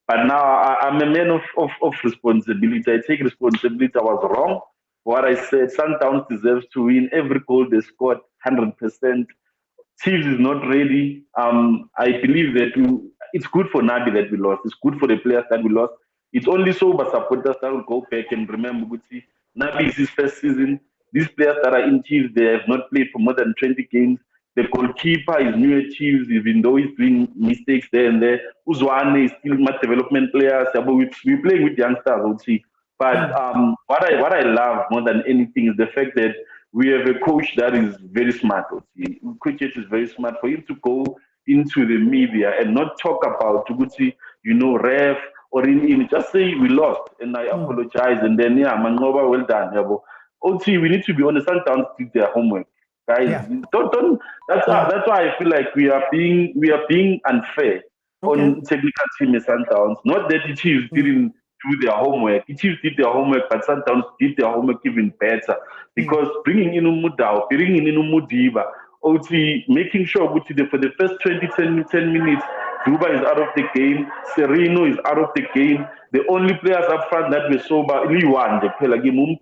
but now I'm a man of responsibility. I take responsibility. I was wrong. What I said, Sundowns deserves to win. Every goal they scored, 100%. Chiefs is not ready. I believe that it's good for Nabi that we lost. It's good for the players that we lost. It's only sober supporters that will go back and remember, Nabi is his first season. These players that are in Chiefs, they have not played for more than 20 games. The goalkeeper is new at Chiefs, even though he's doing mistakes there and there. Uzwane is still my development player. We're playing with youngsters, But what I love more than anything is the fact that we have a coach that is very smart. Coach is very smart for him to go into the media and not talk about ref or in just say we lost and I apologize and then Mangoba well done. OT, we need to be honest. Sundowns did their homework, guys. Don't. That's why I feel like we are being unfair on technical team in Sundowns. Not that the Chiefs didn't do their homework. The Chiefs did their homework, but Sundowns did their homework even better because bringing in Umudao, bringing in Umudiba, OT, making sure for the first 10 minutes, Duba is out of the game, Sereno is out of the game. The only players up front that were sober, Liwan, the Pelagimum,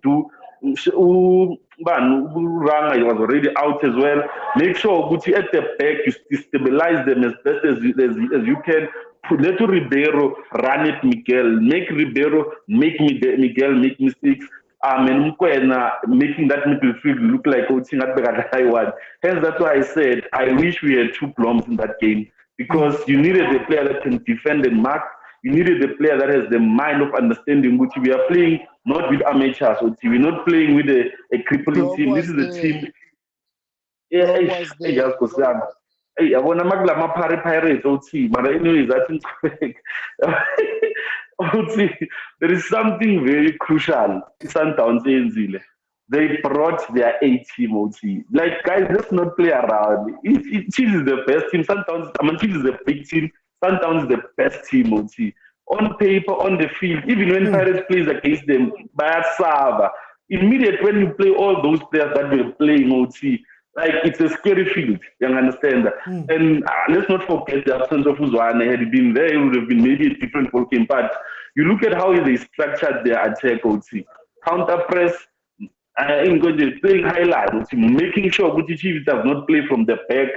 Ranga was already out as well. Make sure Guti at the back, you stabilize them as best as you can. Let Ribeiro run it, Miguel. Make Ribeiro make Miguel make mistakes. And Mokwena making that midfield look like coaching at Taiwan. Hence, that's why I said I wish we had two plombs in that game because you needed a player that can defend and mark. You needed a player that has the mind of understanding which we are playing not with amateurs. We're not playing with a crippling team. This is a team. I want to make my Pirates OT, but anyways, I think there is something very crucial. Sundowns in they brought their A team OT. Like guys, let's not play around. Chiefs is the best team. Chiefs is a big team. Sundowns is the best team OT. On paper, on the field, even when Pirates plays against them, by a server. Immediately when you play all those players that were playing OT, Like, it's a scary field, you understand? And let's not forget the absence of Uzwane. Had he been there, it would have been maybe a different ball game. But you look at how they structured their attack, counter press, playing highlight, making sure Gucci Chiefs does not play from the back.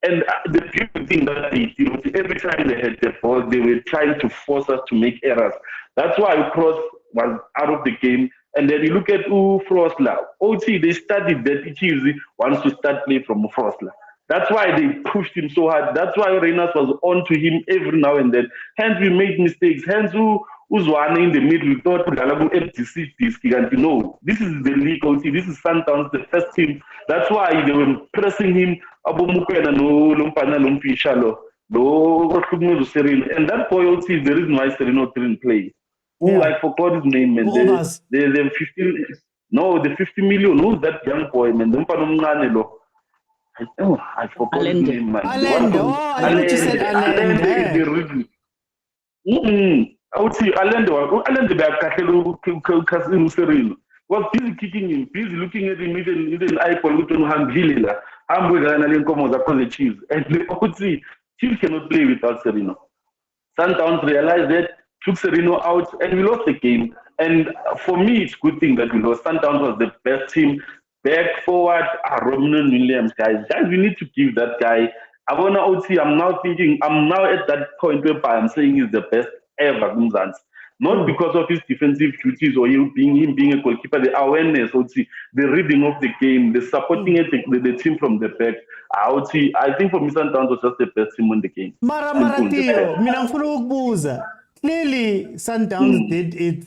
And the beautiful thing that they did, every time they had the ball, they were trying to force us to make errors. That's why Cross was out of the game. And then you look at Frosla. They studied that Chiefs wants to start play from Frosla. That's why they pushed him so hard. That's why Reynolds was on to him every now and then. Hence, we made mistakes. Hence, Uzwane in the middle, we thought FTC idiski. No, this is the league. This is Sundowns, the first team. That's why they were pressing him. And that boy is the reason why Sereno didn't play. Oh, I forgot his name, man. The 15, no, the 50 million. Who's that young boy, man? Oh, I forgot his name, man. Allende. Oh, I thought you said Allende. I would see Allende was busy kicking him, busy looking at him, even eyeball with Hamvilila. The Chiefs. And I would see Chiefs cannot play without Sereno. Sundowns realized that, took Sereno out, and we lost the game. And for me, it's a good thing that we lost. Sundowns was the best team. Back forward, Romnan Williams, guys. Guys, we need to give that guy. I'm now at that point where I'm saying he's the best ever, Gumzans. Not because of his defensive duties or him being a goalkeeper, the awareness, the reading of the game, the supporting the team from the back. I think for me, Sundowns was just the best team in the game. Clearly, Sundowns did its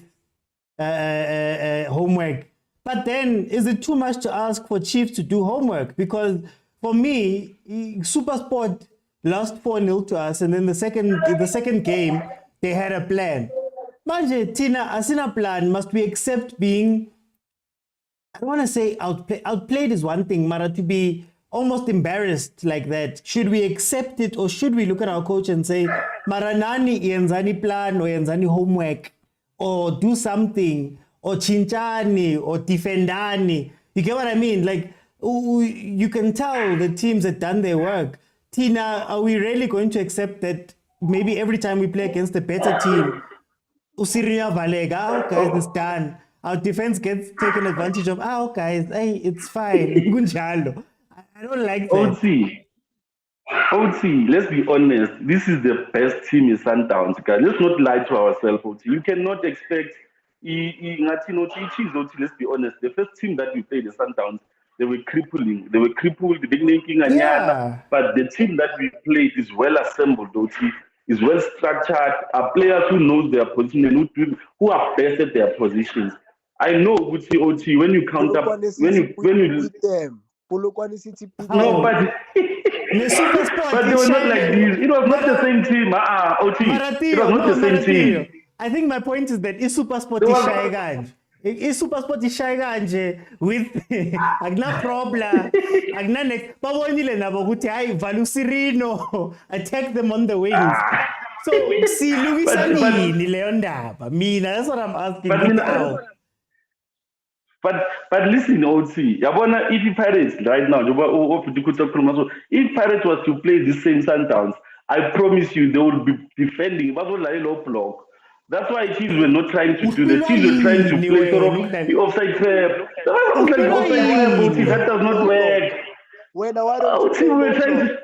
homework. But then, is it too much to ask for Chiefs to do homework? Because for me, Supersport lost 4-0 to us, and then the second game, they had a plan. Manje, Tina, Asina plan, must we accept being, I don't want to say outplayed is one thing, Mara, to be almost embarrassed like that. Should we accept it, or should we look at our coach and say, Maranani, yenzani plan, or yenzani homework, or do something, or chinchani, or defendani? You get what I mean? Like, you can tell the teams have done their work. Tina, are we really going to accept that maybe every time we play against a better team, Usiria Valega, guys, it's done. Our defense gets taken advantage of. Guys, hey, it's fine. Gunjalo. I don't like that. OT, let's be honest. This is the best team in Sundowns, guys. Let's not lie to ourselves, OT. You cannot expect let's be honest. The first team that we played, the Sundowns, they were crippling. They were crippled, but the team that we played is well assembled, OT. Is well structured, are players who know their position and who are best at their positions. I know OT when you count up when you beat them. No, but they were not like this. It was not the same team. OT. It was not the same team. I think my point is that is Supersport is shy guy. Is Supersport is shy guy with agna problem, agna next. But when you learn about what I value Sereno, attack them on the wings. So see Luis Ali, Leonda. That's what I'm asking. But listen, OT. If Pirates right now, if Pirates was to play the same Sundowns, I promise you they would be defending. That's why Chiefs were not trying to do the Chiefs were trying to play sort of the offside trap. That does not work. We were trying to.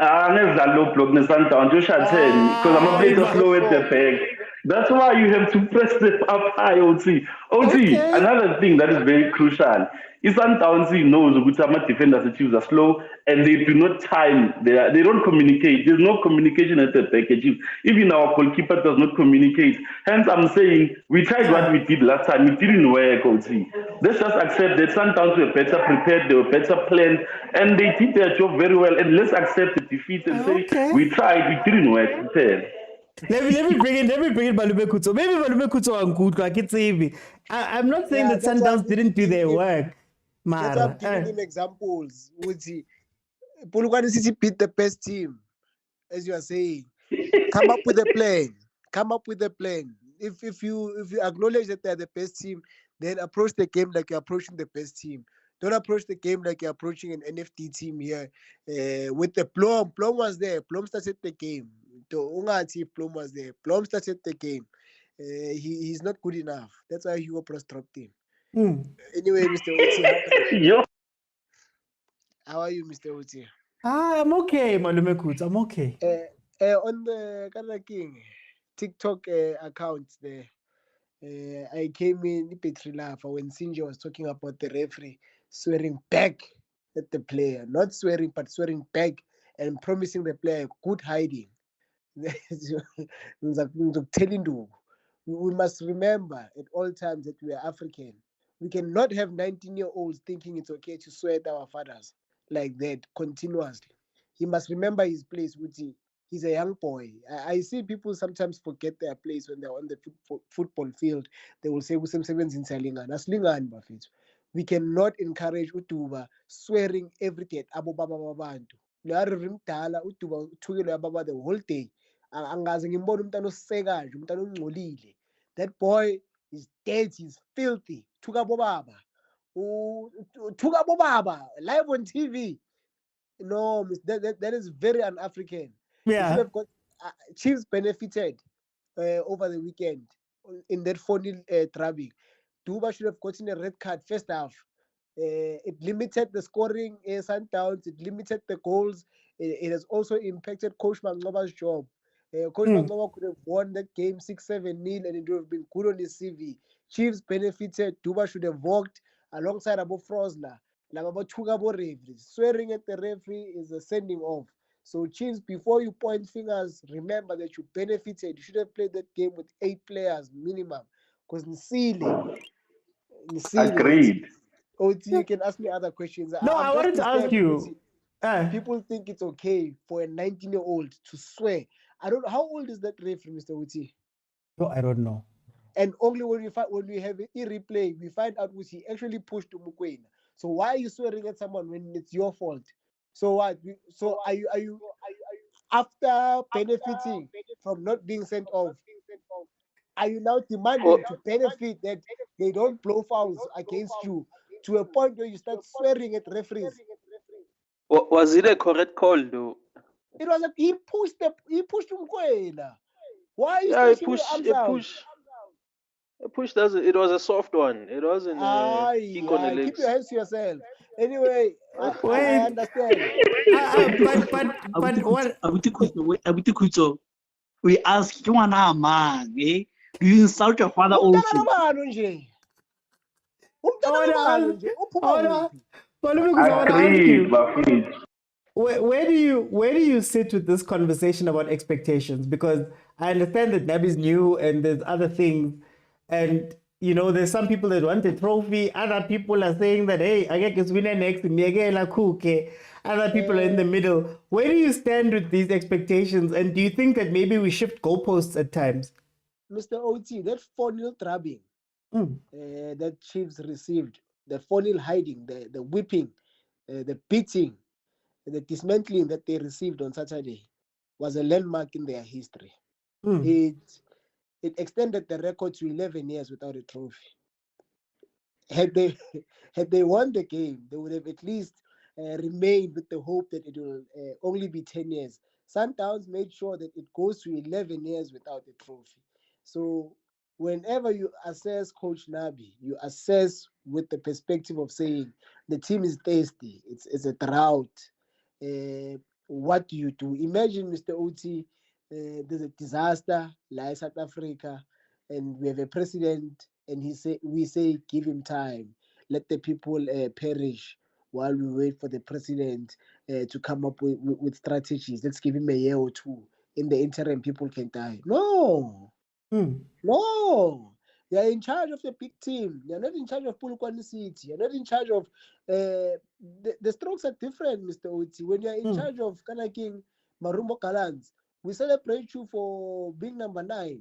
Never low block the Sundowns. Just because I'm a bit slow at the back. That's why you have to press them up high, OT. Another thing that is very crucial is Sundowns knows which defenders the Chiefs are slow and they do not time. They don't communicate. There's no communication at the back. Even our goalkeeper does not communicate. Hence, I'm saying we tried what we did last time. It didn't work, OT. Let's just accept that Sundowns were better prepared. They were better planned, and they did their job very well. And let's accept the defeat and say we tried. It didn't work. Let me bring in Balube Kutso. Maybe Balube Kutso and Kutso. I'm not saying that Sundowns didn't do their work. I'm giving him examples. Polokwane City beat the best team, as you are saying. Come up with a plan. If you acknowledge that they're the best team, then approach the game like you're approaching the best team. Don't approach the game like you're approaching an NFT team here. With the Plum. Plum was there. Plum started the game. Ungathi Plum was there. Plum started the game. He's not good enough. That's why Hugo Pros dropped him. Anyway, Mr. Oti, how are you, Mr. Oti? I'm okay, Malume Kutz. I'm okay. On the Kana King TikTok account there, I came in Petri Lafa when Sinja was talking about the referee swearing back at the player, not swearing but swearing back and promising the player good hiding. Telling you, we must remember at all times that we are African. We cannot have 19-year-olds thinking it's okay to swear at our fathers like that continuously. He must remember his place. He's a young boy. I see people sometimes forget their place when they're on the football field. They will say, we cannot encourage Utuba swearing every day. Abo baba babantu. Utuba thukile the whole day. Angazi ngimbona umntana osekayo, umntana ongcolile. That boy is dead, he's filthy. Thuka bobaba. Thuka bobaba live on TV. No, that is very un-African. Yeah. You should have got Chiefs benefited over the weekend in that 4-0 drubbing. Duba should have gotten a red card first half. It limited the scoring Sundowns. It limited the goals. It has also impacted Coach Mangoba's job. Coach Mangoba could have won that game 6-7-0 and it would have been good on his CV. Chiefs benefited. Duba should have walked alongside Abo Frosler. Swearing at the referee is a sending off. So Chiefs, before you point fingers, remember that you benefited. You should have played that game with 8 players minimum. Because Nsile. Agreed. Oti, you can ask me other questions. No, I wanted to ask you. People think it's okay for a 19-year-old to swear. I don't know. How old is that referee, Mr. Oti? No, I don't know. And only when we have a replay, we find out which he actually pushed to Mokwena. So why are you swearing at someone when it's your fault? So what? So are you after benefiting from not being sent off? Are you now demanding to benefit that they don't blow fouls against you to a point where you start swearing at referees? Was it a correct call though? It was he pushed Mokwena. Why are you a push doesn't. It was a soft one. It wasn't kick on the legs. Keep your hands to yourself. Anyway, I understand. But what? We ask you man, eh? Do you insult your father also? Agreed. Where do you sit with this conversation about expectations? Because I understand that Nabi's new and there's other things. And, you know, there's some people that want a trophy. Other people are saying that, hey, I get winner next. Other people are in the middle. Where do you stand with these expectations? And do you think that maybe we shift goalposts at times? Mr. OT, that 4-0 drubbing that Chiefs received, the 4-0 hiding, the whipping, the beating, the dismantling that they received on Saturday was a landmark in their history. It extended the record to 11 years without a trophy. Had they won the game, they would have at least remained with the hope that it will only be 10 years. Sundowns made sure that it goes to 11 years without a trophy. So whenever you assess Coach Nabi, you assess with the perspective of saying the team is thirsty, it's a drought. What do you do? Imagine, Mr. Oti, there's a disaster like South Africa, and we have a president, and we say give him time, let the people perish while we wait for the president to come up with strategies. Let's give him a year or two. In the interim, people can die. No. They are in charge of the big team. They are not in charge of Polokwane City. They are not in charge of the strokes are different, Mr. Oti. When you are in charge of Kana King, Marumbo Kalans, we celebrate you for being number 9.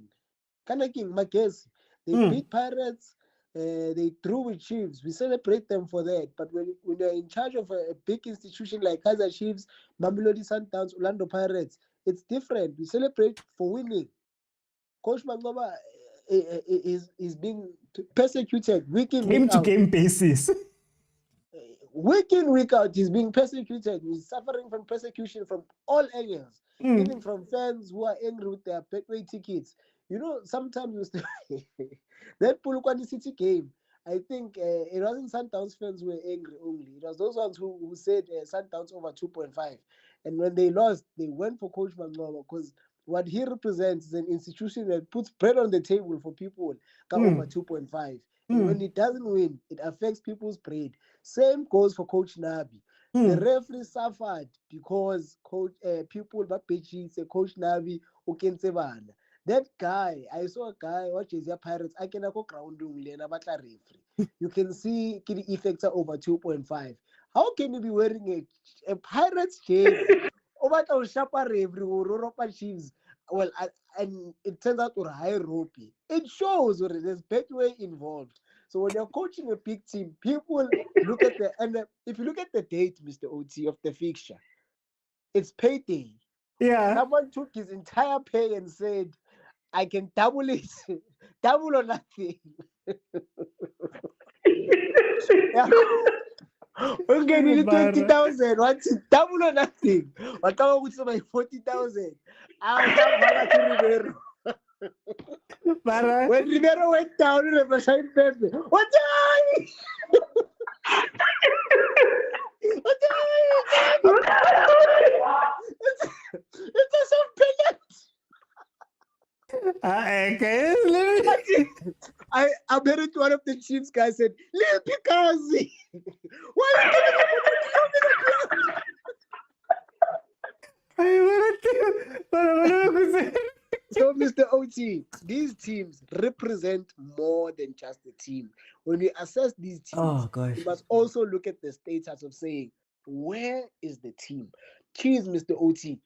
Kana King, Magesi, they beat Pirates, they drew with Chiefs. We celebrate them for that. But when you're in charge of a big institution like Kaizer Chiefs, Mamelodi Sundowns, Orlando Pirates, it's different. We celebrate for winning. Coach Mangoba is being persecuted week in, week out. Game-to-game basis. week in, week out, he's being persecuted. He's suffering from persecution from all angles, even from fans who are angry with their Betway tickets. You know, sometimes that Polokwane City game, I think it wasn't Sundowns fans who were angry only. It was those ones who said Sundowns over 2.5. And when they lost, they went for Coach Mangoma because what he represents is an institution that puts bread on the table for people over 2.5. And when it doesn't win, it affects people's bread. Same goes for Coach Nabi. The referee suffered because people say Coach Nabi ukensebana. That guy, I saw a guy watch his Pirates. I can go grounding referee. You can see the effects are over 2.5. How can you be wearing a Pirates jersey over the Shapa referee Chiefs? Well, and it turns out to high ropey. It shows that there's Betway involved. So when you're coaching a big team, people look at if you look at the date, Mr. OT, of the fixture, it's payday. Yeah. Someone took his entire pay and said, I can double it. Double or nothing. Okay, nearly 20,000. What's it? Double or nothing? What come with my 40,000? When Rivero went down, represent Pepe. What time? It's a soft pellet. I heard it, one of the Chiefs guys said, Lil Pikazi, why are you giving me So, Mr. OT, these teams represent more than just the team. When we assess these teams, we must also look at the status of saying, where is the team? Cheers, Mr. OT.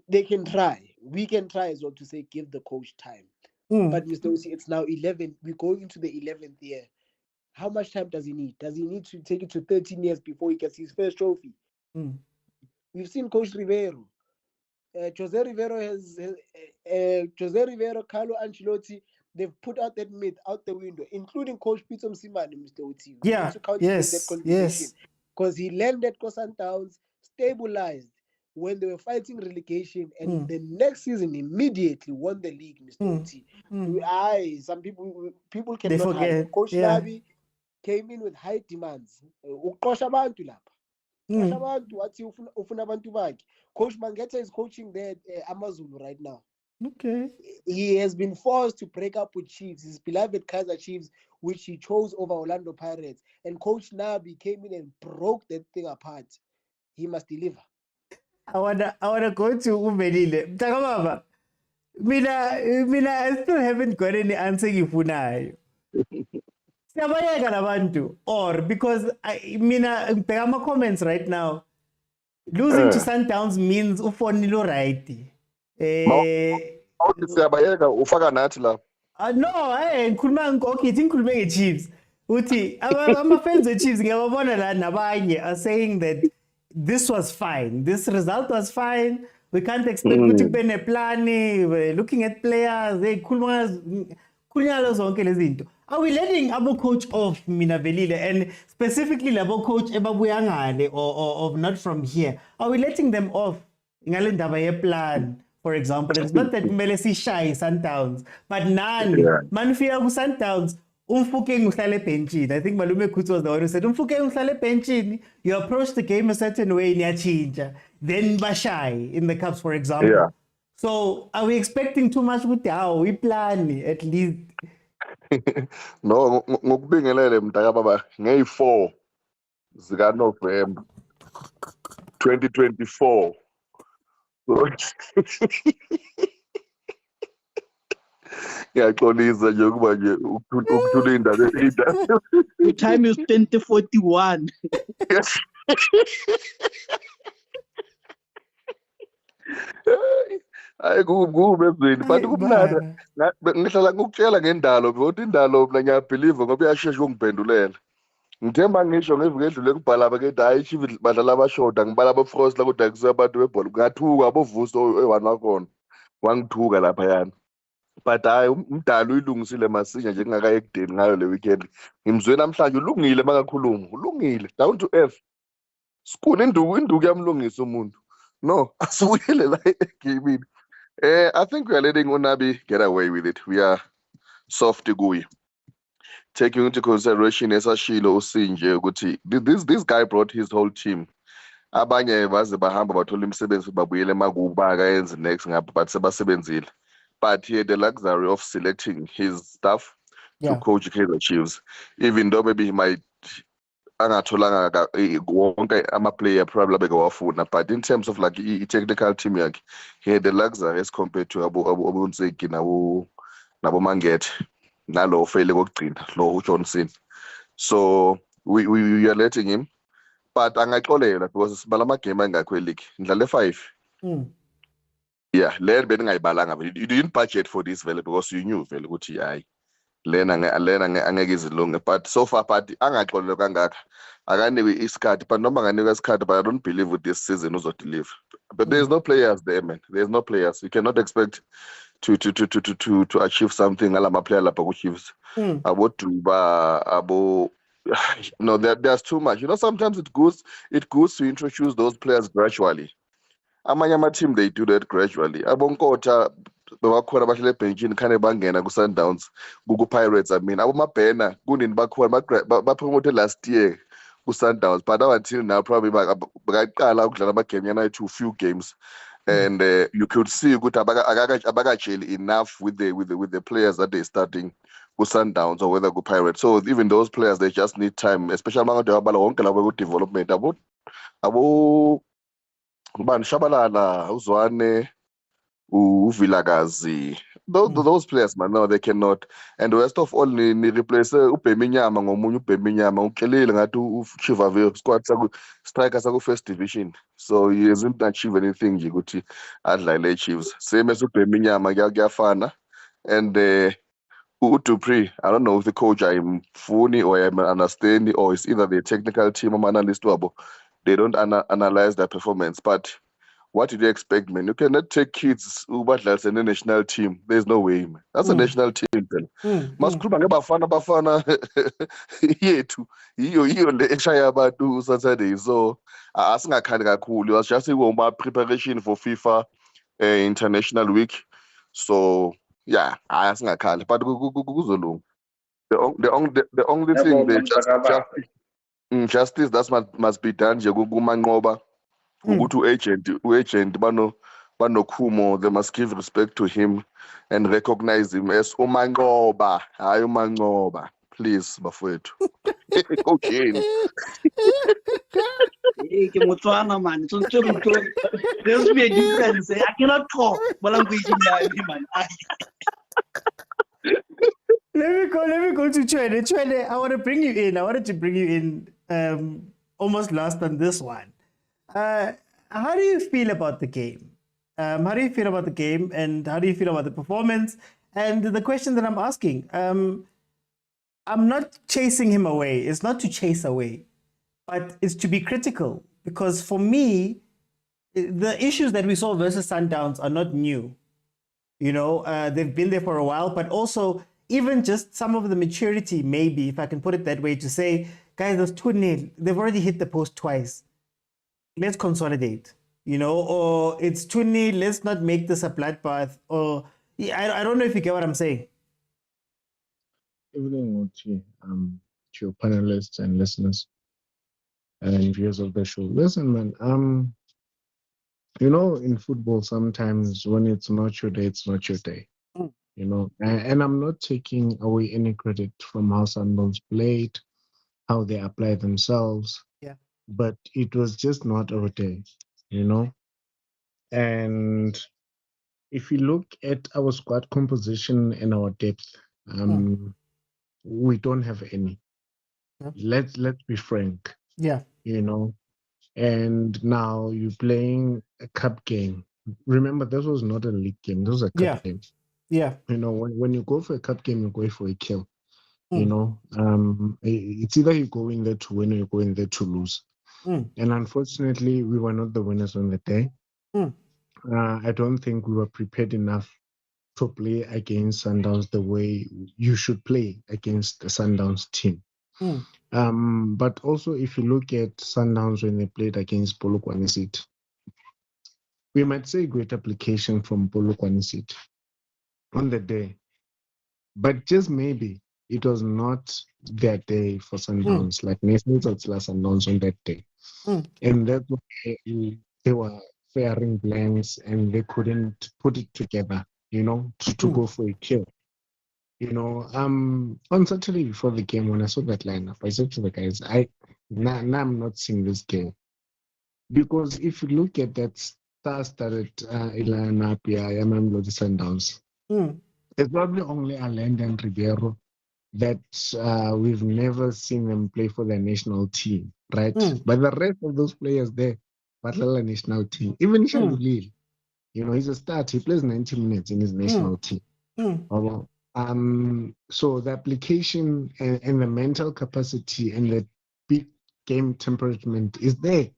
They can try. We can try as well to say, give the coach time. But Mr. OT, it's now 11. We're going into the 11th year. How much time does he need? Does he need to take it to 13 years before he gets his first trophy? We've seen Coach Rivero. Jose Rivero, Carlo Ancelotti, they've put out that myth out the window, including Coach Pitso Mosimane, Mr. OT. Yeah, yes. Because he landed Sundowns, stabilized when they were fighting relegation, and the next season immediately won the league, Mr. OT. Some people cannot forget. Coach Nabi came in with high demands. Coach Mangeta is coaching there at Amazon right now. Okay. He has been forced to break up with Chiefs, his beloved Kaizer Chiefs, which he chose over Orlando Pirates. And Coach Nabi came in and broke that thing apart. He must deliver. I wanna go to Umelile. Mtakababa. Mina, I still haven't got any answer ifunayo. Siyabayeka labantu, or because mina ngibheka comments right now. Losing to Sundowns means ufonilo right. Siyabayeka ufaka nathi la. No, ngikhuluma okay, ngikhuluma ngeChiefs. Uthi ama-fans weChiefs ngiyababona la nabanye are saying that this was fine. This result was fine. We can't expect ukuthi kube neplani. We're looking at players. Khuluma zonke lezi zinto. Are we letting abo coach off mina velile, and specifically labo coach ebabuya ngale or not from here? Are we letting them off ngale ndaba ye plan? For example, it's not that kumele sishaye Sundowns, but nani manifika ku Sundowns umfukeng uhlale benchini. I think Malume Kutsu was the one who said umfukeng uhlale benchini. You approach the game a certain way, niyachinja. Then bashay in the cups, for example. Yeah. So are we expecting too much with how we plan at least? No, ngokubingelele mntakababa ngeyi4 zika November 2024. Ngiyaxolisa nje ukuba nje ukuthula indaba. The time is 2041. Yes. Hayi kube ezweni but kumnandi ngihlala ngikutshela ngendalo ngoba indalo mina ngiyabelieve ngoba iyashesha ukungiphendulela. Ngithemba ngisho ngeviki edlule kubhala bakethi hayi Chiefs badlala abashoda ngibala abo Frost la kodwa kusuka abantu bebhola ngathuka abovuso e1 wakhona wangithuka lapha yana but hayi umdala uyilungisile masinya njengaka ekudeni ngayo le weekend. Ngimzwe namhlanje ulungile makakhuluma, ulungile down to earth. Skune induku yamlungisa umuntu. No, asubuyele la egame. I think we are letting Unabi get away with it. We are soft kuye. Taking into consideration esashilo usinje ukuthi this guy brought his whole team. Abanye baze bahamba bathola imisebenzi babuyele emakuba akayenze next ngapha but sebasebenzile. But he had the luxury of selecting his staff to coach Kaizer Chiefs. Even though maybe he might angatholanga wonke ama-player probably abekawafuna, but in terms of like i-technical team yakhe, he had the luxury as compared to abonseki nabomangete nalo ofele kokugcina lo uJohnson. So we are letting him, but angaxolela because sibala amagame angakho e-league ndlale 5. Yeah, le bengingayibalanga but you didn't budget for this vele because you knew vele ukuthi hayi lena angeke izilunge, but so far but angaxolelwa kangaka akanikwe isikhathi, but noma anganikwa isikhathi, but I don't believe with this season uzodeliver. But there's no players there, man. There's no players. You cannot expect to achieve something alama player lapha ku Chiefs. Abo Duba, abo no, there's too much. You know, sometimes it goes to introduce those players gradually. Amanye ama-team they do that gradually. Abonkotha bebakhona bahlele ebhenjini khane bangena ku-Sundowns ku-Pirates. I mean abomabhena kunini bakhona bapromote last year ku-Sundowns, but now until now probably bakaqala ukudlala amagame yana to few games, and you could see ukuthi abakajeli enough with the players that they're starting ku-Sundowns or whether ku-Pirates. So even those players they just need time, especially amangade abala wonke labo ku-development abo Ban Shabalala, Uzwane, Vilakazi. Those players, man, no, they cannot. And the rest of all, ni replace Upeminyama, ngomunye Upeminyama, ukelele ngathi uChivave squad striker saku first division. So he hasn't achieved anything nje ukuthi adlale Chiefs. Same as Upeminyama kuyafana. And Dupree, I don't know if the coach I'm funny or I'm understanding, or it's either the technical team or analyst wabo. They don't analyze their performance. But what did you expect, man? You cannot take kids who badlala in a national team. There's no way, man. That's a national team, man. Masikhuluma ngebafana yethu. Iyo le eshaya abantu Saturday. So asingakhali kakhulu. It was just a preparation for FIFA International Week. So yeah, asingakhali. But kuzolunga. The only thing they justice that must be done nje kumanqoba ukuthi uagent banokhumo. They must give respect to him and recognize him as umanqoba, hayi umanqoba, please bafowethu. Okay. Hey, ke Motswana man. There's be a difference. I cannot talk language man. Let me go to Chwele. Chwele, I want to bring you in. I wanted to bring you in almost last on this one. How do you feel about the game? How do you feel about the game, and how do you feel about the performance? And the question that I'm asking, I'm not chasing him away. It's not to chase away, but it's to be critical, because for me, the issues that we saw versus Sundowns are not new. You know, they've been there for a while, but also even just some of the maturity, maybe, if I can put it that way, to say, guys, there's 2-0. They've already hit the post twice. Let's consolidate, you know, or it's 2-0. Let's not make this a bloodbath. Or I don't know if you get what I'm saying. Evening, to your panelists and listeners and viewers of the show. Listen, man, you know, in football, sometimes when it's not your day, it's not your day. You know, and I'm not taking away any credit from how Sundowns played, how they apply themselves. Yeah. But it was just not our day, you know. And if you look at our squad composition and our depth, we don't have any. Yeah. Let's be frank. Yeah. You know. And now you're playing a cup game. Remember, this was not a league game. This was a cup game. Yeah. You know, when you go for a cup game, you're going for a kill. You know, it's either you go in there to win or you go in there to lose. And unfortunately, we were not the winners on the day. I don't think we were prepared enough to play against Sundowns the way you should play against the Sundowns team. But also, if you look at Sundowns when they played against Polokwane City, we might say great application from Polokwane City on the day, but just maybe it was not that day for Sundowns, like Nations of Sundowns on that day. And that's why they were firing blanks and they couldn't put it together, to go for a kill. On Saturday before the game, when I saw that lineup, I said to the guys, now I'm not seeing this game. Because if you look at that star-studded lineup, mamelodi Sundowns, it's probably only Allende and Ribeiro that we've never seen them play for their national team, right? But the rest of those players there, Batla national team, even Shalulil, he's a start. He plays 90 minutes in his national team. So the application and the mental capacity and the big game temperament is there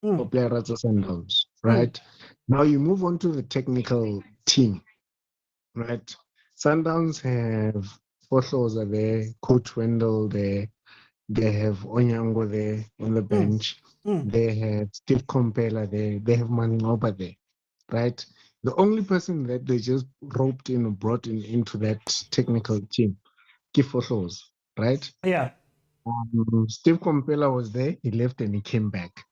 for players at Sundowns, right? Now you move on to the technical team, right? Sundowns have Khoza there, Coach Wendell there, they have Onyango there on the bench, they have Steve Compella there, they have Mangoba there, right? The only person that they just roped in or brought into that technical team, Khoza, right? Yeah. Steve Compella was there, he left and he came back,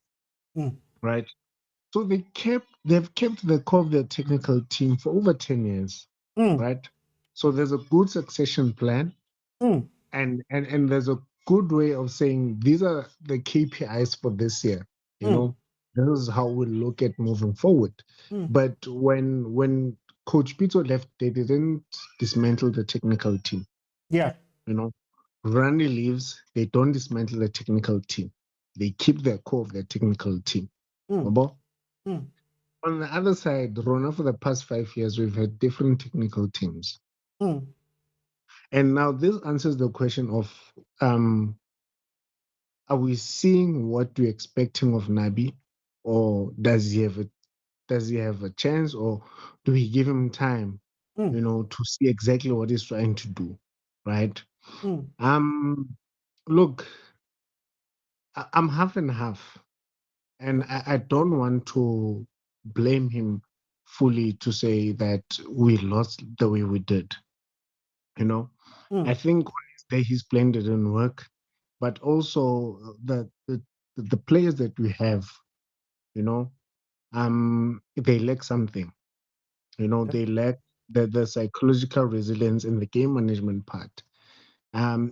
right? So they've kept the core of their technical team for over 10 years, right? So there's a good succession plan, and there's a good way of saying these are the KPIs for this year. This is how we look at moving forward. But when Coach Pitso left, they didn't dismantle the technical team. Yeah. Randy leaves, they don't dismantle the technical team. They keep their core of their technical team. On the other side, Rona, for the past 5 years, we've had different technical teams. And now this answers the question of, are we seeing what we're expecting of Nabi, or does he have a chance, or do we give him time, to see exactly what he's trying to do, right? Look, I'm half and half, and I don't want to blame him fully to say that we lost the way we did. I think on his day his plan didn't work, but also the players that we have, they lack something. They lack the psychological resilience and the game management part.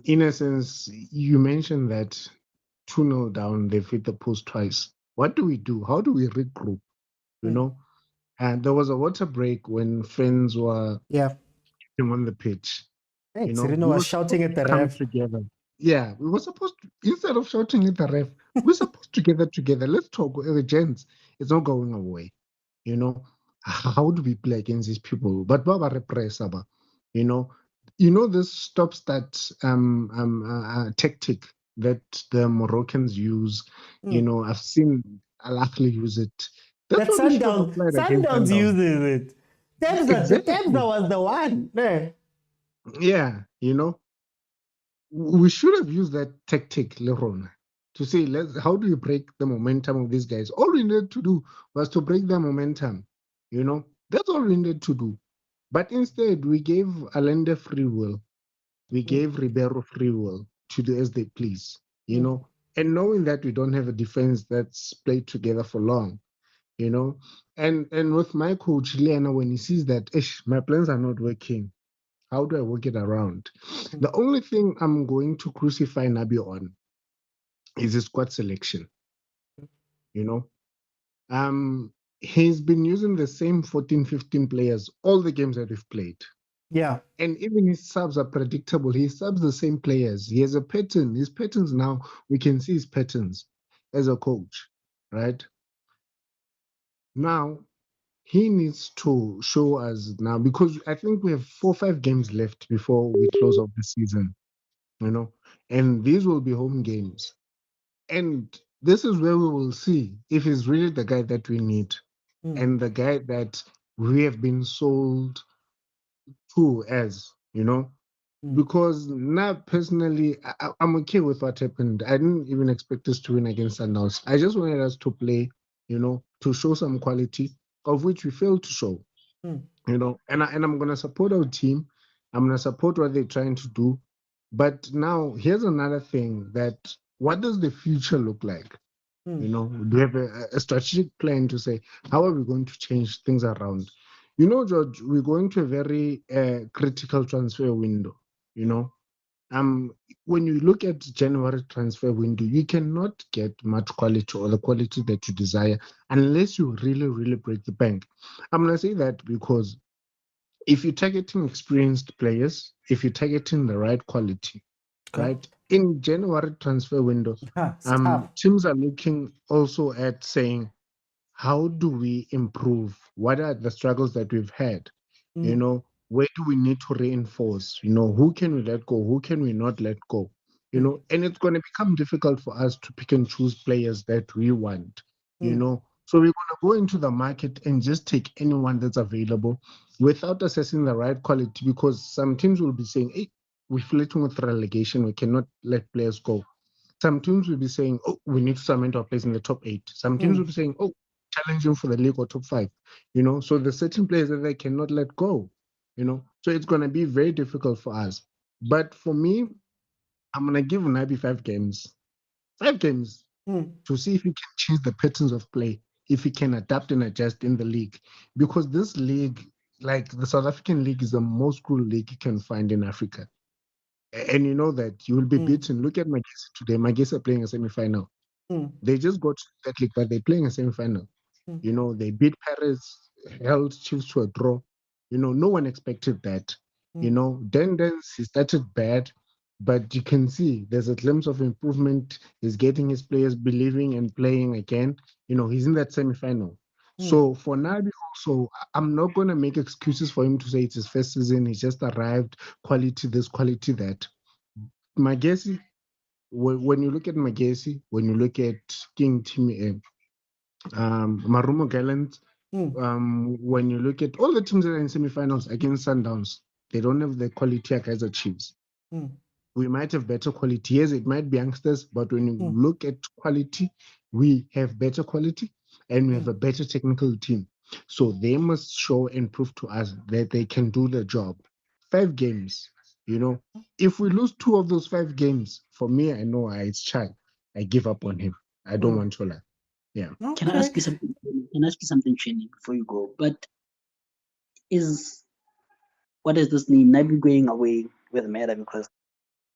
In essence, you mentioned that 2-0 down, they've hit the post twice. What do we do? How do we regroup? And there was a water break when fans were on the pitch. Hey, We Sereno were was shouting at the come ref. together. Yeah, we were supposed to, instead of shouting at the ref, we're supposed to gather together. Let's talk, gents. It's not going away. How do we play against these people? But Baba repress, this stop-start tactic that the Moroccans use. I've seen Ahly use it. That what we should have applied against Sundowns Sundowns. uses it. Temza was the one. Yeah, we should have used that tactic, Leron, to say, how do you break the momentum of these guys? All we needed to do was to break their momentum. That's all we needed to do. But instead, we gave Allende free will. We gave Ribeiro free will to do as they please, and knowing that we don't have a defense that's played together for long, and with my coach, Liana, when he sees that, my plans are not working, how do I work it around? The only thing I'm going to crucify Nabi on is his squad selection. He's been using the same 14, 15 players all the games that we've played. Yeah. And even his subs are predictable. He subs the same players. He has a pattern. His patterns now, we can see his patterns as a coach, right? Now, he needs to show us now, because I think we have 4 or 5 games left before we close off the season, and these will be home games. And this is where we will see if he's really the guy that we need and the guy that we have been sold too, as you know, because now personally, I'm okay with what happened. I didn't even expect us to win against Sundowns. I just wanted us to play, to show some quality, of which we failed to show. And I'm gonna support our team. I'm gonna support what they're trying to do. But now here's another thing: that what does the future look like? Do we have a strategic plan to say how are we going to change things around? George, we're going to a very critical transfer window. When you look at January transfer window, you cannot get much quality or the quality that you desire unless you really, really break the bank. I'm gonna say that because if you're targeting experienced players, if you're targeting the right quality, right? In January transfer window, teams are looking also at saying, how do we improve? What are the struggles that we've had? Where do we need to reinforce? Who can we let go? Who can we not let go? And it's going to become difficult for us to pick and choose players that we want. So we're going to go into the market and just take anyone that's available without assessing the right quality, because some teams will be saying, hey, we're flirting with relegation. We cannot let players go. Some teams will be saying, oh, we need to cement our place in the top 8. Some teams will be saying, oh, challenging for the league or top 5. So there's certain players that they cannot let go. So it's going to be very difficult for us. But for me, I'm going to give Nabi 5 games. 5 games to see if he can change the patterns of play, if he can adapt and adjust in the league. Because this league, like the South African league, is the most cruel league you can find in Africa. And you know that you will be beaten. Look at Magesi today. Magesi are playing a semi-final. They just got to that league, but they're playing a semi-final. They beat Paris, held Chiefs to a draw. No one expected that. Then he started bad, but you can see there's a glimpse of improvement. He's getting his players believing and playing again. He's in that semi-final. So for Nabi also, I'm not going to make excuses for him to say it's his first season. He's just arrived, quality this, quality that. Magesi, when you look at Magesi, when you look at King Timmy, Marumo Gallant, when you look at all the teams that are in semi-finals against Sundowns, they don't have the quality of Kaizer Chiefs. We might have better quality. Yes, it might be youngsters, but when you look at quality, we have better quality and we have a better technical team. So they must show and prove to us that they can do the job. 5 games, if we lose 2 of those 5 games, for me, I know it's Chai. I give up on him. I don't want to lie. Yeah. Can I ask you something? Can I ask you something, Cheney, before you go? But what is this name? Nabi going away with Mera, because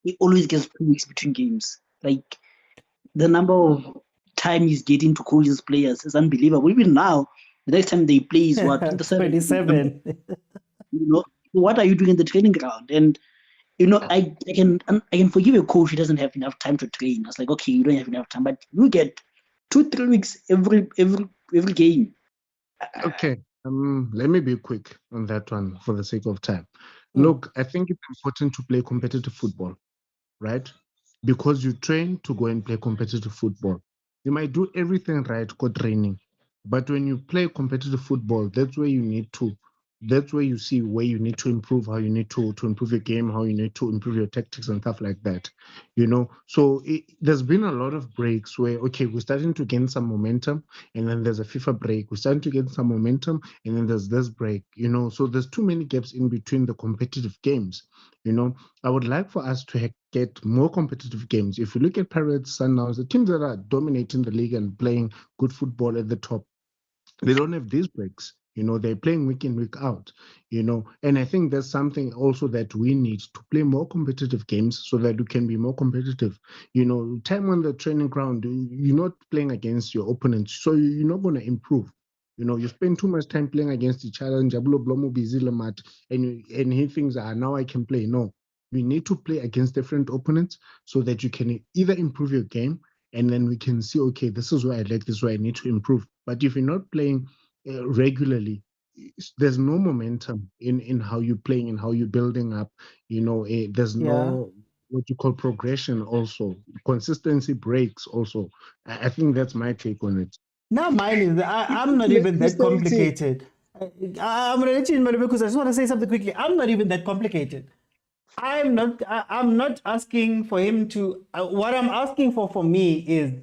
he always gets 2 weeks between games. Like the number of time he's getting to coach his players is unbelievable. Even now, the next time they play is what? 27. What are you doing in the training ground? And I can forgive a coach who doesn't have enough time to train. I was like, okay, you don't have enough time, but you get 2-3 weeks every game. Okay. Let me be quick on that one for the sake of time. Look, I think it's important to play competitive football, right? Because you train to go and play competitive football. You might do everything right, go training, but when you play competitive football, that's where you see where you need to improve, how you need to improve your game, how you need to improve your tactics and stuff like that. So there's been a lot of breaks where, okay, we're starting to gain some momentum, and then there's a FIFA break. We're starting to get some momentum, and then there's this break. So there's too many gaps in between the competitive games. I would like for us to get more competitive games. If you look at Pirates, Sundowns, the teams that are dominating the league and playing good football at the top, they don't have these breaks. They're playing week in, week out, and I think there's something also that we need to play more competitive games so that we can be more competitive. Time on the training ground, you're not playing against your opponents, so you're not going to improve. You spend too much time playing against each other, and he thinks, now I can play. No, you need to play against different opponents so that you can either improve your game, and then we can see, okay, this is where I like, this is where I need to improve. But if you're not playing regularly, there's no momentum in how you're playing and how you're building up. There's no what you call progression. Also, consistency breaks. Also, I think that's my take on it. No, mine is I'm not even that complicated. I'm going to let you in, Malube, because I just want to say something quickly. I'm not even that complicated. I'm not asking for him to. What I'm asking for me is,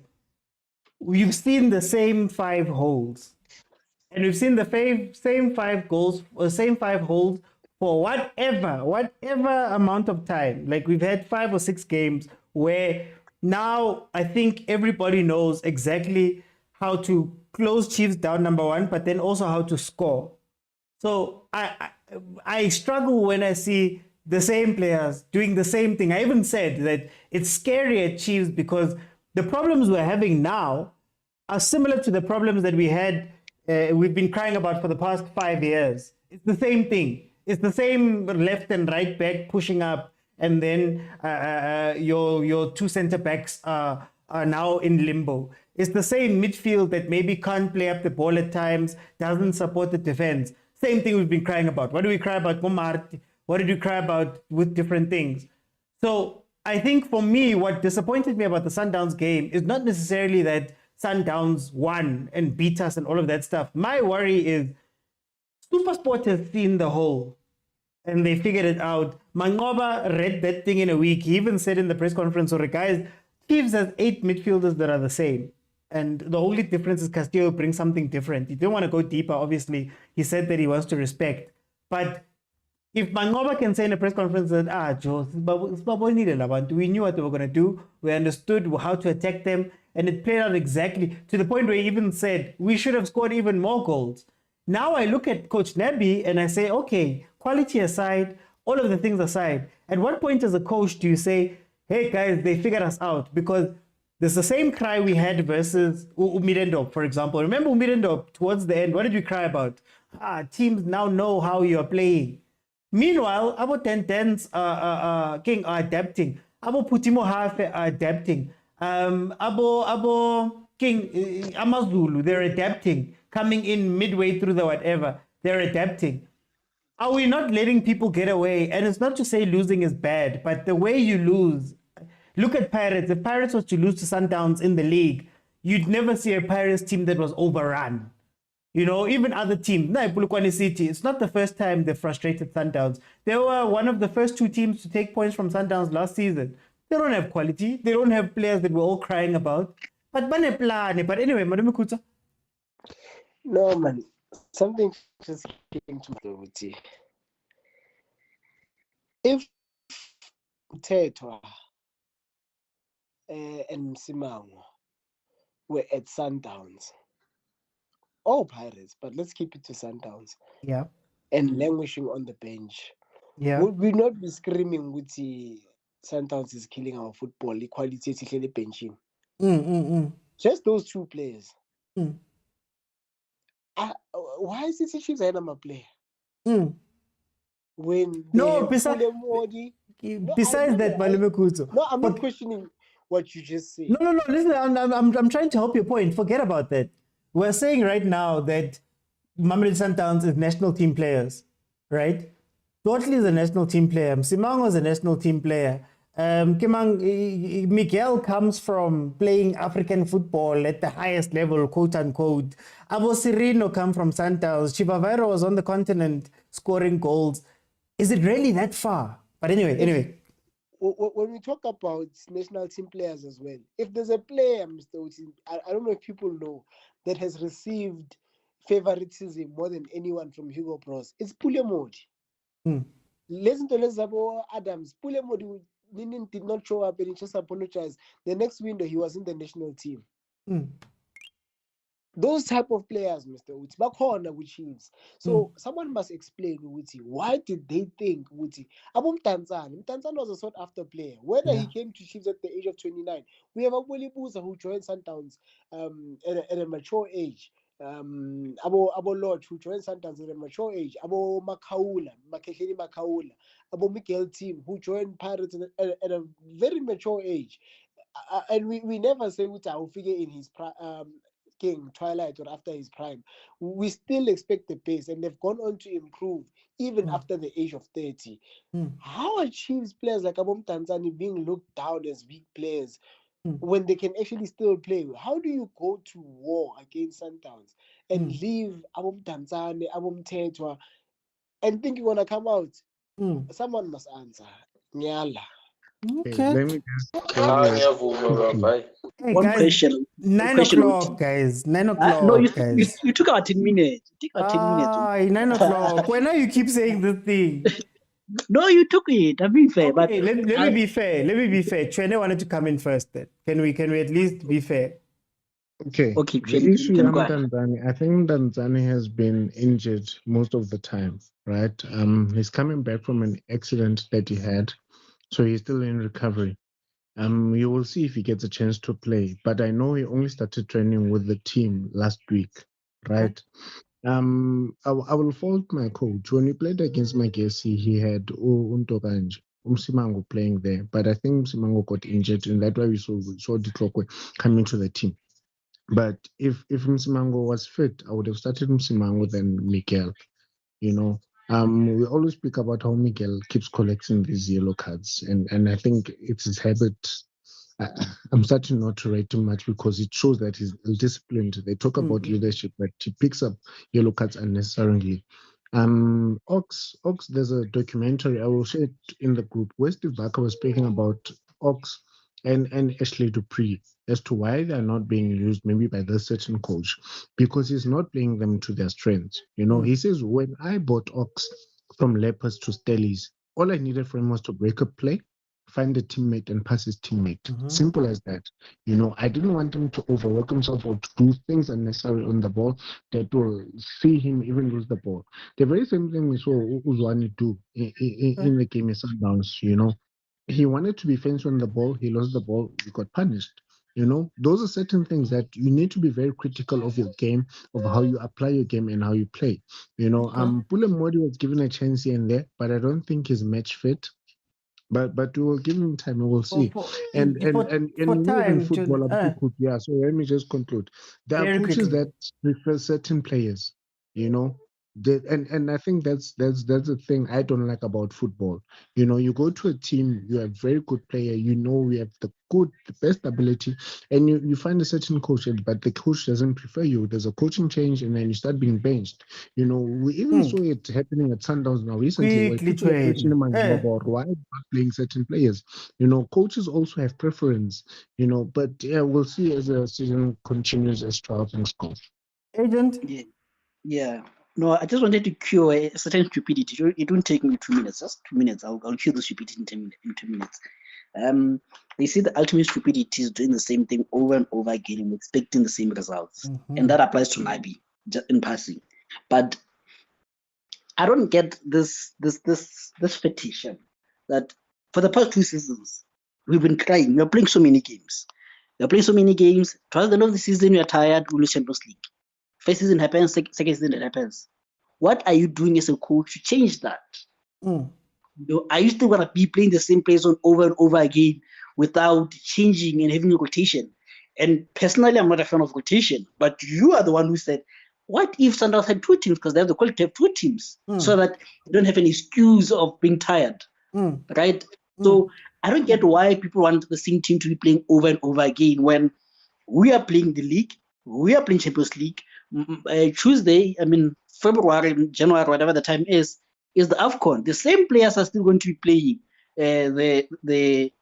we've seen the same 5 holes, and we've seen the same 5 goals or same 5 holes for whatever amount of time. Like, we've had 5 or 6 games where now I think everybody knows exactly how to close Chiefs down, number one, but then also how to score. So I struggle when I see the same players doing the same thing. I even said that it's scary at Chiefs because the problems we're having now are similar to the problems that we've been crying about for the past 5 years. It's the same thing. It's the same left and right back pushing up, and then your 2 center backs are now in limbo. It's the same midfield that maybe can't play up the ball at times, doesn't support the defense. Same thing we've been crying about. What do we cry about Momarti? What did we cry about with different things? So I think for me, what disappointed me about the Sundowns game is not necessarily that Sundowns won and beat us and all of that stuff. My worry is Supersport has seen the hole and they figured it out. Mangoba read that thing in a week. He even said in the press conference, sorry guys, Chiefs has 8 midfielders that are the same. And the only difference is Castillo brings something different. He didn't want to go deeper, obviously. He said that he wants to respect. But if Mangoba can say in a press conference that, Joe, we knew what they were going to do. We understood how to attack them. And it played out exactly to the point where he even said, we should have scored even more goals. Now I look at Coach Nabi and I say, okay, quality aside, all of the things aside, at what point as a coach do you say, hey guys, they figured us out? Because there's the same cry we had versus Umirendop, for example. Remember Umirendop towards the end, what did we cry about? Teams now know how you're playing. Meanwhile, Abo Tentens King are adapting. Abo Putimo Hafe are adapting. Abo King Amazulu, they're adapting. Coming in midway through the whatever, they're adapting. Are we not letting people get away? And it's not to say losing is bad, but the way you lose. Look at Pirates. If Pirates was to lose to Sundowns in the league, you'd never see a Pirates team that was overrun. You know, even other teams. No, Polokwane City, it's not the first time they frustrated Sundowns. They were one of the first 2 teams to take points from Sundowns last season. They don't have quality. They don't have players that we're all crying about. But anyway, Madam Kuta. No, man. Something just came to my. If Tetwa and Simango were at Sundowns, all Pirates, but let's keep it to Sundowns. Yeah. And languishing on the bench. Yeah. Would we not be screaming with the Sundowns is killing our football, equality is benching? Just those 2 players. Why is it Chiefs a player? When besides that, Malume Kuto. No, I'm not questioning what you just said. No. Listen, I'm trying to help your point. Forget about that. We're saying right now that Mamelodi Sundowns is national team players, right? Dottley is a national team player. Simango is a national team player. Miguel comes from playing African football at the highest level, quote unquote. Abo Serino come from Sundowns. Chivavero was on the continent scoring goals. Is it really that far? But anyway. When we talk about national team players as well, if there's a player, Mr. Uti, I don't know if people know, that has received favoritism more than anyone from Hugo Bros, it's Pulemodi. Listen to Lezabo Adams. Pulemodi did not show up and he just apologized. The next window, he was in the national team. Those type of players, Mr. Uti, back on with Chiefs. So someone must explain, Uti, why did they think, Uti? Abum Tanzan was a sought after player. Whether he came to Chiefs at the age of 29, we have a Willie Boozer who joined Sundowns at a mature age. Abo Lodge who joined Sundowns at a mature age. Abo Makesheni Makaula. Abo Miguel Team who joined Pirates at a very mature age. And we never say Uti will figure in his King, Twilight, or after his prime. We still expect the pace, and they've gone on to improve even after the age of 30. How are Chiefs players like Abom Tanzani being looked down as weak players when they can actually still play? How do you go to war against Sundowns and leave Abom Tanzania, Abom Tetwa, and think you're gonna come out? Someone must answer. Nyala. Okay. Let me just Hey One guys, question. 9 question, o'clock, guys. 9 o'clock, no, you guys. took our 10 minutes. You took our 10 minutes. 9 o'clock. Why now you keep saying this thing? No, you took it. I'm being fair, Okay, but let me be fair. Let me be fair. Chene wanted to come in first. Then can we at least be fair? Okay. Okay, The issue can on go ahead. Tanzania, I think Tanzania has been injured most of the time, right? He's coming back from an accident that he had, so he's still in recovery. You will see if he gets a chance to play, but I know he only started training with the team last week, right? I will fault my coach. When he played against Magesi, he had Untokanj, Umsimango playing there, but I think Umsimango got injured, and that's why we saw the clock coming to the team. But if Msimango was fit, I would have started Msimango than Miguel. You know, we always speak about how Miguel keeps collecting these yellow cards, and I think it's his habit. I'm starting not to rate him much because it shows that he's disciplined. They talk about leadership, but he picks up yellow cards unnecessarily. Ox, there's a documentary, I will share it in the group, where Steve Barker was speaking about Ox and Ashley Dupree as to why they're not being used maybe by this certain coach, because he's not playing them to their strengths. You know, he says, when I bought Ox from Lepers to Stellies, all I needed for him was to break a play, find a teammate and pass his teammate. Simple as that. You know, I didn't want him to overwork himself or to do things unnecessary on the ball that will see him even lose the ball. The very same thing we saw Uzwani do in the game of Sundowns, you know. He wanted to be fancy on the ball, he lost the ball, he got punished. You know, those are certain things that you need to be very critical of your game, of how you apply your game and how you play. You know, Pule Modi was given a chance here and there, but I don't think he's match fit. But we will give him time, we will see. And in football, yeah. So let me just conclude. There are coaches that prefer certain players, you know. And I think that's the thing I don't like about football. You know, you go to a team, you have a very good player, you know, we have the best ability, and you find a certain coach, but the coach doesn't prefer you. There's a coaching change, and then you start being benched. You know, we even saw it happening at Sundowns now recently, where people are questioning about why not playing certain players. You know, coaches also have preference. You know, but yeah, we'll see as the season continues as trials and scores. Agent. Yeah. No, I just wanted to cure a certain stupidity. It won't take me 2 minutes, just 2 minutes. I'll cure the stupidity in 2 minutes. They say the ultimate stupidity is doing the same thing over and over again and expecting the same results. And that applies to Nabi, just in passing. But I don't get this petition that for the past 2 seasons, we've been crying. We're playing so many games. Towards the end of the season, you're tired, we lose Champions League. First season happens, second season it happens. What are you doing as a coach to change that? You know, are you still gonna be playing the same players over and over again without changing and having a rotation? And personally, I'm not a fan of rotation, but you are the one who said, what if Sundowns had 2 teams? Because they have the quality to have 2 teams, so that you don't have an excuse of being tired, right? So I don't get why people want the same team to be playing over and over again when we are playing the league, we are playing Champions League. Tuesday, February, January, whatever the time is the AFCON. The same players are still going to be playing the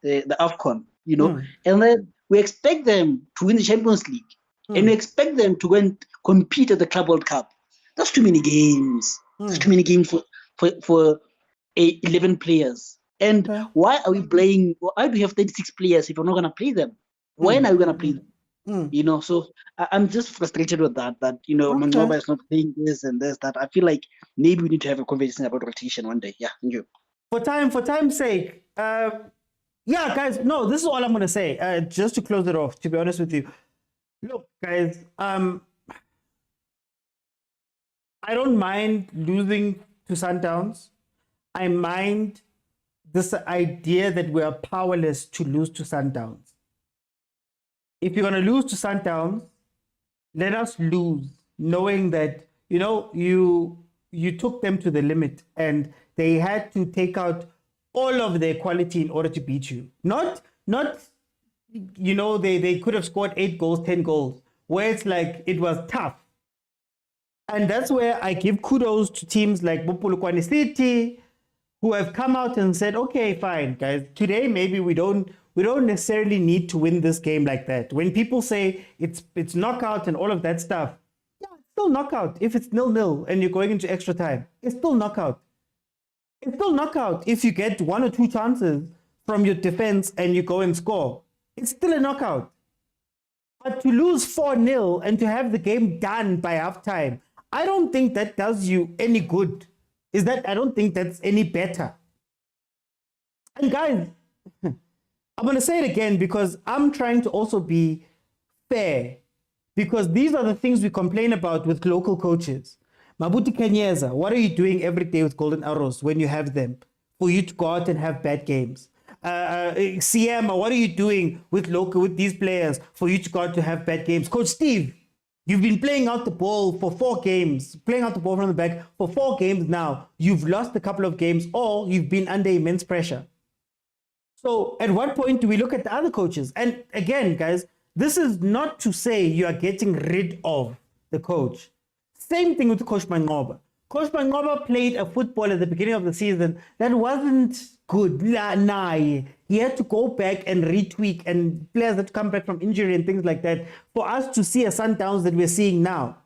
AFCON, you know, and then we expect them to win the Champions League, and we expect them to go and compete at the Club World Cup. That's too many games. That's too many games for 11 players. And why are we playing? Why do we have 36 players if we're not going to play them? When are we going to play them? You know, so I'm just frustrated with that, you know, Mangoba is not playing this and this, that. I feel like maybe we need to have a conversation about rotation one day. Yeah, thank you. For time's sake, yeah, guys, no, this is all I'm going to say, just to close it off, to be honest with you. Look, guys, I don't mind losing to Sundowns. I mind this idea that we are powerless to lose to Sundowns. If you're going to lose to Sundowns, let us lose, knowing that, you know, you took them to the limit and they had to take out all of their quality in order to beat you. Not you know, they could have scored 8 goals, 10 goals, where it's like it was tough. And that's where I give kudos to teams like Polokwane City, who have come out and said, okay, fine, guys, today maybe we don't necessarily need to win this game like that. When people say it's knockout and all of that stuff, yeah, it's still knockout. If it's 0-0 and you're going into extra time, it's still knockout. It's still knockout if you get 1 or 2 chances from your defense and you go and score. It's still a knockout. But to lose 4-0 and to have the game done by halftime, I don't think that does you any good. I don't think that's any better. And guys, I'm going to say it again because I'm trying to also be fair, because these are the things we complain about with local coaches. Mabuti Kanyeza, what are you doing every day with Golden Arrows when you have them for you to go out and have bad games? Siema, what are you doing with these players for you to go out to have bad games? Coach Steve, you've been playing out the ball for 4 games, playing out the ball from the back for 4 games now. You've lost a couple of games or you've been under immense pressure. So at what point do we look at the other coaches? And again, guys, this is not to say you are getting rid of the coach. Same thing with Coach Mangoba. Coach Mangoba played a football at the beginning of the season that wasn't good. Nah, he had to go back and retweak, and players that come back from injury and things like that for us to see a Sundowns that we're seeing now.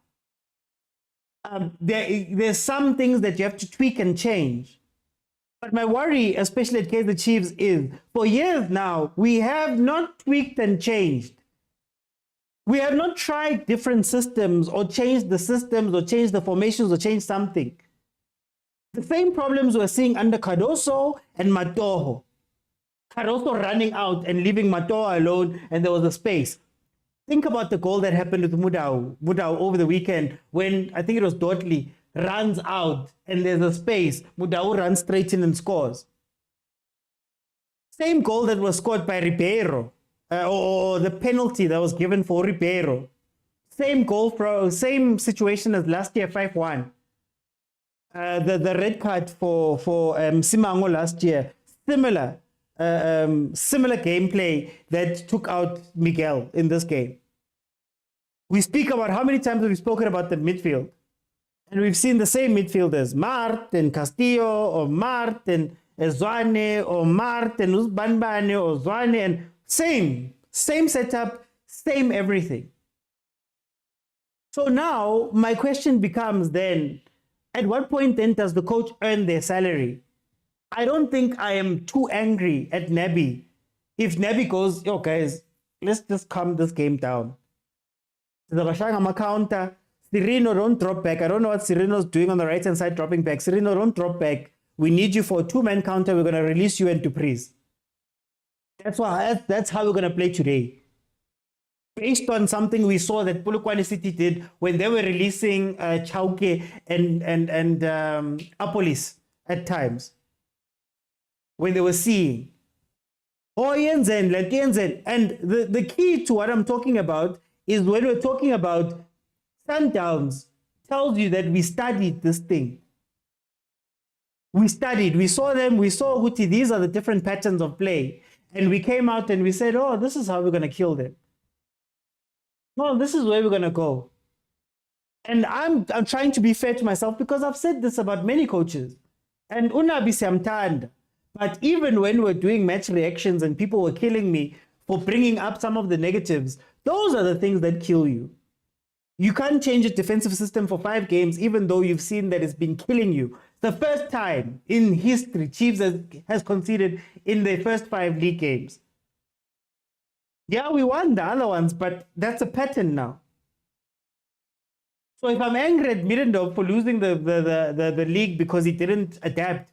There's some things that you have to tweak and change. But my worry, especially at Kaizer Chiefs, is for years now, we have not tweaked and changed. We have not tried different systems or changed the systems or changed the formations or changed something. The same problems we're seeing under Cardoso and Matoho. Cardoso running out and leaving Matoho alone, and there was a space. Think about the goal that happened with Mudau over the weekend when I think it was Dotley runs out and there's a space. Mudau runs straight in and scores. Same goal that was scored by Ribeiro. Or the penalty that was given for Ribeiro. Same goal, same situation as last year, 5-1. The red card for Simango last year, similar gameplay that took out Miguel in this game. We speak about how many times have we spoken about the midfield, and we've seen the same midfielders, Mart and Castillo, or Mart and Zwane, or Mart and Uzbanbane, or Zwane, and same setup, same everything. So now my question becomes then, at what point then does the coach earn their salary? I don't think I am too angry at Nabi if Nabi goes, yo guys, let's just calm this game down. Counter. Cirino, don't drop back. I don't know what Cirino's doing on the right hand side dropping back. Cirino, don't drop back. We need you for a 2-man counter. We're going to release you and Dupreez. That's how we're going to play today. Based on something we saw that Polokwane City did when they were releasing Chauke and Apolis at times. When they were seeing. And the key to what I'm talking about is when we're talking about Sundowns, tells you that we studied this thing. We studied, we saw them, we saw Huti, these are the different patterns of play. And we came out and we said, oh, this is how we're going to kill them. No, this is where we're going to go. And I'm trying to be fair to myself because I've said this about many coaches. And Unabi Samtand. But even when we're doing match reactions and people were killing me for bringing up some of the negatives, those are the things that kill you. You can't change a defensive system for 5 games, even though you've seen that it's been killing you. The first time in history, Chiefs has conceded in their first 5 league games. Yeah, we won the other ones, but that's a pattern now. So if I'm angry at Mirandov for losing the league because he didn't adapt,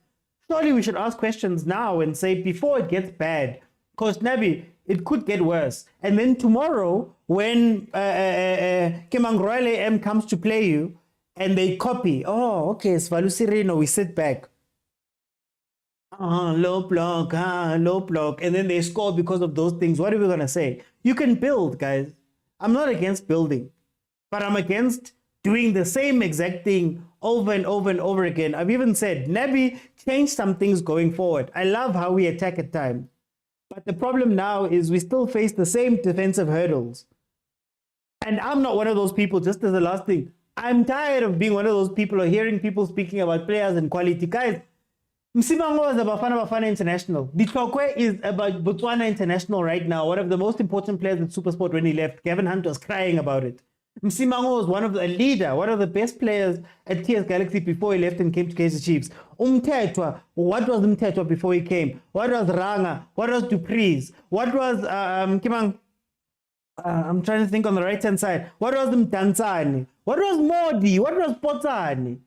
surely we should ask questions now and say, before it gets bad, Coach Nabi, it could get worse. And then tomorrow, when Kemangroile M comes to play you, and they copy, oh, okay, Svalu Sirino, we sit back. Low block, and then they score because of those things. What are we going to say? You can build, guys. I'm not against building, but I'm against doing the same exact thing over and over and over again. I've even said, Nabi, change some things going forward. I love how we attack at times, But the problem now is we still face the same defensive hurdles. And I'm not one of those people, just as the last thing. I'm tired of being one of those people or hearing people speaking about players and quality. Guys, Msimango is about Bafana International. Ditlokwe is about Botswana International right now. One of the most important players in Supersport when he left. Gavin Hunt was crying about it. Msimango was one of the best players at TS Galaxy before he left and came to Kaizer Chiefs. Umtetwa, what was Umtetwa before he came? What was Ranga? What was Dupreez? What was Kimang? I'm trying to think on the right-hand side. What was Mtanzani? What was Modi? What was Potani?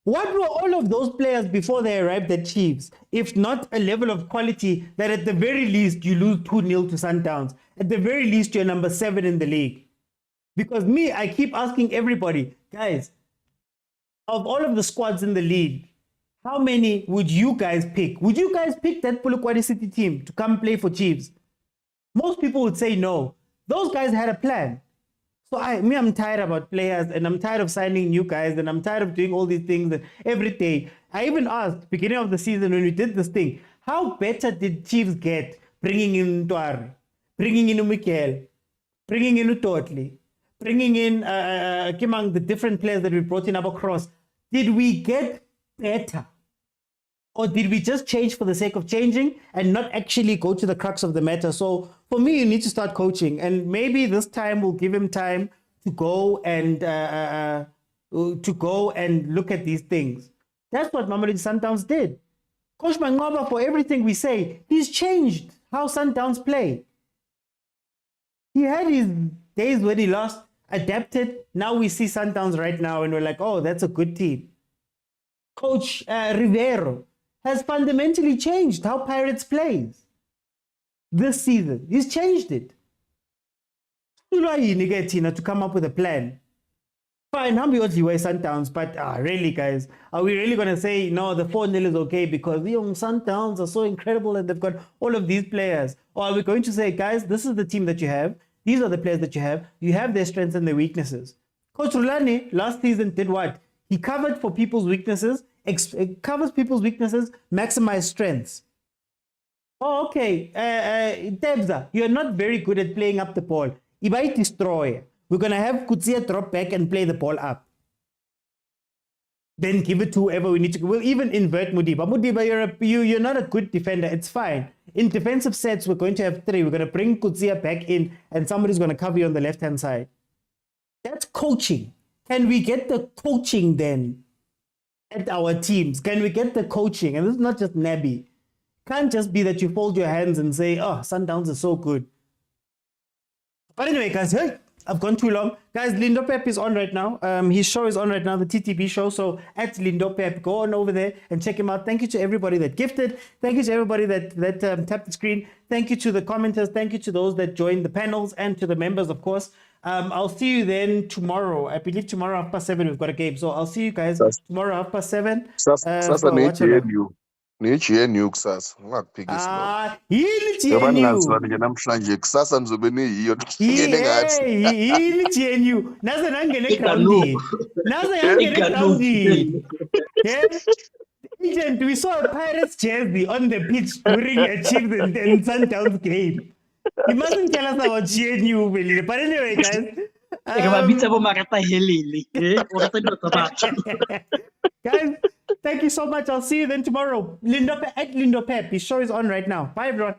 What were all of those players before they arrived at Chiefs, if not a level of quality that at the very least you lose 2-0 to Sundowns? At the very least, you're number 7 in the league. Because I keep asking everybody, guys, of all of the squads in the league, how many would you guys pick? Would you guys pick that Polokwane City team to come play for Chiefs? Most people would say no. Those guys had a plan. So I'm tired about players, and I'm tired of signing new guys, and I'm tired of doing all these things and every day. I even asked, beginning of the season when we did this thing, how better did Chiefs get bringing in Tuare, bringing in Mikel, bringing in Utotli, bringing in Kimang, the different players that we brought in across? Did we get better? Or did we just change for the sake of changing and not actually go to the crux of the matter? So for me, you need to start coaching, and maybe this time we'll give him time to go and look at these things. That's what Mamelodi Sundowns did. Coach Mangoba, for everything we say, he's changed how Sundowns play. He had his days when he lost, adapted. Now we see Sundowns right now, and we're like, oh, that's a good team. Coach Rivero has fundamentally changed how Pirates plays this season. He's changed it. To come up with a plan. Fine, how many way Sundowns, but really, guys, are we really going to say, no, the 4-0 is okay because the young Sundowns are so incredible and they've got all of these players? Or are we going to say, guys, this is the team that you have. These are the players that you have their strengths and their weaknesses. Coach Rulani last season did what? He covered for people's weaknesses, covers people's weaknesses, maximize strengths. Oh, okay. Tebza, you're not very good at playing up the ball. Ibai destroy. We're going to have Kutsia drop back and play the ball up. Then give it to whoever we need to. We'll even invert Mudiba. Mudiba, you're not a good defender. It's fine. In defensive sets, we're going to have 3. We're going to bring Kutsia back in and somebody's going to cover you on the left-hand side. That's coaching. Can we get the coaching then at our teams? Can we get the coaching? And this is not just Nabi. Can't just be that you fold your hands and say, oh, Sundowns is so good. But anyway, guys, I've gone too long. Guys, Lindo Pep is on right now. His show is on right now, the TTB show. So at Lindo Pep, go on over there and check him out. Thank you to everybody that gifted. Thank you to everybody that tapped the screen. Thank you to the commenters. Thank you to those that joined the panels and to the members, of course. I'll see you then tomorrow. I believe tomorrow 7:30 we've got a game. So I'll see you guys tomorrow 7:30. Sasa ne-GNU kusasa ungakuphikisi yini ngazi nje namhlanje kusasa nizobe niyiyo ngene ngathi yini GNU naze nangene groundini Agent, we saw a Pirates jersey on the pitch during a Chiefs and Sundowns game. You mustn't tell us about GNU, really. But anyway, guys. Guys, thank you so much. I'll see you then tomorrow. Lindo Pep. His show is on right now. Bye, everyone.